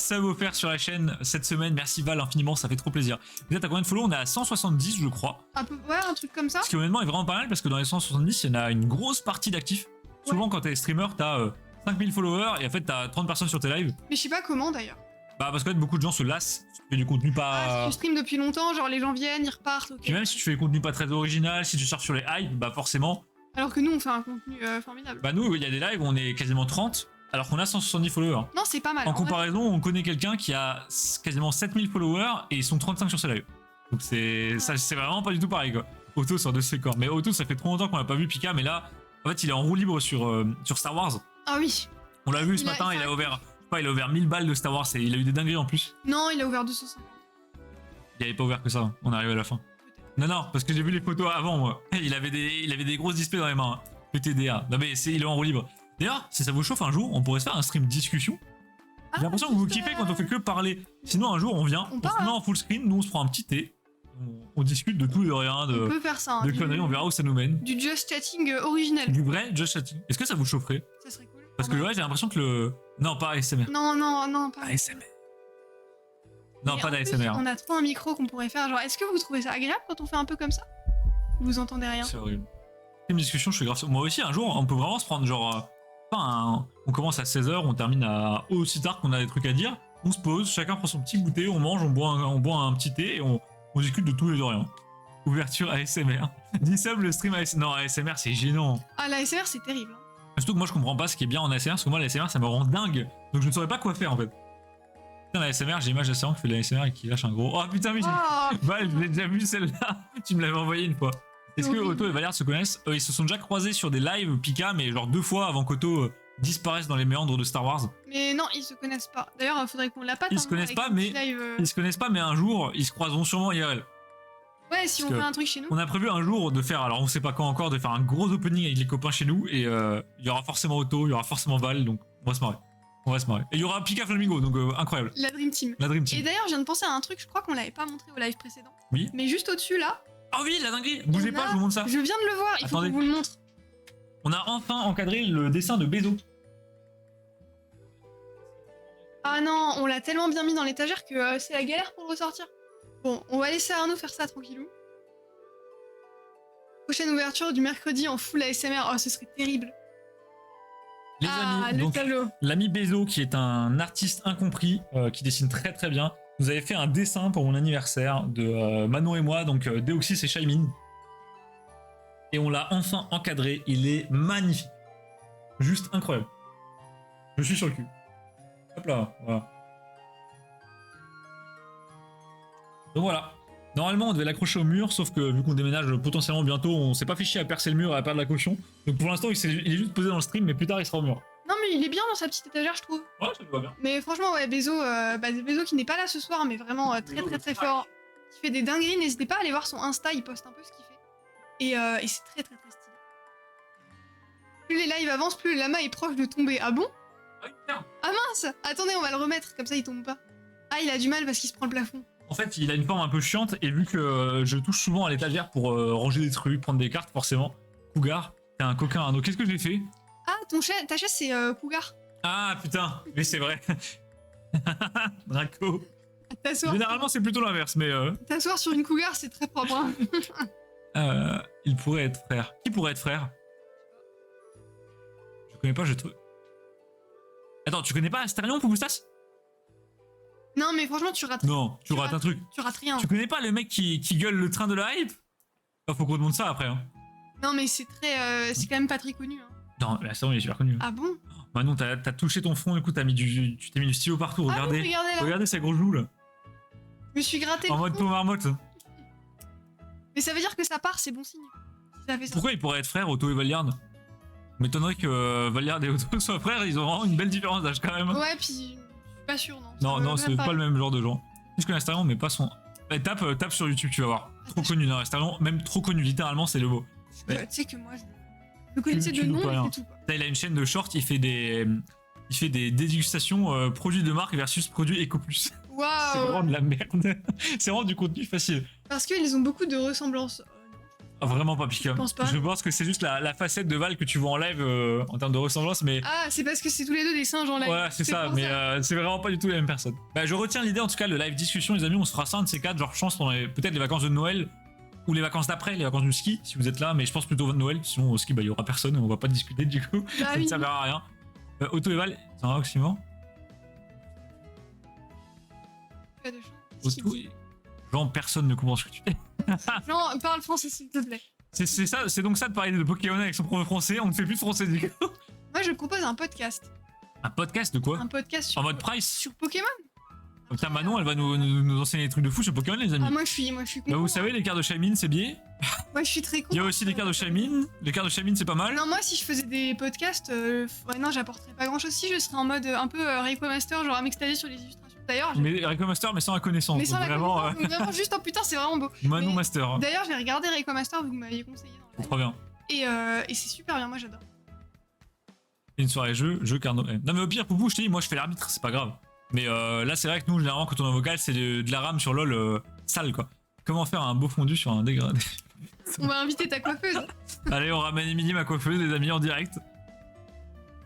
[SPEAKER 1] subs offerts sur la chaîne cette semaine, merci Val infiniment, ça fait trop plaisir. Vous êtes à combien de follow? On est à 170 je crois.
[SPEAKER 2] Un peu, ouais, un truc comme ça.
[SPEAKER 1] Ce qui honnêtement est vraiment pas mal parce que dans les 170 il y en a une grosse partie d'actifs. Ouais. Souvent quand t'es streamer t'as 5000 followers et en fait t'as 30 personnes sur tes lives.
[SPEAKER 2] Mais je sais pas comment d'ailleurs.
[SPEAKER 1] Bah parce que beaucoup de gens se lassent, si tu fais du contenu pas...
[SPEAKER 2] Ah, si tu stream depuis longtemps, genre les gens viennent, ils repartent, ok.
[SPEAKER 1] Puis même si tu fais du contenu pas très original, si tu sors sur les hypes, bah forcément...
[SPEAKER 2] Alors que nous on fait un contenu formidable.
[SPEAKER 1] Bah nous il y a des lives où on est quasiment 30, alors qu'on a 170 followers.
[SPEAKER 2] Non c'est pas mal.
[SPEAKER 1] En comparaison on connaît quelqu'un qui a quasiment 7000 followers et ils sont 35 sur ses lives. Donc c'est vraiment pas du tout pareil quoi. Otto sort de ses corps. Mais Otto ça fait trop longtemps qu'on l'a pas vu Pika, mais là en fait il est en roue libre sur Star Wars.
[SPEAKER 2] Ah oui.
[SPEAKER 1] On l'a vu ce matin, il a ouvert 1000 balles de Star Wars et il a eu des dingueries en plus.
[SPEAKER 2] Non, il a ouvert 250.
[SPEAKER 1] Il avait pas ouvert que ça, on arrive à la fin. Non, parce que j'ai vu les photos avant moi. Il avait des grosses displays dans les mains. PTDA. Non mais il est en roue libre. D'ailleurs, si ça vous chauffe un jour, on pourrait se faire un stream discussion. J'ai l'impression que vous kiffez quand on fait que parler. Sinon, un jour, on vient, on
[SPEAKER 2] part,
[SPEAKER 1] se met en full screen, nous on se prend un petit thé, on discute de tout et de rien,
[SPEAKER 2] On
[SPEAKER 1] de
[SPEAKER 2] peut faire ça. Hein,
[SPEAKER 1] conneries, on verra où ça nous mène.
[SPEAKER 2] Du just chatting original.
[SPEAKER 1] Du vrai just chatting. Est-ce que ça vous chaufferait?
[SPEAKER 2] Ça serait cool.
[SPEAKER 1] Parce que ouais, j'ai l'impression que le. Non, pas ASMR.
[SPEAKER 2] Non, pas.
[SPEAKER 1] ASMR. Non,
[SPEAKER 2] Mais
[SPEAKER 1] pas
[SPEAKER 2] en plus,
[SPEAKER 1] d'ASMR.
[SPEAKER 2] On a trop un micro qu'on pourrait faire. Genre, est-ce que vous trouvez ça agréable quand on fait un peu comme ça? Vous entendez rien?
[SPEAKER 1] C'est horrible. Une discussion, je suis grave. Moi aussi, un jour, on peut vraiment se prendre genre. On commence à 16h, on termine à aussi tard qu'on a des trucs à dire. On se pose, chacun prend son petit goûter, on mange, on boit un petit thé et on discute de tout et de rien. Ouverture ASMR. Dis-sub le stream ASMR. Non, ASMR, c'est gênant.
[SPEAKER 2] Ah, la SMR, c'est terrible. Hein.
[SPEAKER 1] Surtout que moi, je comprends pas ce qui est bien en ASMR, parce que moi, l'ASMR, ça me rend dingue. Donc, je ne saurais pas quoi faire en fait. Putain, l'ASMR, j'ai l'image d'Assaillant qui fait de l'ASMR et qui lâche un gros. Oh putain, mais
[SPEAKER 2] Oh,
[SPEAKER 1] Val, je l'ai déjà vu celle-là. Tu me l'avais envoyé une fois. Est-ce que
[SPEAKER 2] horrible.
[SPEAKER 1] Otto et Valère se connaissent? Ils se sont déjà croisés sur des lives Pika, mais genre 2 fois avant qu'Otto disparaisse dans les méandres de Star Wars.
[SPEAKER 2] mais non, ils se connaissent pas. D'ailleurs, il faudrait qu'on l'appâte.
[SPEAKER 1] Ils se connaissent pas, mais ils se connaissent pas, mais un jour, ils se croiseront sûrement IRL.
[SPEAKER 2] Ouais, si on
[SPEAKER 1] parce
[SPEAKER 2] fait
[SPEAKER 1] que
[SPEAKER 2] un truc chez nous.
[SPEAKER 1] On a prévu un jour de faire, alors on sait pas quand encore, de faire un gros opening avec les copains chez nous, et il y aura forcément Otto, il y aura forcément Val, donc on va se marrer. On va se marrer. Et il y aura Pika Flamingo, donc incroyable.
[SPEAKER 2] La Dream Team.
[SPEAKER 1] La Dream
[SPEAKER 2] Et
[SPEAKER 1] Team.
[SPEAKER 2] d'ailleurs, je viens de penser à un truc, je crois qu'on l'avait pas montré au live précédent.
[SPEAKER 1] Oui.
[SPEAKER 2] Mais juste au-dessus, là,
[SPEAKER 1] Oh oui, la dinguerie. Bougez
[SPEAKER 2] On
[SPEAKER 1] pas,
[SPEAKER 2] a-
[SPEAKER 1] je vous montre ça.
[SPEAKER 2] je viens de le voir, il faut
[SPEAKER 1] Attendez.
[SPEAKER 2] qu'on vous le montre.
[SPEAKER 1] On a enfin encadré le dessin de Bezo.
[SPEAKER 2] Ah non, on l'a tellement bien mis dans l'étagère que c'est la galère pour le ressortir. Bon, on va laisser Arnaud faire ça tranquillou. Prochaine ouverture du mercredi en full ASMR. Oh, ce serait terrible.
[SPEAKER 1] Les
[SPEAKER 2] ah,
[SPEAKER 1] amis,
[SPEAKER 2] le
[SPEAKER 1] donc
[SPEAKER 2] tableau.
[SPEAKER 1] l'ami Bezo, qui est un artiste incompris, qui dessine très très bien, nous avait fait un dessin pour mon anniversaire de Manon et moi, donc Deoxys et Shaimin. Et on l'a enfin encadré, il est magnifique. Juste incroyable. Je suis sur le cul. Hop là, voilà. Donc voilà. Normalement, on devait l'accrocher au mur, sauf que vu qu'on déménage potentiellement bientôt, on s'est pas fait chier à percer le mur et à perdre la caution. Donc pour l'instant, il est juste posé dans le stream, mais plus tard, il sera au mur.
[SPEAKER 2] Non, mais il est bien dans sa petite étagère, je trouve.
[SPEAKER 1] Ouais, ça lui va bien.
[SPEAKER 2] Mais franchement, ouais, Bezo, Bezo qui n'est pas là ce soir, mais vraiment très très très fort. Qui fait des dingueries. N'hésitez pas à aller voir son Insta, il poste un peu ce qu'il fait. Et c'est très très très stylé. Plus les lives avancent, plus le lama est proche de tomber. Ah bon?
[SPEAKER 1] Ah oui, merde.
[SPEAKER 2] Ah mince! Attendez, on va le remettre, comme ça il tombe pas. Ah, il a du mal parce qu'il se prend le plafond.
[SPEAKER 1] En fait, il a une forme un peu chiante, et vu que je touche souvent à l'étagère pour ranger des trucs, prendre des cartes, forcément, Cougar, t'es un coquin. Donc qu'est-ce que j'ai fait?
[SPEAKER 2] Ah, ta chaise c'est Cougar.
[SPEAKER 1] Ah putain, mais c'est vrai. Draco.
[SPEAKER 2] T'asseoir
[SPEAKER 1] Généralement, c'est plutôt l'inverse, mais
[SPEAKER 2] t'asseoir sur une Cougar, c'est très propre. Hein.
[SPEAKER 1] il pourrait être frère. Qui pourrait être frère? Je connais pas, je trouve. Attends, tu connais pas Astérion, Poupustas?
[SPEAKER 2] Non, mais franchement, tu rates.
[SPEAKER 1] Non, tu rates un truc.
[SPEAKER 2] Tu rates rien.
[SPEAKER 1] Tu connais pas le mec qui gueule le train de la hype? Ah, faut qu'on te montre ça après. Hein.
[SPEAKER 2] Non, mais c'est très. C'est quand même pas très connu. Hein.
[SPEAKER 1] Non, mais Astérion, il est super connu.
[SPEAKER 2] Ah bon?
[SPEAKER 1] Manon, t'as touché ton front, écoute, tu t'es mis du stylo partout,
[SPEAKER 2] Ah
[SPEAKER 1] regardez.
[SPEAKER 2] oui, regardez là.
[SPEAKER 1] Regardez sa grosse joue là.
[SPEAKER 2] Je me suis gratté.
[SPEAKER 1] En
[SPEAKER 2] le
[SPEAKER 1] mode
[SPEAKER 2] front.
[SPEAKER 1] peau marmotte.
[SPEAKER 2] Mais ça veut dire que ça part, c'est bon signe. Si ça fait ça.
[SPEAKER 1] Pourquoi ils pourraient être frères, Otto et Valiard? M'étonnerait que Valiard et Otto soient frères, ils ont vraiment une belle différence d'âge quand même.
[SPEAKER 2] Ouais, puis je suis pas sûr, non.
[SPEAKER 1] Non,
[SPEAKER 2] Ça
[SPEAKER 1] non,
[SPEAKER 2] veut
[SPEAKER 1] c'est
[SPEAKER 2] même
[SPEAKER 1] pas le même genre de gens. Je connais Astérion, mais pas son. Eh, tape sur YouTube, tu vas voir. Trop connu, non, Astérion, même trop connu, littéralement, c'est le mot.
[SPEAKER 2] Tu sais que moi, je connaissais
[SPEAKER 1] Tu
[SPEAKER 2] de
[SPEAKER 1] nous
[SPEAKER 2] nom
[SPEAKER 1] peux
[SPEAKER 2] et
[SPEAKER 1] rien.
[SPEAKER 2] c'est tout. Quoi.
[SPEAKER 1] Là, il a une chaîne de short, il fait des dégustations produits de marque versus produits Eco+. C'est
[SPEAKER 2] Waouh!
[SPEAKER 1] vraiment de la merde. C'est vraiment du contenu facile.
[SPEAKER 2] Parce qu'ils ont beaucoup de ressemblances.
[SPEAKER 1] Ah, vraiment pas Pika.
[SPEAKER 2] Je pense pas.
[SPEAKER 1] Je pense que c'est juste la facette de Val que tu vois en live en termes de ressemblance, mais.
[SPEAKER 2] Ah, c'est parce que c'est tous les deux des singes en live.
[SPEAKER 1] Ouais, c'est ça,
[SPEAKER 2] pour
[SPEAKER 1] mais c'est vraiment pas du tout la même personne. Bah, je retiens l'idée, en tout cas, le live discussion, les amis, on se fera ça un de ces quatre, genre, je pense, pendant peut-être les vacances de Noël ou les vacances d'après, les vacances du ski, si vous êtes là, mais je pense plutôt Noël, sinon au ski, bah, il y aura personne, on va pas discuter du coup,
[SPEAKER 2] Bah
[SPEAKER 1] ça ne
[SPEAKER 2] oui.
[SPEAKER 1] servira à rien. Otto et Val, c'est un oxymore.
[SPEAKER 2] Pas de chance.
[SPEAKER 1] Otto et. Genre, personne ne comprend ce que tu fais.
[SPEAKER 2] Jean, parle français s'il te plaît.
[SPEAKER 1] C'est ça, c'est donc ça de parler de Pokémon avec son prof français, on ne fait plus de français du coup.
[SPEAKER 2] Moi, je propose un podcast.
[SPEAKER 1] Un podcast de quoi?
[SPEAKER 2] Un podcast sur,
[SPEAKER 1] En mode Price.
[SPEAKER 2] sur Pokémon.
[SPEAKER 1] Putain, Manon, elle va nous enseigner des trucs de fou sur Pokémon, les amis.
[SPEAKER 2] Ah, moi, je suis
[SPEAKER 1] Bah,
[SPEAKER 2] content.
[SPEAKER 1] vous savez, les cartes de Shaymin, c'est bien.
[SPEAKER 2] Moi, je suis très
[SPEAKER 1] Il y
[SPEAKER 2] content.
[SPEAKER 1] a aussi les cartes de Shaymin. Les cartes de Shaymin, c'est pas mal.
[SPEAKER 2] Non, moi, si je faisais des podcasts, ouais, non, j'apporterais pas grand chose. Si je serais en mode un peu Reiko Master, genre à m'extasier sur les illustrations. D'ailleurs,
[SPEAKER 1] Mais Reiko Master, mais sans la connaissance.
[SPEAKER 2] mais sans
[SPEAKER 1] donc
[SPEAKER 2] la
[SPEAKER 1] vraiment,
[SPEAKER 2] connaissance, donc vraiment juste, oh putain, c'est vraiment beau.
[SPEAKER 1] Manon
[SPEAKER 2] mais-
[SPEAKER 1] Master.
[SPEAKER 2] D'ailleurs, j'ai regardé Reiko Master, vous m'aviez conseillé. Dans le
[SPEAKER 1] Trop bien.
[SPEAKER 2] live. Et c'est super bien, moi, j'adore.
[SPEAKER 1] Une soirée jeu Carnot M. Non mais au pire, Poupou, je te dis, moi je fais l'arbitre, c'est pas grave. Mais là, c'est vrai que nous, généralement, quand on est en vocal, c'est de la rame sur LoL sale, quoi. Comment faire un beau fondu sur un dégradé?
[SPEAKER 2] On va inviter ta coiffeuse.
[SPEAKER 1] Allez, on ramène Émilie, ma coiffeuse, les amis, en direct.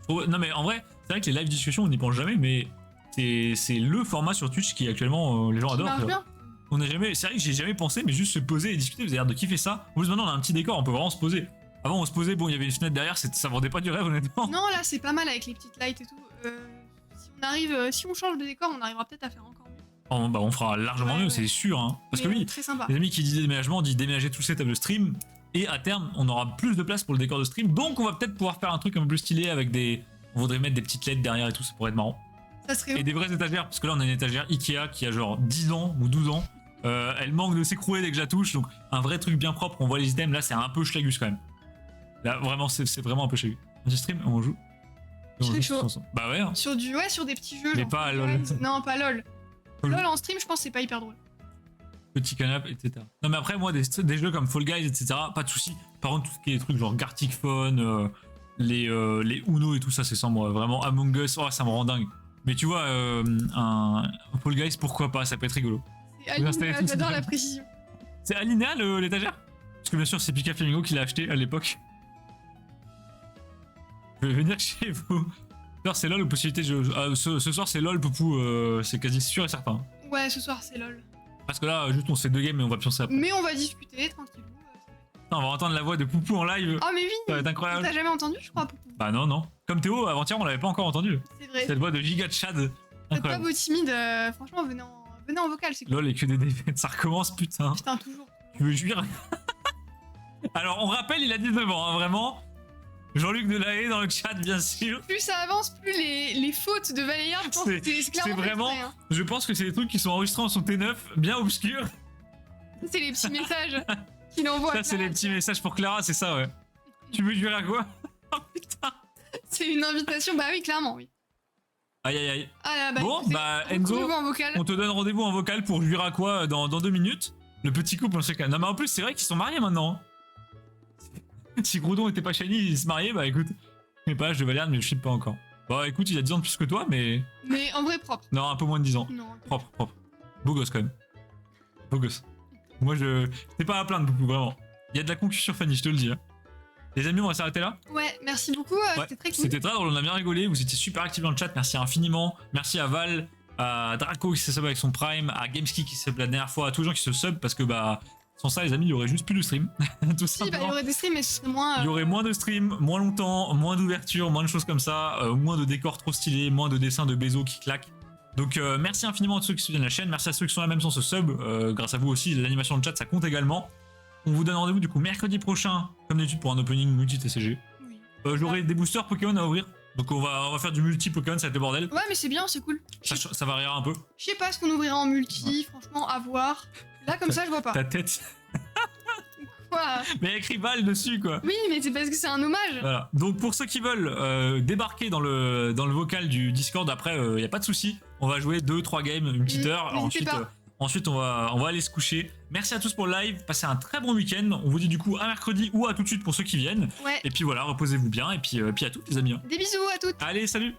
[SPEAKER 1] Non mais en vrai, c'est vrai que les live discussions, on n'y pense jamais, mais c'est le format sur Twitch qui actuellement les gens
[SPEAKER 2] Qui
[SPEAKER 1] adorent.
[SPEAKER 2] marche bien.
[SPEAKER 1] On n'a jamais, c'est vrai que j'ai jamais pensé, mais juste se poser et discuter, vous avez l'air de kiffer ça. En plus maintenant on a un petit décor, on peut vraiment se poser. Avant on se posait, bon il y avait une fenêtre derrière, ça vendait pas du rêve honnêtement.
[SPEAKER 2] Non, là, c'est pas mal avec les petites lights et tout. Si on change de décor, on arrivera peut-être à faire encore mieux.
[SPEAKER 1] On fera largement
[SPEAKER 2] Ouais,
[SPEAKER 1] mieux,
[SPEAKER 2] ouais.
[SPEAKER 1] c'est sûr. Hein. Parce que
[SPEAKER 2] Mais,
[SPEAKER 1] oui,
[SPEAKER 2] très sympa.
[SPEAKER 1] les amis qui disent déménagement disent déménager tout le setup de stream. Et à terme, on aura plus de place pour le décor de stream. Donc on va peut-être pouvoir faire un truc un peu plus stylé avec des... On voudrait mettre des petites LED derrière et tout, ça pourrait être marrant.
[SPEAKER 2] Ça serait
[SPEAKER 1] Et des vraies étagères, parce que là on a une étagère Ikea qui a genre 10 ans ou 12 ans. Elle manque de s'écrouler dès que je la touche, donc un vrai truc bien propre, on voit les items, là c'est un peu schlagus quand même. Là vraiment, c'est vraiment un peu schlagus. On stream, on joue.
[SPEAKER 2] Je serais
[SPEAKER 1] tous
[SPEAKER 2] chaud.
[SPEAKER 1] ensemble. Bah ouais. Hein.
[SPEAKER 2] sur des petits jeux.
[SPEAKER 1] Mais
[SPEAKER 2] genre
[SPEAKER 1] pas
[SPEAKER 2] Fall
[SPEAKER 1] LOL.
[SPEAKER 2] Guys. Non, pas LOL.
[SPEAKER 1] LOL.
[SPEAKER 2] LOL en stream, je pense que c'est pas hyper drôle.
[SPEAKER 1] Petit canap, etc. Non mais après moi des jeux comme Fall Guys, etc. Pas de soucis. Par contre tout ce qui est trucs genre Gartic Phone, les Uno et tout ça, c'est sans moi. Vraiment Among Us, oh, ça me rend dingue. Mais tu vois, un Fall Guys, pourquoi pas, ça peut être rigolo.
[SPEAKER 2] C'est Aline,
[SPEAKER 1] installez tout
[SPEAKER 2] j'adore
[SPEAKER 1] ça.
[SPEAKER 2] la précision.
[SPEAKER 1] C'est Alinéa l'étagère? Parce que bien sûr c'est Pika Flamingo qui l'a acheté à l'époque. Je vais venir chez vous. Alors c'est LOL ou possibilité de jeu. Ce soir c'est LOL Poupou, c'est quasi sûr et certain.
[SPEAKER 2] Ouais, ce soir c'est LOL.
[SPEAKER 1] Parce que là juste on se fait 2 games et on va pioncer après.
[SPEAKER 2] Mais on va discuter tranquillou.
[SPEAKER 1] On va entendre la voix de Poupou en live.
[SPEAKER 2] Oh, mais oui!
[SPEAKER 1] Ça va être incroyable.
[SPEAKER 2] T'as jamais entendu, je crois, Poupou.
[SPEAKER 1] Bah non. Comme Théo, avant-hier on l'avait pas encore entendu.
[SPEAKER 2] C'est vrai.
[SPEAKER 1] Cette voix de giga de Chad.
[SPEAKER 2] Faites pas
[SPEAKER 1] Incroyable.
[SPEAKER 2] vos timides, franchement, venez en vocal, c'est cool.
[SPEAKER 1] LOL et que des défaites, ça recommence putain.
[SPEAKER 2] Putain, toujours.
[SPEAKER 1] Tu veux jouir? Alors on rappelle, il a 19 ans, hein, vraiment. Jean-Luc Delahaye dans le chat, bien sûr.
[SPEAKER 2] Plus ça avance, plus les fautes de Valéard, je pense que c'est clairement
[SPEAKER 1] c'est vraiment-
[SPEAKER 2] fait exprès, hein.
[SPEAKER 1] Je pense que c'est des trucs qui sont enregistrés en son T9, bien obscurs.
[SPEAKER 2] C'est les petits messages qu'il envoie.
[SPEAKER 1] Ça, c'est les petits messages pour Clara, c'est ça, ouais. Tu veux jouer à quoi? Oh putain.
[SPEAKER 2] C'est une invitation, bah oui, clairement, oui.
[SPEAKER 1] Aïe aïe aïe.
[SPEAKER 2] Ah là, bah,
[SPEAKER 1] Bon,
[SPEAKER 2] écoutez,
[SPEAKER 1] bah,
[SPEAKER 2] on
[SPEAKER 1] Enzo,
[SPEAKER 2] retrouve en vocal.
[SPEAKER 1] On te donne rendez-vous en vocal pour jouer à quoi dans 2 minutes. Le petit couple, on sait quand. Non, mais en plus, c'est vrai qu'ils sont mariés maintenant. Si Groudon était pas shiny, il se mariait, bah écoute. Je sais pas, je Valerne, mais je sais pas encore. Bah écoute, il a 10 ans de plus que toi, mais.
[SPEAKER 2] Mais en vrai, propre.
[SPEAKER 1] Non, un peu moins de 10 ans.
[SPEAKER 2] Non.
[SPEAKER 1] Propre. Beau gosse quand même. Beau gosse. Moi, t'es pas à plaindre beaucoup, vraiment. Il y a de la concu sur Fanny, je te le dis. Hein. Les amis, on va s'arrêter là.
[SPEAKER 2] Ouais, merci beaucoup,
[SPEAKER 1] Ouais,
[SPEAKER 2] c'était très cool.
[SPEAKER 1] C'était très drôle, on a bien rigolé, vous étiez super actifs dans le chat, merci infiniment. Merci à Val, à Draco qui s'est sub avec son Prime, à Gameski qui s'est sub la dernière fois, à tous les gens qui se sub parce que bah sans ça les amis il y aurait juste plus de stream. Tout
[SPEAKER 2] Si, bah, il y
[SPEAKER 1] simplement.
[SPEAKER 2] aurait des streams, mais ce serait moins.
[SPEAKER 1] Il y aurait moins de stream, moins longtemps, moins d'ouverture, moins de choses comme ça, moins de décors trop stylés, moins de dessins de Bezo qui claquent. Donc merci infiniment à ceux qui soutiennent la chaîne, merci à ceux qui sont là même sans ce sub, grâce à vous aussi, l'animation de chat ça compte également. On vous donne rendez-vous du coup mercredi prochain, comme d'habitude pour un opening multi-TCG.
[SPEAKER 2] Oui.
[SPEAKER 1] J'aurai des boosters Pokémon à ouvrir, donc on va faire du multi-Pokémon, ça va être le bordel.
[SPEAKER 2] Ouais, mais c'est bien, c'est cool.
[SPEAKER 1] Ça variera un peu.
[SPEAKER 2] Je sais pas ce qu'on ouvrira en multi, franchement, à voir. Là, comme ça, je vois pas.
[SPEAKER 1] Ta tête.
[SPEAKER 2] Quoi?
[SPEAKER 1] Mais il y a écrit Val dessus quoi.
[SPEAKER 2] Oui, mais c'est parce que c'est un hommage.
[SPEAKER 1] Voilà. Donc pour ceux qui veulent débarquer dans le vocal du Discord, après il y a pas de souci. On va jouer 2-3 games, une petite heure.
[SPEAKER 2] N'hésitez
[SPEAKER 1] Ensuite on va aller se coucher. Merci à tous pour le live. Passez un très bon week-end. On vous dit du coup à mercredi ou à tout de suite pour ceux qui viennent.
[SPEAKER 2] Ouais.
[SPEAKER 1] Et puis voilà, reposez-vous bien. Et puis à toutes les amis.
[SPEAKER 2] Des bisous à toutes.
[SPEAKER 1] Allez, salut.